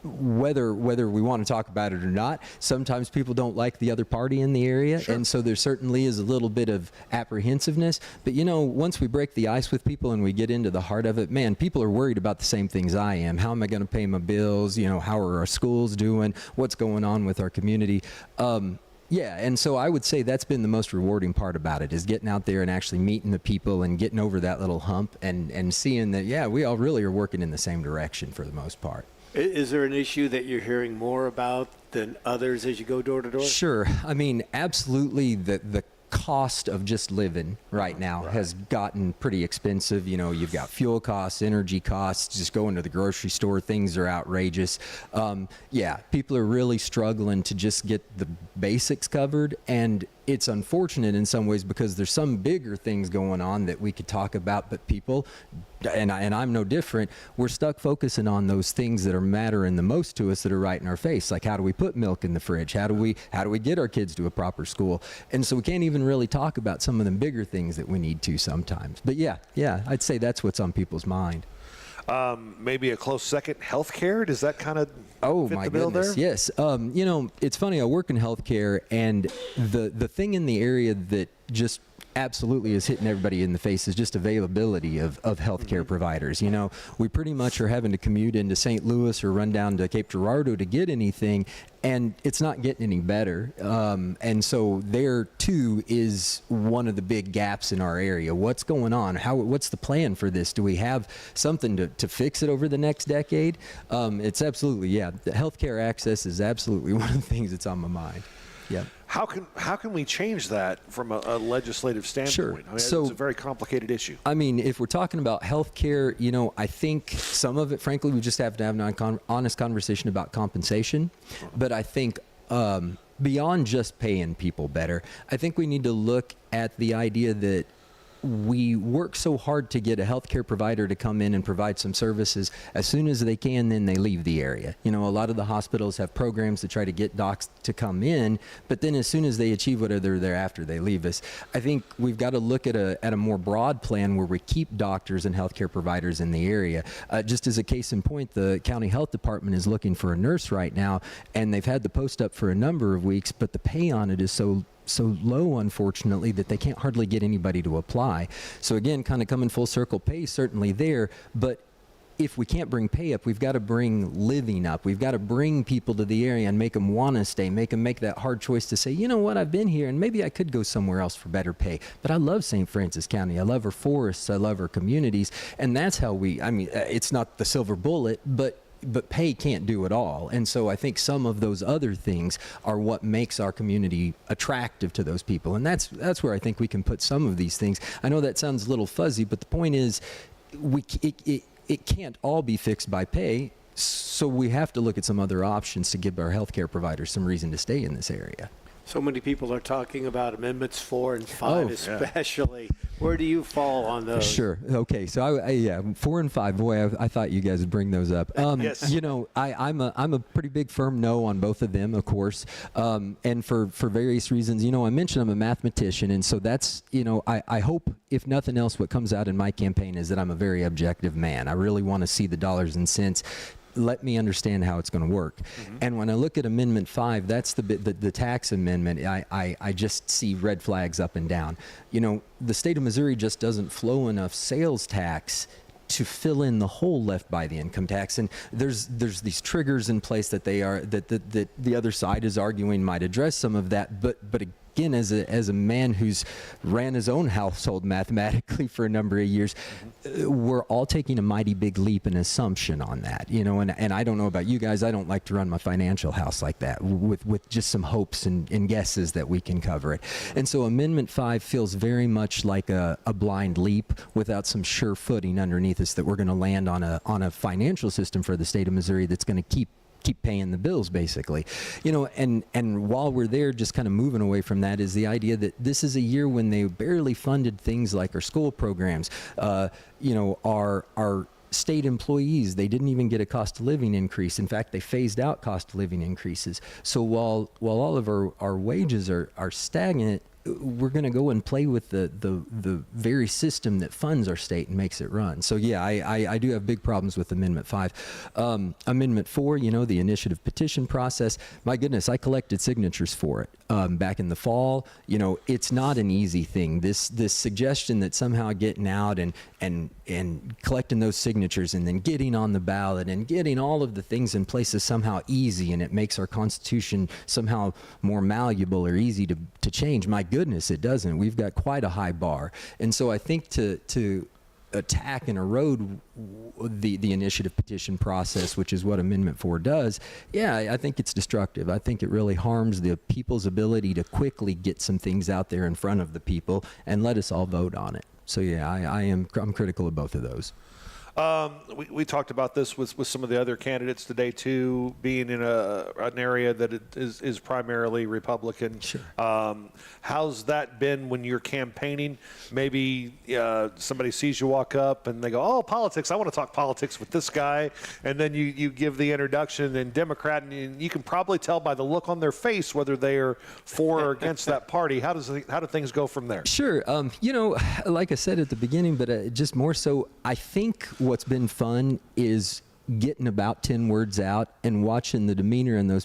Whether we want to talk about it or not, sometimes people don't like the other party in the area. Sure. And so there certainly is a little bit of apprehensiveness. But once we break the ice with people and we get into the heart of it, man, people are worried about the same things I am. How am I going to pay my bills? How are our schools doing? What's going on with our community? And so I would say that's been the most rewarding part about it, is getting out there and actually meeting the people and getting over that little hump and seeing that, we all really are working in the same direction for the most part. Is there an issue that you're hearing more about than others as you go door to door? Sure. I mean, absolutely. The cost of just living right now has gotten pretty expensive. You've got fuel costs, energy costs, just going to the grocery store, things are outrageous. People are really struggling to just get the basics covered, and it's unfortunate in some ways because there's some bigger things going on that we could talk about, but people, and I'm no different, we're stuck focusing on those things that are mattering the most to us, that are right in our face. Like, how do we put milk in the fridge? How do we get our kids to a proper school? And so we can't even really talk about some of the bigger things that we need to sometimes. But yeah, I'd say that's what's on people's mind. Maybe a close second, healthcare. Does that kind of fit the bill goodness, there? Yes. It's funny. I work in healthcare, and the thing in the area that just absolutely is hitting everybody in the face is just availability of healthcare providers. We pretty much are having to commute into St. Louis or run down to Cape Girardeau to get anything, and it's not getting any better. And so there too is one of the big gaps in our area. What's going on? What's the plan for this? Do we have something to fix it over the next decade? It's absolutely, the healthcare access is absolutely one of the things that's on my mind. Yeah. How can we change that from a legislative standpoint? Sure. It's a very complicated issue. If we're talking about health care, I think some of it, frankly, we just have to have an honest conversation about compensation. But I think beyond just paying people better, I think we need to look at the idea that we work so hard to get a healthcare provider to come in and provide some services. As soon as they can, then they leave the area. A lot of the hospitals have programs to try to get docs to come in, but then as soon as they achieve whatever they're after, they leave us. I think we've got to look at a more broad plan where we keep doctors and healthcare providers in the area. Just as a case in point, the county health department is looking for a nurse right now, and they've had the post up for a number of weeks, but the pay on it is so low, unfortunately, that they can't hardly get anybody to apply. So again, kind of coming full circle, pay is certainly there, but if we can't bring pay up, we've got to bring living up. We've got to bring people to the area and make them want to stay, make them make that hard choice to say, you know what, I've been here and maybe I could go somewhere else for better pay. But I love St. Francis County. I love our forests. I love our communities. And that's how it's not the silver bullet, but pay can't do it all. And so I think some of those other things are what makes our community attractive to those people. And that's where I think we can put some of these things. I know that sounds a little fuzzy, but the point is it can't all be fixed by pay. So we have to look at some other options to give our healthcare providers some reason to stay in this area. So many people are talking about Amendments 4 and 5 especially. Yeah. Where do you fall on those? Sure. Okay. So, 4 and 5. Boy, I thought you guys would bring those up. Yes. I'm a pretty big firm no on both of them, of course, and for various reasons. I mentioned I'm a mathematician, and so that's, I hope, if nothing else, what comes out in my campaign is that I'm a very objective man. I really want to see the dollars and cents. Let me understand how it's going to work. Mm-hmm. And when I look at Amendment 5, that's the tax amendment, I just see red flags up and down. The state of Missouri just doesn't flow enough sales tax to fill in the hole left by the income tax. And there's these triggers in place that that the other side is arguing might address some of that, but again, as a man who's ran his own household mathematically for a number of years, we're all taking a mighty big leap in assumption on that, and I don't know about you guys, I don't like to run my financial house like that with just some hopes and guesses that we can cover it. And so Amendment 5 feels very much like a blind leap without some sure footing underneath us that we're going to land on a financial system for the state of Missouri that's going to keep paying the bills, basically. And while we're there, just kind of moving away from that, is the idea that this is a year when they barely funded things like our school programs, our state employees, they didn't even get a cost of living increase. In fact, they phased out cost of living increases. So while all of our wages are stagnant, we're going to go and play with the very system that funds our state and makes it run. So yeah, I do have big problems with Amendment 5. Amendment 4, the initiative petition process, my goodness, I collected signatures for it back in the fall. It's not an easy thing. This suggestion that somehow getting out and collecting those signatures and then getting on the ballot and getting all of the things in place is somehow easy, and it makes our Constitution somehow more malleable or easy to change. My goodness, it doesn't. We've got quite a high bar. And so I think to attack and erode the initiative petition process, which is what Amendment 4 does, I think it's destructive. I think it really harms the people's ability to quickly get some things out there in front of the people and let us all vote on it. So I'm critical of both of those. We talked about this with some of the other candidates today too, being in an area that is primarily Republican. Sure. How's that been when you're campaigning? Maybe somebody sees you walk up and they go, "Oh, politics! I want to talk politics with this guy," and then you give the introduction and Democrat, and you can probably tell by the look on their face whether they are for or against that party. How do things go from there? Sure. Like I said at the beginning, but just more so, I think what's been fun is getting about 10 words out and watching the demeanor in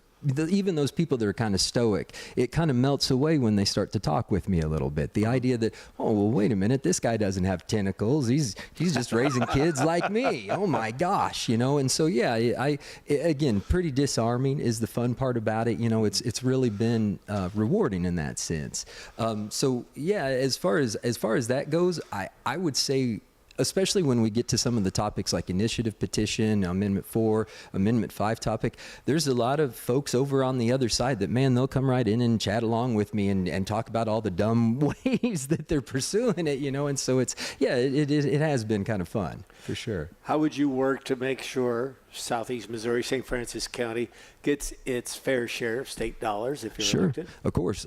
even those people that are kind of stoic. It kind of melts away when they start to talk with me a little bit. The idea that, oh, well, wait a minute, this guy doesn't have tentacles. He's just raising kids like me. Oh my gosh, And so again, pretty disarming is the fun part about it. It's really been rewarding in that sense. As far as that goes, I would say, especially when we get to some of the topics like initiative petition, Amendment 4, Amendment 5 topic, there's a lot of folks over on the other side that, man, they'll come right in and chat along with me and talk about all the dumb ways that they're pursuing it, And so it has been kind of fun, for sure. How would you work to make sure Southeast Missouri, St. Francis County gets its fair share of state dollars if you're elected? Sure, of course.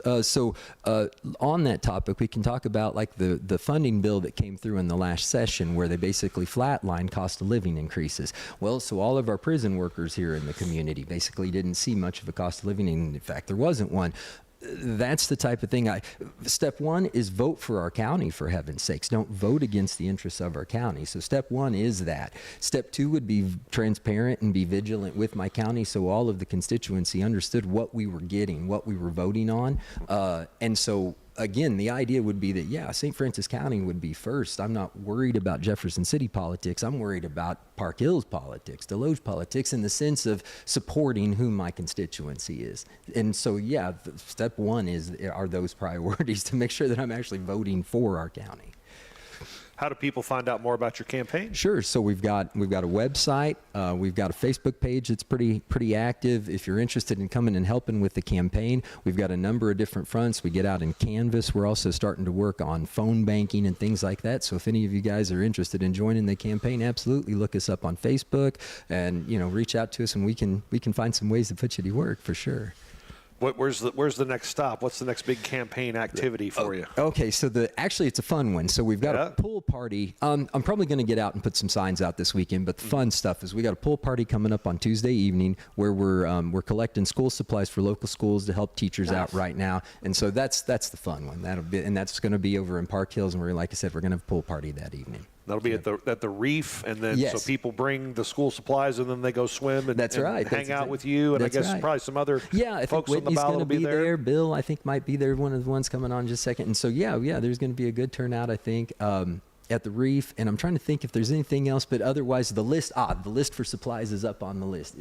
On that topic, we can talk about like the funding bill that came through in the last session where they basically flatlined cost of living increases. Well, so all of our prison workers here in the community basically didn't see much of a cost of living. In fact, there wasn't one. That's the type of thing. Step one is vote for our county, for heaven's sakes. Don't vote against the interests of our county. So step one is that. Step two would be transparent and be vigilant with my county so all of the constituency understood what we were getting, what we were voting on. And so again, the idea would be that, St. Francis County would be first. I'm not worried about Jefferson City politics. I'm worried about Park Hills politics, Deloge politics, in the sense of supporting who my constituency is. And so, step one are those priorities to make sure that I'm actually voting for our county. How do people find out more about your campaign? Sure. So we've got a website. We've got a Facebook page that's pretty active. If you're interested in coming and helping with the campaign, we've got a number of different fronts. We get out in Canvas. We're also starting to work on phone banking and things like that. So if any of you guys are interested in joining the campaign, absolutely look us up on Facebook and reach out to us, and we can find some ways to put you to work for sure. Where's the next stop? What's the next big campaign activity for you? Okay, so actually it's a fun one. So we've got a pool party. I'm probably going to get out and put some signs out this weekend, but the fun stuff is we got a pool party coming up on Tuesday evening where we're collecting school supplies for local schools to help teachers out right now, and so that's the fun one. That's going to be over in Park Hills, and like I said, we're going to have a pool party that evening. That'll be at the reef, and then so people bring the school supplies, and then they go swim and, hang out with you, and I guess probably some other folks on the ballot will be there. Bill, I think, might be there, one of the ones coming on just a second. And so, there's going to be a good turnout, I think, at the reef. And I'm trying to think if there's anything else, but otherwise the list for supplies is up on the list,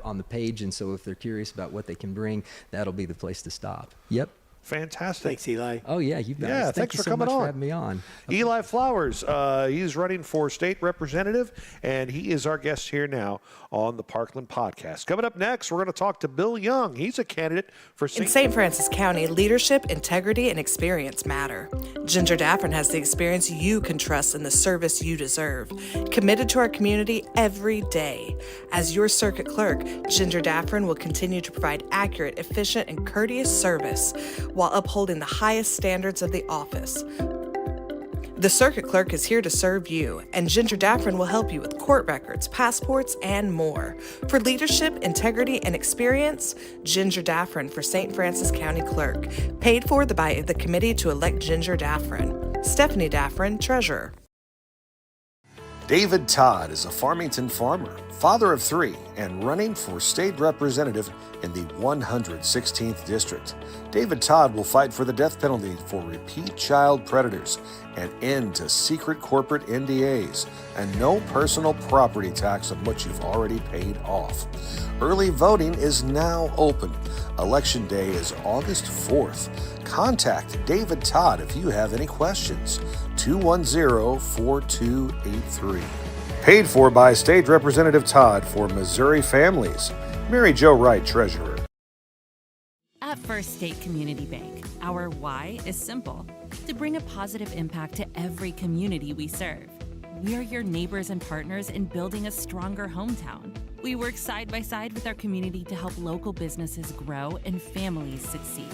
on the page. And so if they're curious about what they can bring, that'll be the place to stop. Yep. Fantastic. Thanks, Eli. Oh, yeah, you bet. Yeah, thanks for coming on. For having me on. Eli Flowers, he's running for state representative, and he is our guest here now on the Parkland podcast. Coming up next, we're going to talk to Bill Young. He's a candidate for In St. Francis County, leadership, integrity, and experience matter. Ginger Daffern has the experience you can trust in the service you deserve. Committed to our community every day. As your circuit clerk, Ginger Daffern will continue to provide accurate, efficient, and courteous service while upholding the highest standards of the office. The circuit clerk is here to serve you, and Ginger Daffern will help you with court records, passports, and more. For leadership, integrity, and experience, Ginger Daffern for St. Francis County Clerk. Paid for by the committee to elect Ginger Daffern. Stephanie Daffern, Treasurer. David Todd is a Farmington farmer, father of 3, and running for state representative in the 116th District. David Todd will fight for the death penalty for repeat child predators, an end to secret corporate NDAs, and no personal property tax on what you've already paid off. Early voting is now open. Election day is August 4th. Contact David Todd if you have any questions. 210-4283. Paid for by State Representative Todd for Missouri Families. Mary Jo Wright, Treasurer. At First State Community Bank, our why is simple: to bring a positive impact to every community we serve. We are your neighbors and partners in building a stronger hometown. We work side by side with our community to help local businesses grow and families succeed.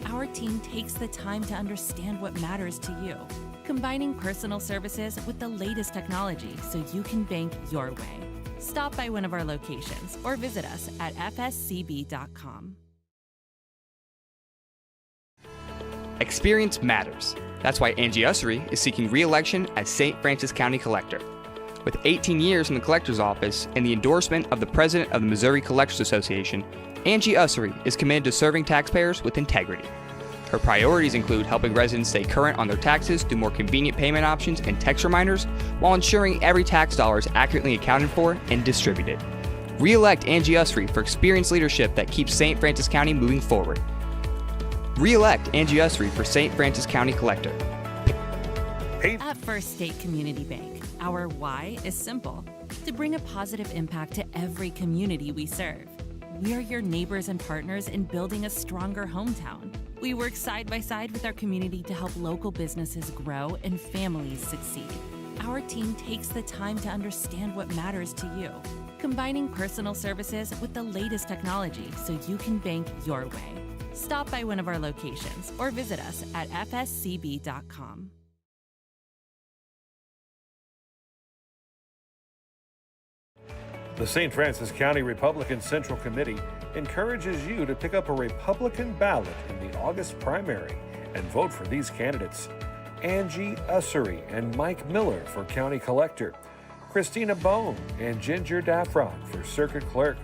Our team takes the time to understand what matters to you, combining personal services with the latest technology so you can bank your way. Stop by one of our locations or visit us at fscb.com. Experience matters. That's why Angie Ussery is seeking re-election as St. Francis County Collector. With 18 years in the Collector's Office and the endorsement of the President of the Missouri Collectors Association, Angie Ussery is committed to serving taxpayers with integrity. Her priorities include helping residents stay current on their taxes through more convenient payment options and text reminders, while ensuring every tax dollar is accurately accounted for and distributed. Re-elect Angie Ussery for experienced leadership that keeps St. Francis County moving forward. Re-elect Angie Ussery for St. Francis County Collector. At First State Community Bank, our why is simple: to bring a positive impact to every community we serve. We are your neighbors and partners in building a stronger hometown. We work side by side with our community to help local businesses grow and families succeed. Our team takes the time to understand what matters to you, combining personal services with the latest technology so you can bank your way. Stop by one of our locations or visit us at fscb.com. The St. Francis County Republican Central Committee encourages you to pick up a Republican ballot in the August primary and vote for these candidates: Angie Ussery and Mike Miller for County Collector, Christina Bone and Ginger Daffron for Circuit Clerk,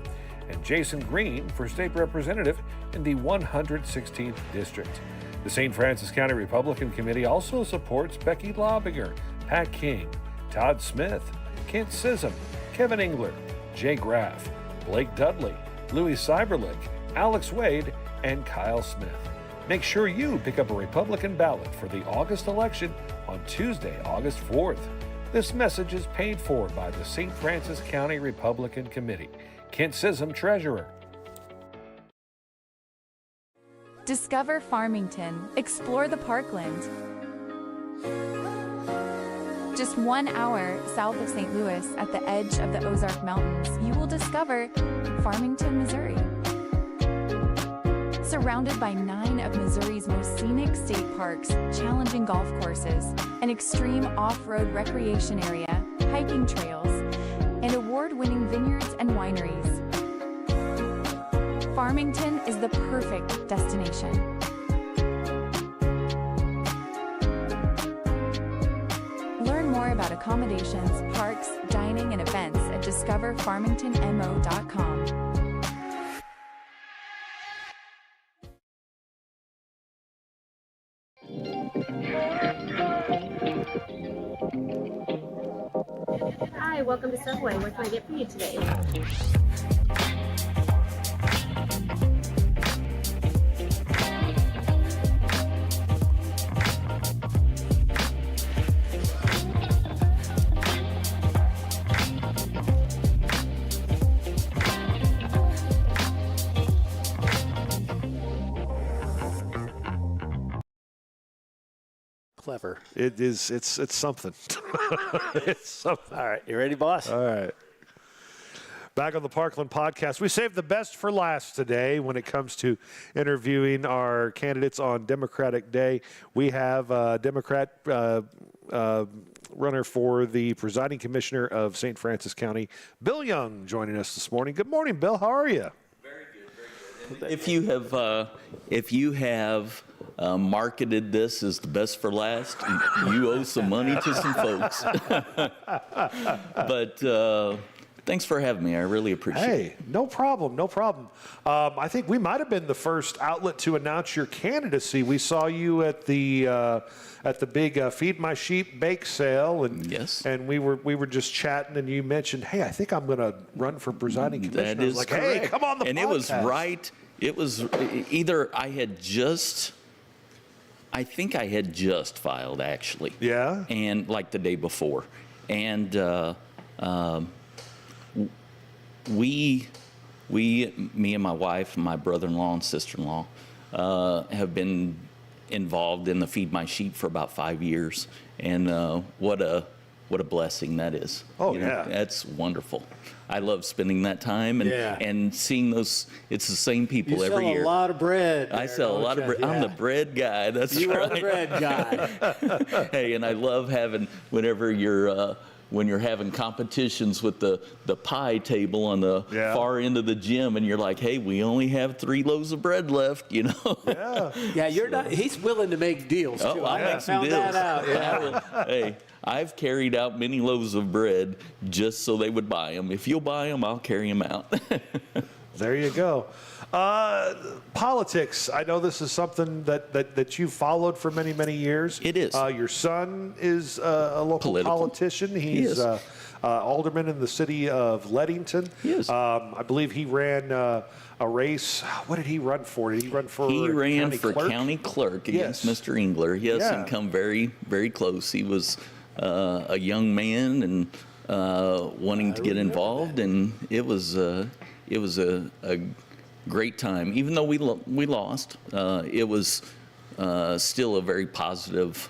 and Jason Green for State Representative in the 116th District. The St. Francis County Republican Committee also supports Becky Lobinger, Pat King, Todd Smith, Kent Sissom, Kevin Engler, Jay Graff, Blake Dudley, Louis Cyberlick, Alex Wade, and Kyle Smith. Make sure you pick up a Republican ballot for the August election on Tuesday, August 4th. This message is paid for by the St. Francis County Republican Committee. Kent Sissom, Treasurer. Discover Farmington. Explore the Parkland. Just 1 hour south of St. Louis at the edge of the Ozark Mountains, you will discover Farmington, Missouri. Surrounded by 9 of Missouri's most scenic state parks, challenging golf courses, an extreme off-road recreation area, hiking trails, and award-winning vineyards and wineries, Farmington is the perfect destination. Learn more about accommodations, parks, dining, and events at discoverfarmingtonmo.com. Hi, welcome to Subway. What can I get for you today? Clever. It is. It's something. It's something. All right, you ready, boss? All right. Back on the Parkland podcast, we saved the best for last today when it comes to interviewing our candidates on Democratic Day. We have a Democrat runner for the presiding commissioner of St. Francis County, Bill Young, joining us this morning. Good morning, Bill. How are you? Very good, very good. If you have marketed this as the best for last, you owe some money to some folks. But thanks for having me. I really appreciate it. Hey, no problem, no problem. I think we might have been the first outlet to announce your candidacy. We saw you at the big Feed My Sheep bake sale, and yes, and we were just chatting, and you mentioned, hey, I think I'm going to run for presiding commissioner. That is like, correct. Hey, come on the and podcast. It was right. It was either I had just I think I had just filed, actually. Yeah? And like the day before. And me and my wife, and my brother-in-law and sister-in-law have been involved in the Feed My Sheep for about 5 years. And what a blessing that is. Oh, You know, yeah. That's wonderful. I love spending that time and seeing those. It's the same people every year. You sell a lot of bread. I sell a lot of bread. I'm the bread guy. That's You right. are the bread guy. Hey, and I love having whenever you're when you're having competitions with the pie table on the far end of the gym, and you're like, hey, we only have 3 loaves of bread left, you know. Yeah, you're not. He's willing to make deals too. I'll make some found deals. that out. Yeah. Hey, I've carried out many loaves of bread just so they would buy them. If you'll buy them, I'll carry them out. There you go. Politics. I know this is something that you've followed for many, many years. It is. Your son is a local politician. He's alderman in the city of Leadington. He is. I believe he ran a race. What did he run for? Did he run for He ran county for clerk? county clerk against Mr. Engler. Yes, Yeah. and come very, very close. He was a young man and wanting to get involved, and it was a great time. Even though we lost, it was still a very positive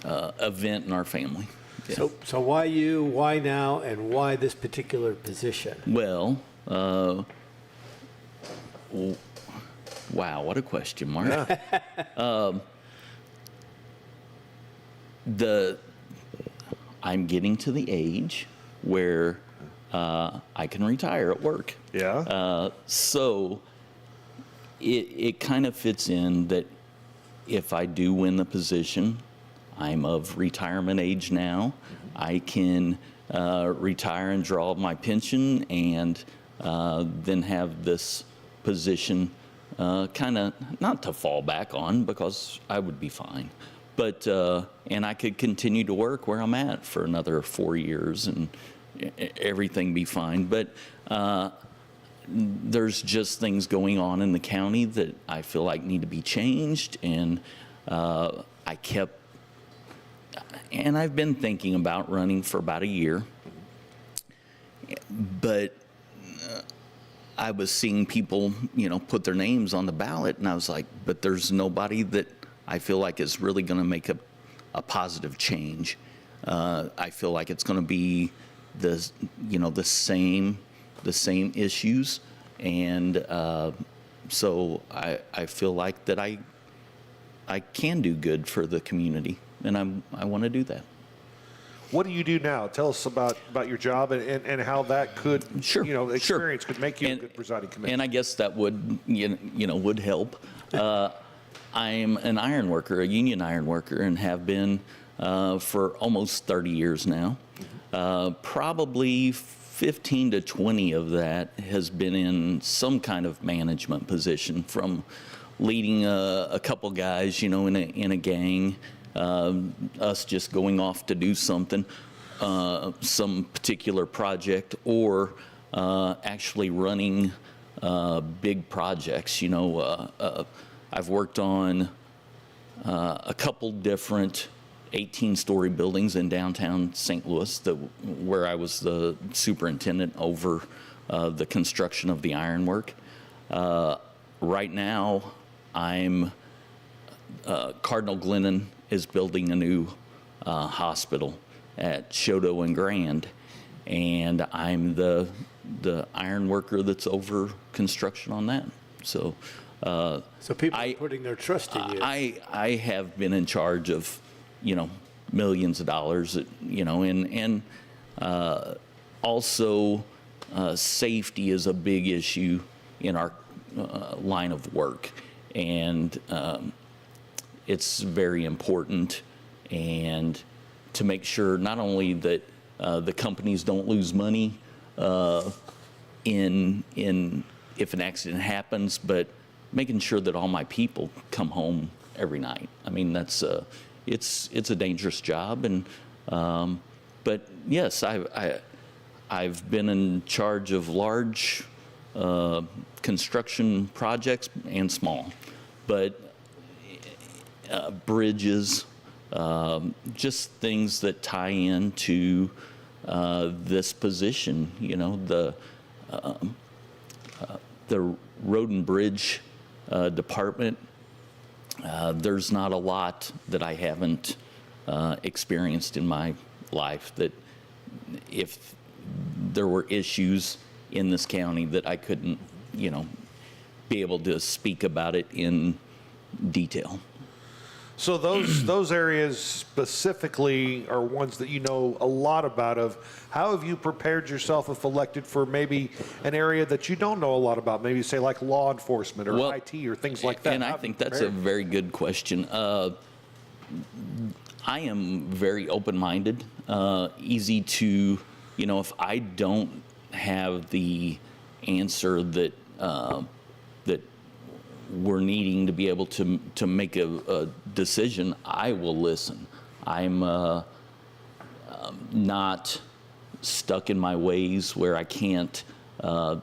event in our family. Yeah. So why you? Why now? And why this particular position? Well, wow, what a question, Mark. I'm getting to the age where I can retire at work. Yeah. So it kind of fits in that if I do win the position, I'm of retirement age now. I can retire and draw my pension and then have this position kind of not to fall back on because I would be fine. But, and I could continue to work where I'm at for another 4 years and everything be fine. But there's just things going on in the county that I feel like need to be changed. And I've been thinking about running for about a year. But I was seeing people, put their names on the ballot, and I was like, but there's nobody that I feel like is really going to make a positive change. I feel like it's going to be the same issues, and so I feel like that I can do good for the community, and I want to do that. What do you do now? Tell us about your job and how that could, experience could make you a good presiding commissioner. And I guess that would, would help. I'm an iron worker, a union iron worker, and have been for almost 30 years now. Probably 15 to 20 of that has been in some kind of management position, from leading a couple guys, in a gang, us just going off to do something, some particular project, or actually running big projects. I've worked on a couple different 18-story buildings in downtown St. Louis where I was the superintendent over the construction of the ironwork. Right now, Cardinal Glennon is building a new hospital at Choteau and Grand, and I'm the iron worker that's over construction on that. So people are putting their trust in you. I have been in charge of, millions of dollars, and also safety is a big issue in our line of work, and it's very important, and to make sure not only that the companies don't lose money in if an accident happens, but making sure that all my people come home every night. I mean, that's it's a dangerous job, and but yes, I've been in charge of large construction projects and small, but bridges, just things that tie into this position. You know, the road and bridge department, there's not a lot that I haven't experienced in my life, that if there were issues in this county that I couldn't, you know, be able to speak about it in detail. So those areas specifically are ones that you know a lot about. Of how have you prepared yourself if elected for maybe an area that you don't know a lot about, maybe say like law enforcement or IT or things like that? And I think that's a very good question. I am very open-minded, easy to, you know, if I don't have the answer that that we're needing to be able to make a decision, I will listen. I'm not stuck in my ways where I can't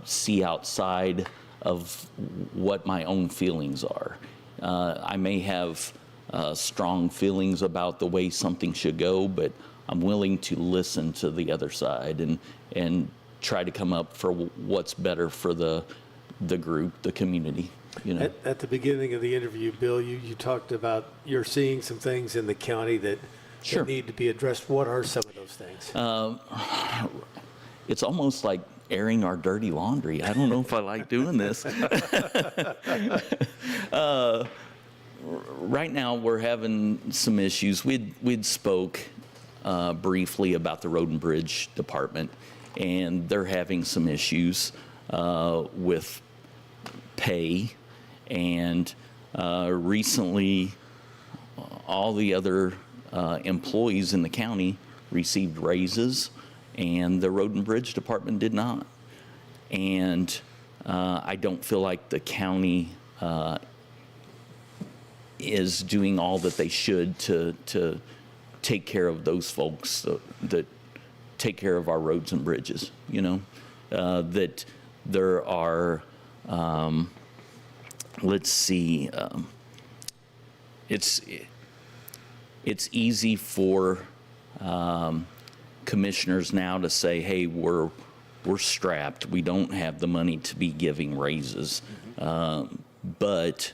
see outside of what my own feelings are. I may have strong feelings about the way something should go, but I'm willing to listen to the other side and try to come up for what's better for the group, the community. You know. At the beginning of the interview, Bill, you talked about you're seeing some things in the county that need to be addressed. What are some of those things? It's almost like airing our dirty laundry. I don't know if I like doing this. Right now, we're having some issues. We'd spoke briefly about the Road and Bridge Department, and they're having some issues with pay. And recently, all the other employees in the county received raises, and the Road and Bridge Department did not. And I don't feel like the county is doing all that they should to take care of those folks that take care of our roads and bridges. You know, that there are. Let's see. It's easy for commissioners now to say, "Hey, we're strapped. We don't have the money to be giving raises," but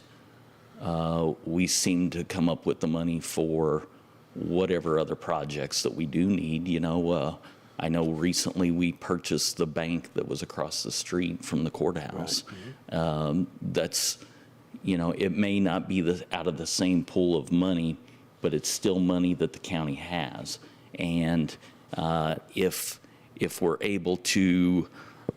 we seem to come up with the money for whatever other projects that we do need. You know, I know recently we purchased the bank that was across the street from the courthouse. Right. That's, you know, it may not be out of the same pool of money, but it's still money that the county has. And if we're able to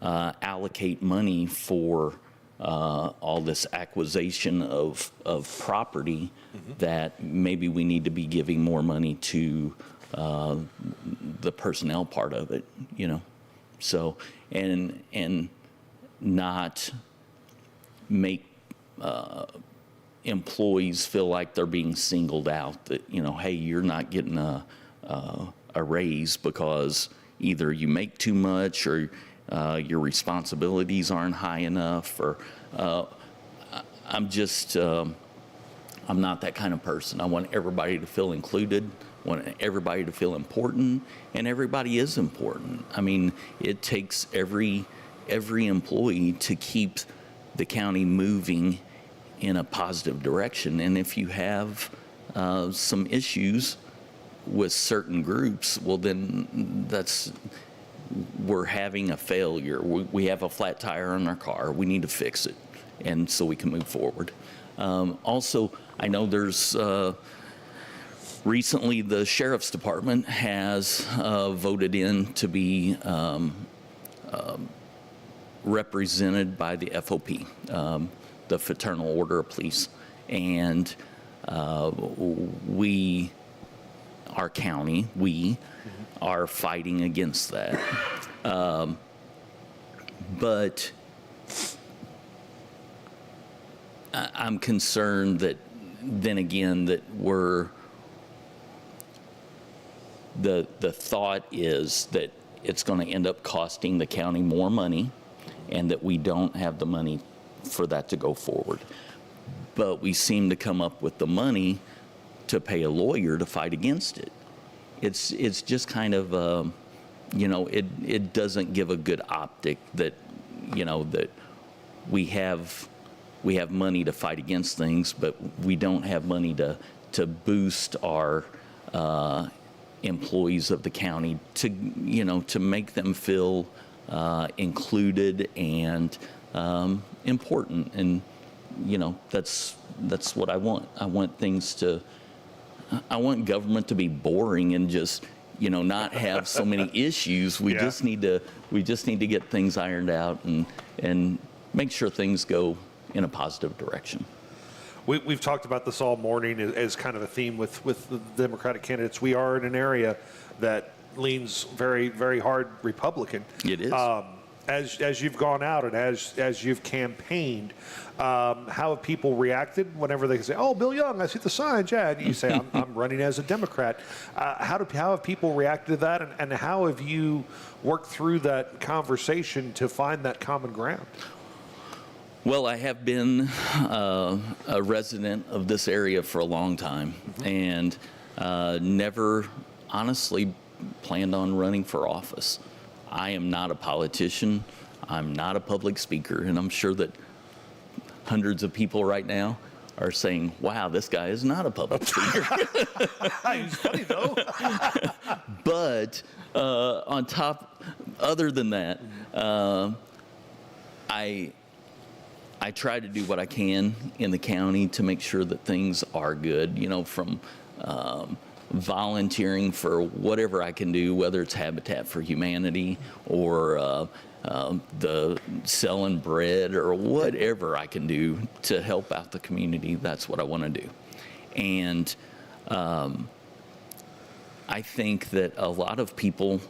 allocate money for all this acquisition of property, that maybe we need to be giving more money to the personnel part of it, you know. So, and not make employees feel like they're being singled out, that, you know, hey, you're not getting a raise because either you make too much or your responsibilities aren't high enough, or I'm just, I'm not that kind of person. I want everybody to feel included, want everybody to feel important, and everybody is important. I mean, it takes every employee to keep the county moving in a positive direction. And if you have some issues with certain groups, well, then we're having a failure. We have a flat tire on our car. We need to fix it, and so we can move forward. Also, I know there's recently the Sheriff's Department has voted in to be represented by the FOP, the Fraternal Order of Police, and our county, are fighting against that. But I'm concerned that, then again, that the thought is that it's going to end up costing the county more money, and that we don't have the money for that to go forward. But we seem to come up with the money to pay a lawyer to fight against it. It's just kind of, it doesn't give a good optic that, that we have money to fight against things, but we don't have money to boost our employees of the county to make them feel included and important. And that's what I want. I want government to be boring and just not have so many issues. We just need to get things ironed out and make sure things go in a positive direction. We've talked about this all morning as kind of a theme with the Democratic candidates. We are in an area that leans very, very hard Republican. It is. As you've gone out and as you've campaigned, how have people reacted whenever they say, "Oh, Bill Young, I see the signs"? Yeah, and you say, "I'm running as a Democrat." How have people reacted to that, and how have you worked through that conversation to find that common ground? Well, I have been a resident of this area for a long time, and never honestly planned on running for office. I am not a politician. I'm not a public speaker, and I'm sure that hundreds of people right now are saying, "Wow, this guy is not a public speaker." He's funny though. But other than that, I try to do what I can in the county to make sure that things are good, from volunteering for whatever I can do, whether it's Habitat for Humanity or the selling bread or whatever I can do to help out the community. That's what I want to do. And I think that a lot of people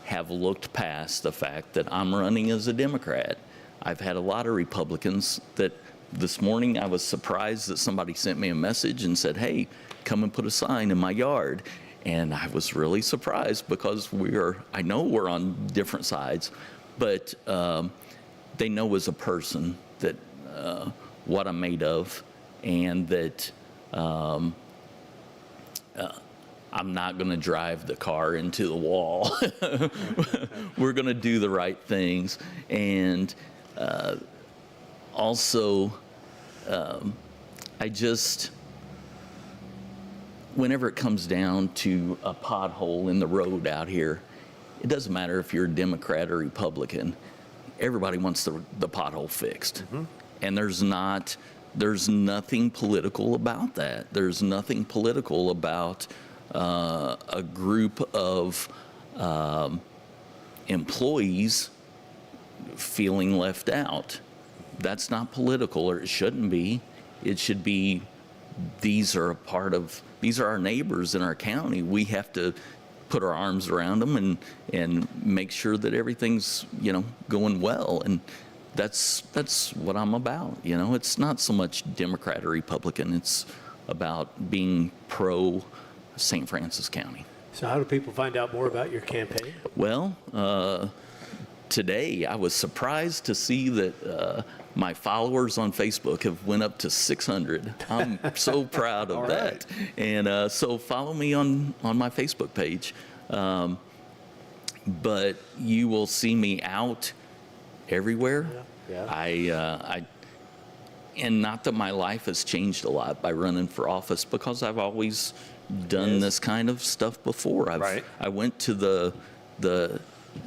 have looked past the fact that I'm running as a Democrat. I've had a lot of Republicans that this morning I was surprised that somebody sent me a message and said, "Hey, come and put a sign in my yard." And I was really surprised because I know we're on different sides, but they know as a person that what I'm made of, and that I'm not going to drive the car into the wall. We're going to do the right things. And also, whenever it comes down to a pothole in the road out here, it doesn't matter if you're a Democrat or Republican. Everybody wants the pothole fixed. And there's nothing political about that. There's nothing political about a group of employees feeling left out. That's not political, or it shouldn't be. It should be, these are our neighbors in our county. We have to put our arms around them and make sure that everything's, going well. And that's what I'm about. It's not so much Democrat or Republican. It's about being pro St. Francis County. So how do people find out more about your campaign? Well, today I was surprised to see that my followers on Facebook have went up to 600. I'm so proud of that. Right. And so follow me on my Facebook page. But you will see me out everywhere. Yeah. And not that my life has changed a lot by running for office, because I've always done this kind of stuff before. I went to the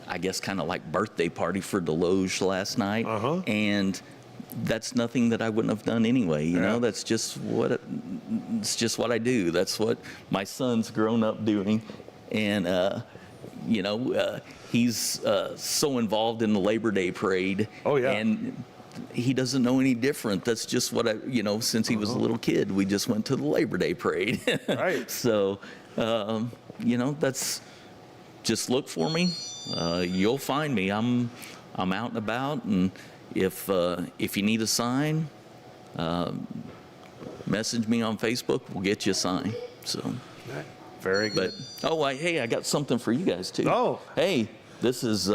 I guess kind of like birthday party for Deloge last night, and that's nothing that I wouldn't have done anyway. You know, that's just it's just what I do. That's what my son's grown up doing, and he's so involved in the Labor Day parade. And he doesn't know any different. That's just what since he was a little kid, we just went to the Labor Day parade. So, that's, just look for me. You'll find me. I'm out and about, and if you need a sign, message me on Facebook. We'll get you a sign. So, very good. But hey, I got something for you guys too. Oh, hey, this is.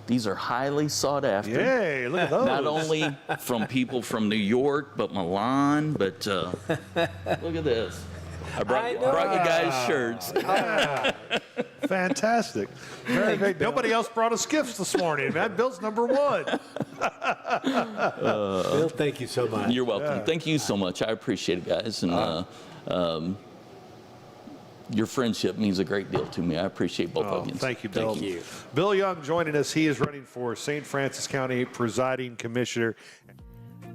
These are highly sought after. Yay, look at those. Not only from people from New York, but Milan, but look at this. I brought you guys shirts. Fantastic. Very. Nobody else brought us gifts this morning, man. Bill's number one. Bill, thank you so much. You're welcome. Thank you so much. I appreciate it, guys. And your friendship means a great deal to me. I appreciate both of you. Thank you, Bill. Thank you. Bill Young joining us. He is running for St. Francis County Presiding Commissioner.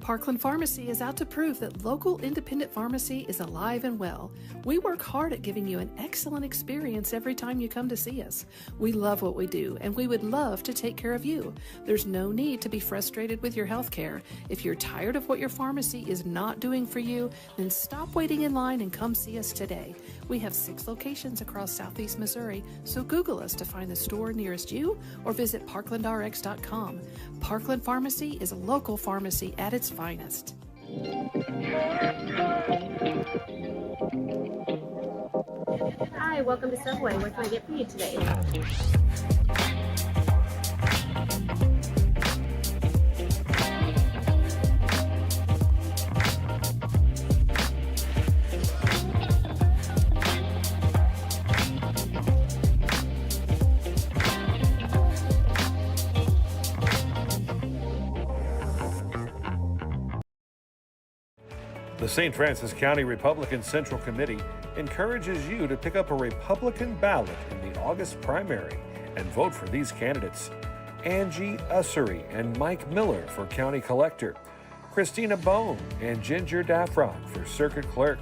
Parkland Pharmacy is out to prove that local independent pharmacy is alive and well. We work hard at giving you an excellent experience every time you come to see us. We love what we do, and we would love to take care of you. There's no need to be frustrated with your health care. If you're tired of what your pharmacy is not doing for you, then stop waiting in line and come see us today. We have 6 locations across Southeast Missouri, so Google us to find the store nearest you or visit parklandrx.com. Parkland Pharmacy is a local pharmacy at its finest. Hi, welcome to Subway. What can I get for you today? The St. Francis County Republican Central Committee encourages you to pick up a Republican ballot in the August primary and vote for these candidates: Angie Ussery and Mike Miller for County Collector, Christina Bone and Ginger Daffron for Circuit Clerk,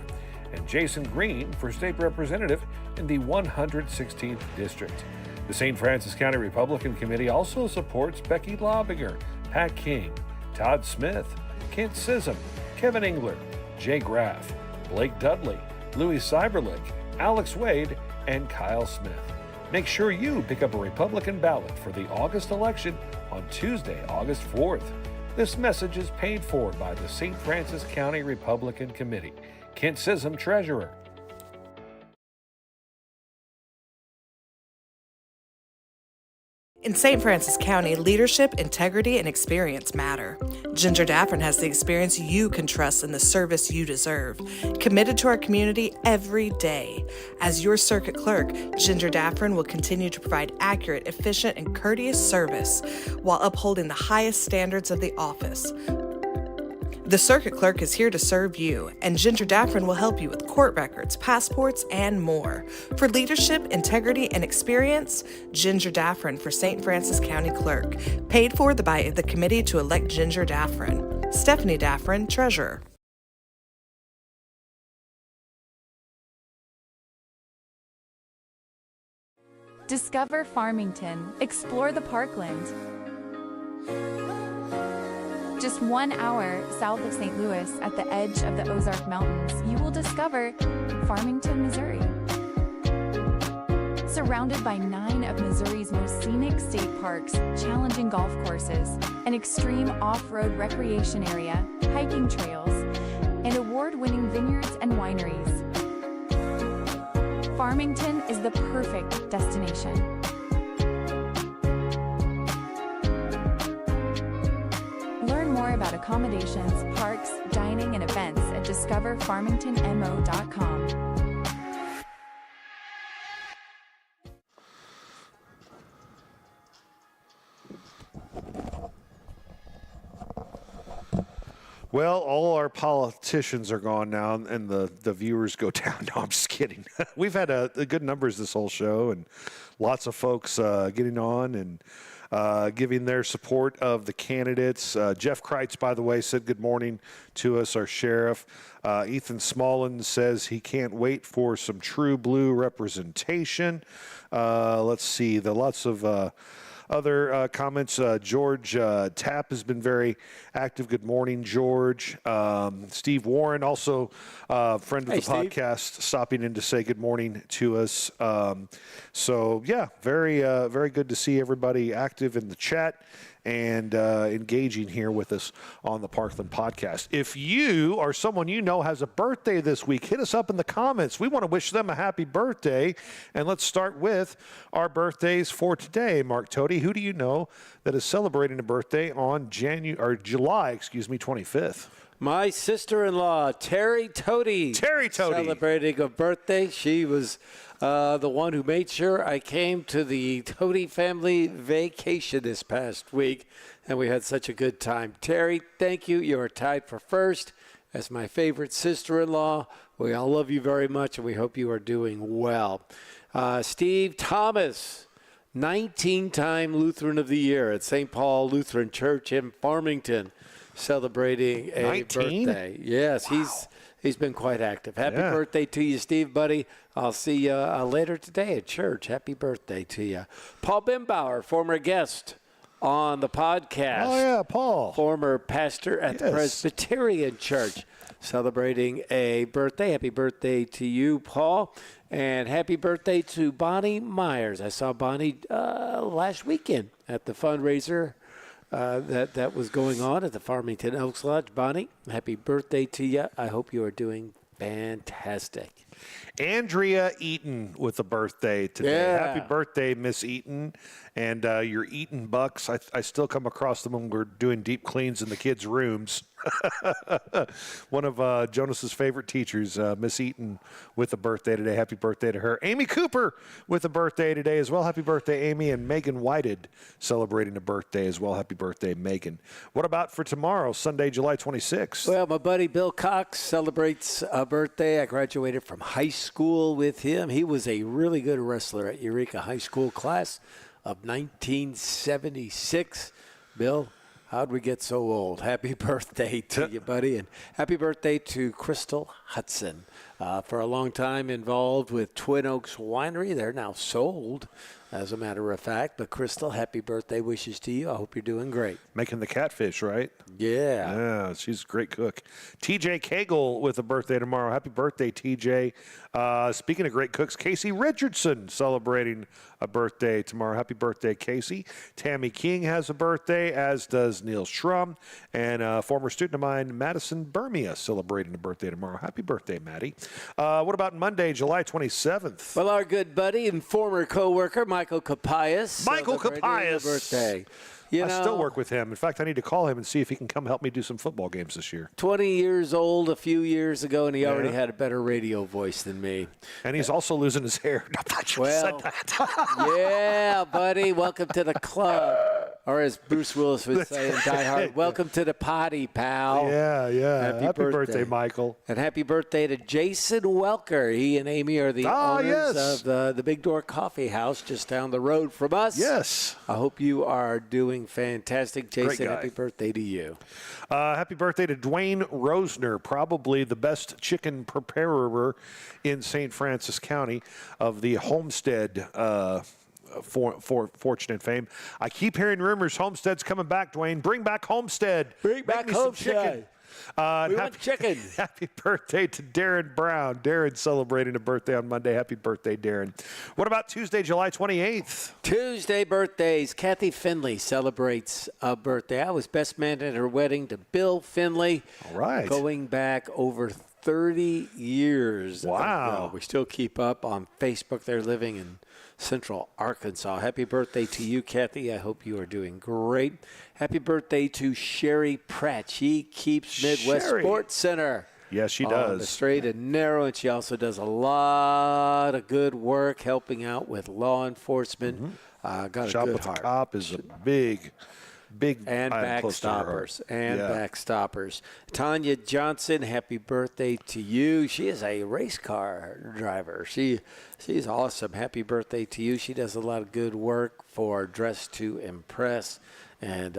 and Jason Green for State Representative in the 116th District. The St. Francis County Republican Committee also supports Becky Lobinger, Pat King, Todd Smith, Kent Sissom, Kevin Engler, Jay Graff, Blake Dudley, Louis Cyberlick, Alex Wade, and Kyle Smith. Make sure you pick up a Republican ballot for the August election on Tuesday, August 4th. This message is paid for by the St. Francis County Republican Committee. Kent Sissom, Treasurer. In St. Francis County, leadership, integrity, and experience matter. Ginger Daffron has the experience you can trust in the service you deserve. Committed to our community every day. As your circuit clerk, Ginger Daffron will continue to provide accurate, efficient, and courteous service while upholding the highest standards of the office. The circuit clerk is here to serve you, and Ginger Daffron will help you with court records, passports, and more. For leadership, integrity, and experience, Ginger Daffron for St. Francis County Clerk. Paid for by the committee to elect Ginger Daffron. Stephanie Daffron, Treasurer. Discover Farmington. Explore the Parkland. Just 1 hour south of St. Louis at the edge of the Ozark Mountains, you will discover Farmington, Missouri. Surrounded by 9 of Missouri's most scenic state parks, challenging golf courses, an extreme off-road recreation area, hiking trails, and award-winning vineyards and wineries, Farmington is the perfect destination. Learn more about accommodations, parks, dining, and events at discoverfarmingtonmo.com. Well, all our politicians are gone now, and the viewers go down. No, I'm just kidding. We've had a good numbers this whole show, and lots of folks getting on and giving their support of the candidates. Jeff Kreitz, by the way, said good morning to us, our sheriff. Ethan Smolin says he can't wait for some true blue representation. Let's see, lots of other comments. George Tapp has been very active. Good morning, George. Steve Warren, also friend of the podcast, stopping in to say good morning to us. So, yeah, very good to see everybody active in the chat and engaging here with us on the Parkland podcast. If you or someone you know has a birthday this week, hit us up in the comments. We want to wish them a happy birthday. And let's start with our birthdays for today. Mark Tody, who do you know that is celebrating a birthday on July 25th? My sister-in-law, Terry Toady. Terry Toady. Celebrating a birthday. She was the one who made sure I came to the Toady family vacation this past week, and we had such a good time. Terry, thank you. You are tied for first as my favorite sister-in-law. We all love you very much, and we hope you are doing well. Steve Thomas, 19-time Lutheran of the Year at St. Paul Lutheran Church in Farmington, celebrating a 19? birthday. Yes, wow. He's been quite active. Happy birthday to you, Steve, buddy. I'll see you later today at church. Happy birthday to you. Paul Bimbauer, former guest on the podcast. Oh, yeah, Paul. Former pastor at the Presbyterian Church, celebrating a birthday. Happy birthday to you, Paul. And happy birthday to Bonnie Myers. I saw Bonnie last weekend at the fundraiser that was going on at the Farmington Elks Lodge. Bonnie, happy birthday to you. I hope you are doing fantastic. Andrea Eaton with a birthday today. Yeah. Happy birthday, Miss Eaton. And your Eaton Bucks, I still come across them when we're doing deep cleans in the kids' rooms. One of Jonas's favorite teachers, Miss Eaton, with a birthday today. Happy birthday to her. Amy Cooper with a birthday today as well. Happy birthday, Amy. And Megan Whited celebrating a birthday as well. Happy birthday, Megan. What about for tomorrow, Sunday, July 26th? Well, my buddy Bill Cox celebrates a birthday. I graduated from high school with him. He was a really good wrestler at Eureka High School class of 1976. Bill, how'd we get so old? Happy birthday to you, buddy. And happy birthday to Crystal Hudson. For a long time involved with Twin Oaks Winery. They're now sold, as a matter of fact. But Crystal, happy birthday wishes to you. I hope you're doing great. Making the catfish, right? Yeah. Yeah, she's a great cook. TJ Cagle with a birthday tomorrow. Happy birthday, TJ. Speaking of great cooks, Casey Richardson celebrating a birthday tomorrow. Happy birthday, Casey. Tammy King has a birthday, as does Neil Schrum. And former student of mine, Madison Bermia, celebrating a birthday tomorrow. Happy birthday, Maddie. What about Monday, July 27th? Well, our good buddy and former co-worker, Michael Capias. Michael Capias. Birthday. I still work with him. In fact, I need to call him and see if he can come help me do some football games this year. 20 years old a few years ago, and he already had a better radio voice than me. And he's also losing his hair. Well, yeah, buddy, welcome to the club. Or as Bruce Willis would say in Die Hard, welcome to the potty, pal. Yeah. Happy birthday, Michael. And happy birthday to Jason Welker. He and Amy are the owners of the Big Door Coffee House just down the road from us. Yes. I hope you are doing fantastic. Jason, happy birthday to you. Happy birthday to Dwayne Rosner, probably the best chicken preparer in St. Francis County of the Homestead fortune and fame. I keep hearing rumors Homestead's coming back, Dwayne. Bring back Homestead. Bring back Homestead. We want chicken. Happy birthday to Darren Brown. Darren celebrating a birthday on Monday. Happy birthday, Darren. What about Tuesday, July 28th? Tuesday birthdays. Kathy Finley celebrates a birthday. I was best man at her wedding to Bill Finley. All right. Going back over 30 years. Wow. We still keep up on Facebook. They're living in Central Arkansas. Happy birthday to you, Kathy. I hope you are doing great. Happy birthday to Sherry Pratt. She keeps Midwest Sports Center. Yes, she on does. The straight and narrow, and she also does a lot of good work helping out with law enforcement. Got a Shop good with heart. the Cop is a big and backstoppers. Backstoppers. Tanya Johnson, happy birthday to you. She is a race car driver. She's awesome. Happy birthday to you. She does a lot of good work for Dress to Impress and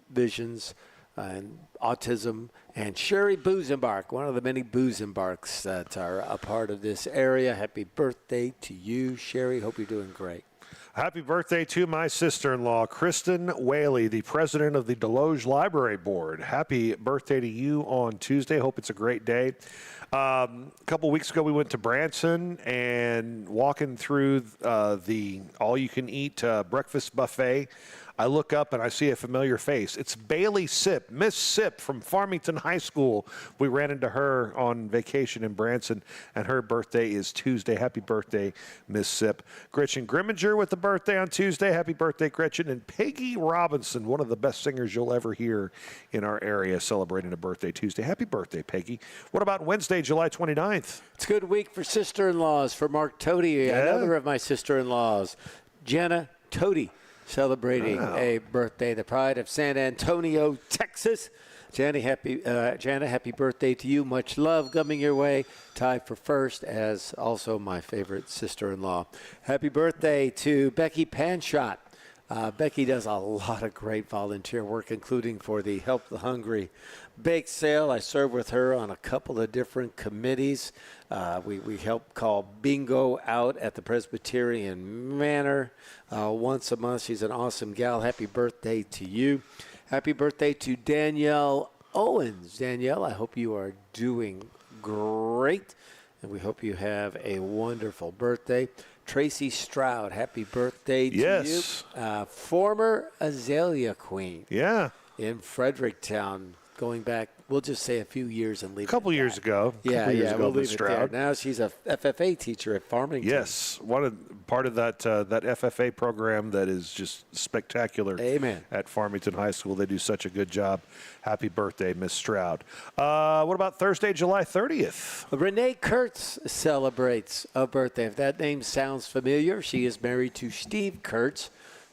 Visions and Autism. And Sherry Boozenbark, one of the many Boozenbarks that are a part of this area. Happy birthday to you, Sherry. Hope you're doing great. Happy birthday to my sister-in-law, Kristen Whaley, the president of the Deloge Library Board. Happy birthday to you on Tuesday. Hope it's a great day. A couple weeks ago, we went to Branson and walking through the all-you-can-eat breakfast buffet. I look up and I see a familiar face. It's Bailey Sipp, Miss Sipp from Farmington High School. We ran into her on vacation in Branson, and her birthday is Tuesday. Happy birthday, Miss Sipp. Gretchen Grimminger with the birthday on Tuesday. Happy birthday, Gretchen. And Peggy Robinson, one of the best singers you'll ever hear in our area, celebrating a birthday Tuesday. Happy birthday, Peggy. What about Wednesday, July 29th? It's a good week for sister-in-laws, for Mark Tote, another of my sister-in-laws, Jenna Tote, celebrating a birthday, the pride of San Antonio, Texas. Jana, happy birthday to you. Much love coming your way. Tied for first as also my favorite sister-in-law. Happy birthday to Becky Panshot. Becky does a lot of great volunteer work, including for the Help the Hungry bake sale. I serve with her on a couple of different committees. We help call bingo out at the Presbyterian Manor once a month. She's an awesome gal. Happy birthday to you. Happy birthday to Danielle Owens. Danielle, I hope you are doing great, and we hope you have a wonderful birthday. Tracy Stroud, happy birthday to you. Former Azalea Queen. Yeah. In Fredericktown, going back, we'll just say a few years and leave it. A couple years ago. Yeah, we'll leave it there. Now she's a FFA teacher at Farmington. Yes, part of that FFA program that is just spectacular. Amen. At Farmington High School, they do such a good job. Happy birthday, Miss Stroud. What about Thursday, July 30th? Renee Kurtz celebrates a birthday. If that name sounds familiar, she is married to Steve Kurtz,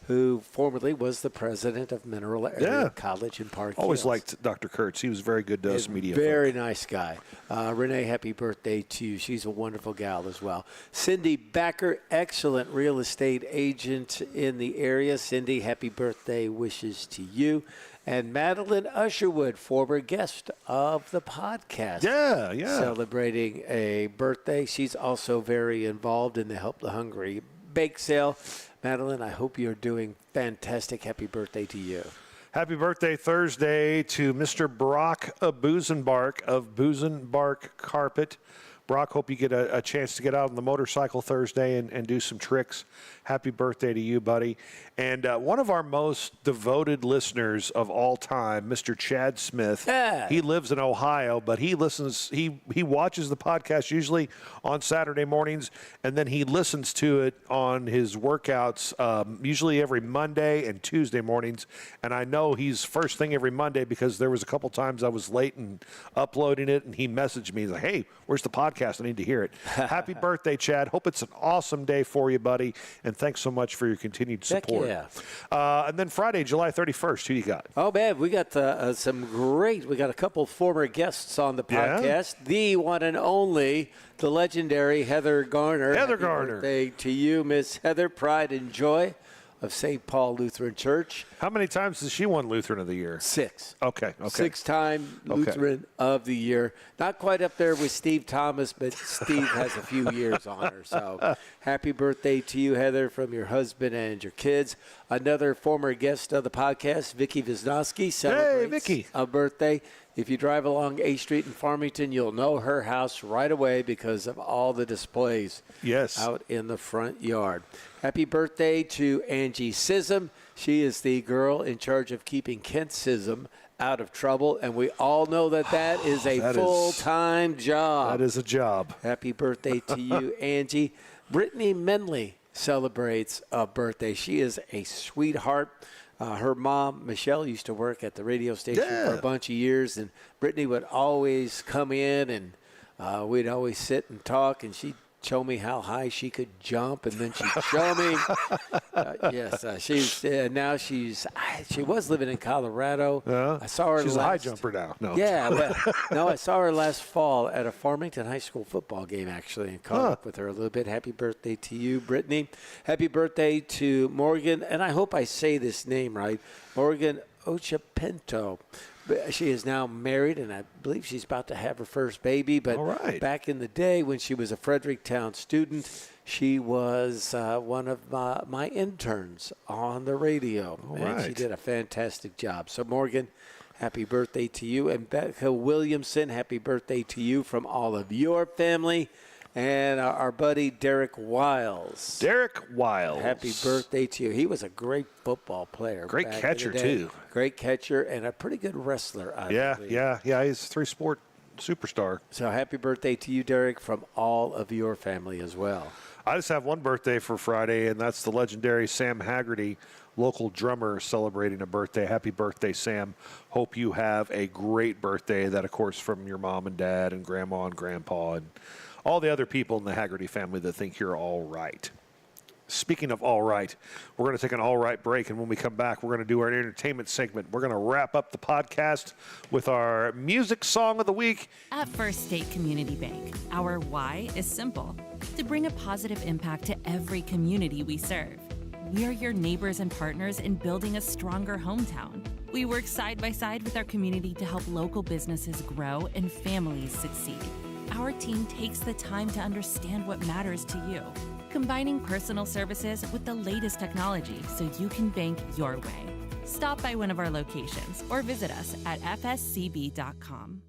who formerly was the president of Mineral Area College in Park Always Hills. liked Dr. Kurtz. He was very good to us media Very folk. nice guy. Renee, happy birthday to you. She's a wonderful gal as well. Cindy Backer, excellent real estate agent in the area. Cindy, happy birthday wishes to you. And Madeline Usherwood, former guest of the podcast. Yeah. Celebrating a birthday. She's also very involved in the Help the Hungry bake sale. Madeline, I hope you're doing fantastic. Happy birthday to you. Happy birthday Thursday to Mr. Brock Buzenbark of Buzenbark Carpet. Brock, hope you get a chance to get out on the motorcycle Thursday and do some tricks. Happy birthday to you, buddy. And one of our most devoted listeners of all time, Mr. Chad Smith. He lives in Ohio, but he listens. He watches the podcast usually on Saturday mornings, and then he listens to it on his workouts, usually every Monday and Tuesday mornings. And I know he's first thing every Monday because there was a couple times I was late in uploading it, and he messaged me. He's like, "Hey, where's the podcast? I need to hear it." Happy birthday, Chad. Hope it's an awesome day for you, buddy. And thanks so much for your continued support. And then Friday, July 31st, who you got? Oh, man, we got we got a couple former guests on the podcast. The one and only, the legendary Heather Garner. Heather Happy Garner. birthday to you, Miss Heather, pride and joy of St. Paul Lutheran Church. How many times has she won Lutheran of the Year? 6. Okay. 6-time Lutheran of the Year. Not quite up there with Steve Thomas, but Steve has a few years on her. So happy birthday to you, Heather, from your husband and your kids. Another former guest of the podcast, Vicky Wisnowski, celebrates a birthday. If you drive along A Street in Farmington, you'll know her house right away because of all the displays out in the front yard. Happy birthday to Angie Sism. She is the girl in charge of keeping Kent Sism out of trouble, and we all know that is a full-time job. That is a job. Happy birthday to you, Angie. Brittany Menley celebrates a birthday. She is a sweetheart. Her mom, Michelle, used to work at the radio station for a bunch of years, and Brittany would always come in, and we'd always sit and talk, and she'd show me how high she could jump, and then she'd show me. She was living in Colorado. I saw her. She's a high jumper now. No. Yeah, no, I saw her last fall at a Farmington High School football game, actually, and caught up with her a little bit. Happy birthday to you, Brittany. Happy birthday to Morgan, and I hope I say this name right, Morgan Ochapento. She is now married, and I believe she's about to have her first baby. But back in the day when she was a Fredericktown student, she was one of my interns on the radio. And she did a fantastic job. So, Morgan, happy birthday to you. And Becca Williamson, happy birthday to you from all of your family. And our buddy Derek Wiles. Derek Wiles. Happy birthday to you. He was a great football player. Great back in catcher, the day. too. Great catcher and a pretty good wrestler, I believe. Yeah. He's a three-sport superstar. So happy birthday to you, Derek, from all of your family as well. I just have one birthday for Friday, and that's the legendary Sam Haggerty, local drummer, celebrating a birthday. Happy birthday, Sam. Hope you have a great birthday. That, of course, from your mom and dad and grandma and grandpa and all the other people in the Haggerty family that think you're all right. Speaking of all right, we're going to take an all right break, and when we come back, we're going to do our entertainment segment. We're going to wrap up the podcast with our music song of the week. At First State Community Bank, our why is simple: to bring a positive impact to every community we serve. We are your neighbors and partners in building a stronger hometown. We work side by side with our community to help local businesses grow and families succeed. Our team takes the time to understand what matters to you, combining personal services with the latest technology so you can bank your way. Stop by one of our locations or visit us at fscb.com.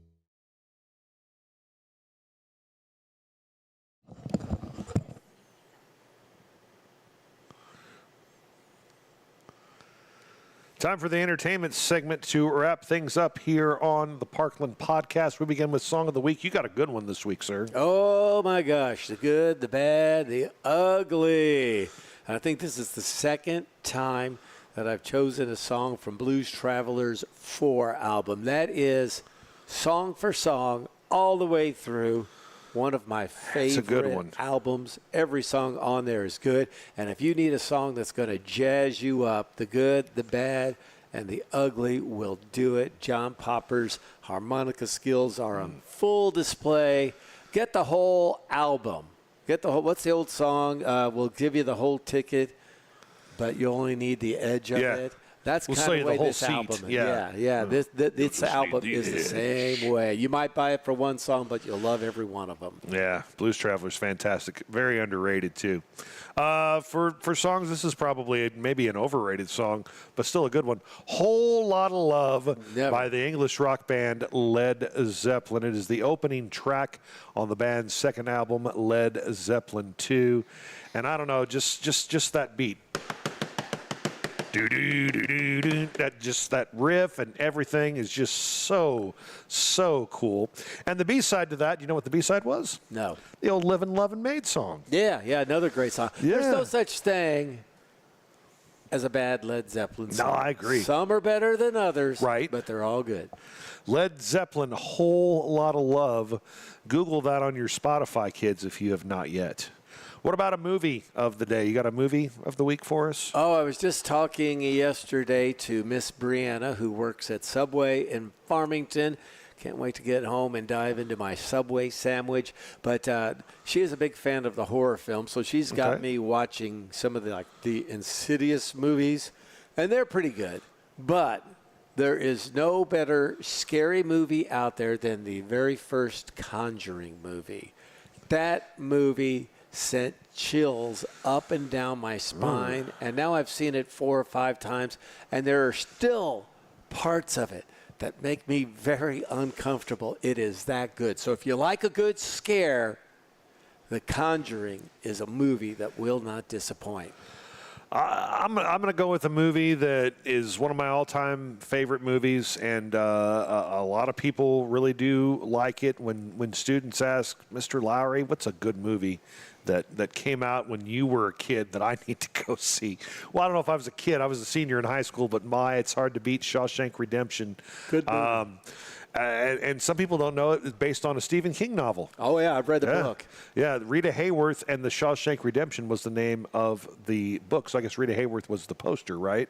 Time for the entertainment segment to wrap things up here on the Parkland podcast. We begin with Song of the Week. You got a good one this week, sir. Oh, my gosh. The good, the bad, the ugly. And I think this is the second time that I've chosen a song from Blues Traveler's 4 album. That is song for song all the way through. One of my favorite albums. Every song on there is good. And if you need a song that's going to jazz you up, the good, the bad, and the ugly will do it. John Popper's harmonica skills are on full display. Get the whole album. Get the whole, what's the old song? We'll give you the whole ticket, but you only need the edge of it. That's kind of the way this album is. Yeah. This album is the same way. You might buy it for one song, but you'll love every one of them. Yeah, Blues Traveler's fantastic. Very underrated, too. For songs, this is probably maybe an overrated song, but still a good one. Whole Lot of Love by the English rock band Led Zeppelin. It is the opening track on the band's second album, Led Zeppelin 2. And I don't know, just that beat. That riff and everything is just so cool. And the B-side to that, you know what the B-side was? No. The old Livin' Lovin' Maid song. Yeah, another great song. Yeah. There's no such thing as a bad Led Zeppelin song. No, I agree. Some are better than others, right? But they're all good. Led Zeppelin, Whole Lot of Love. Google that on your Spotify, kids, if you have not yet. What about a movie of the day? You got a movie of the week for us? Oh, I was just talking yesterday to Miss Brianna, who works at Subway in Farmington. Can't wait to get home and dive into my Subway sandwich. But she is a big fan of the horror film, so she's got me watching some of the Insidious movies, and they're pretty good. But there is no better scary movie out there than the very first Conjuring movie. That movie sent chills up and down my spine, and now I've seen it 4 or 5 times, and there are still parts of it that make me very uncomfortable. It is that good. So if you like a good scare, The Conjuring is a movie that will not disappoint. I'm going to go with a movie that is one of my all-time favorite movies, and a lot of people really do like it. When students ask, Mr. Lowry, what's a good movie that came out when you were a kid that I need to go see? Well, I don't know if I was a kid. I was a senior in high school, but it's hard to beat Shawshank Redemption. Good movie. And some people don't know it. It's based on a Stephen King novel. Oh, yeah, I've read the book. Yeah, Rita Hayworth and the Shawshank Redemption was the name of the book. So I guess Rita Hayworth was the poster, right?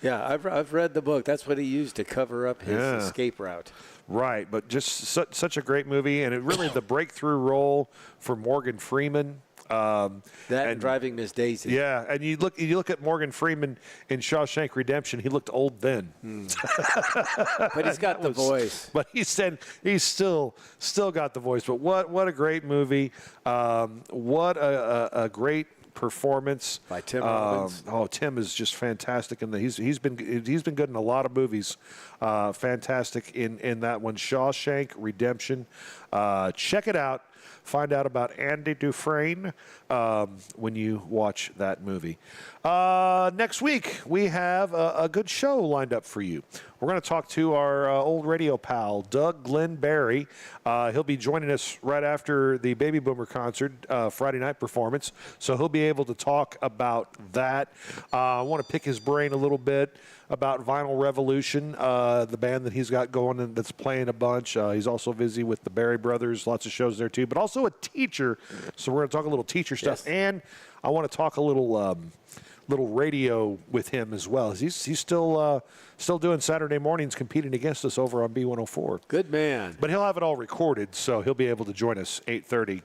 Yeah, I've read the book. That's what he used to cover up his escape route. Right, but just such a great movie, and it really the breakthrough role for Morgan Freeman. And Driving Miss Daisy. Yeah, and you look at Morgan Freeman in Shawshank Redemption. He looked old then, but he's got the voice. But he's still got the voice. But what a great movie! What a great performance by Tim Robbins. Tim is just fantastic, and he's been good in a lot of movies. Fantastic in that one, Shawshank Redemption. Check it out. Find out about Andy Dufresne when you watch that movie. Next week, we have a good show lined up for you. We're going to talk to our old radio pal, Doug Glenn Barry. He'll be joining us right after the Baby Boomer concert, Friday night performance. So he'll be able to talk about that. I want to pick his brain a little bit about Vinyl Revolution, the band that he's got going and that's playing a bunch. He's also busy with the Barry Brothers, lots of shows there too, but also a teacher. So we're going to talk a little teacher stuff. Yes. And I want to talk a little radio with him as well. He's still doing Saturday mornings, competing against us over on B104. Good man. But he'll have it all recorded, so he'll be able to join us 8:30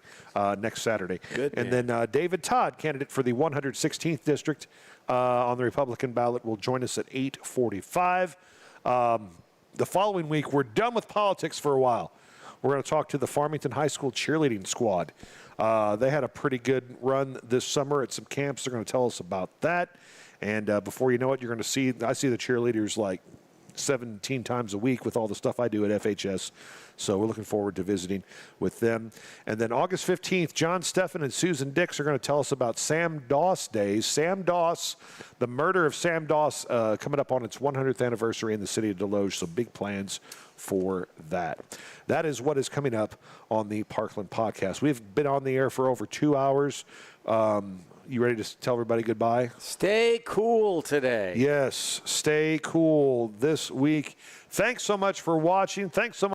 next Saturday. Good and man. then David Todd, candidate for the 116th district on the Republican ballot, will join us at 8:45. The following week, we're done with politics for a while. We're going to talk to the Farmington High School cheerleading squad. They had a pretty good run this summer at some camps. They're going to tell us about that. And before you know it, you're going to see, I see the cheerleaders like 17 times a week with all the stuff I do at FHS. So we're looking forward to visiting with them. And then August 15th, John Steffen and Susan Dix are going to tell us about Sam Doss Days. Sam Doss, the murder of Sam Doss, coming up on its 100th anniversary in the city of Deloge. So big plans for that. That is what is coming up on the Parkland podcast. We've been on the air for over 2 hours. You ready to tell everybody goodbye? Stay cool today. Yes, stay cool this week. Thanks so much for watching. Thanks so much.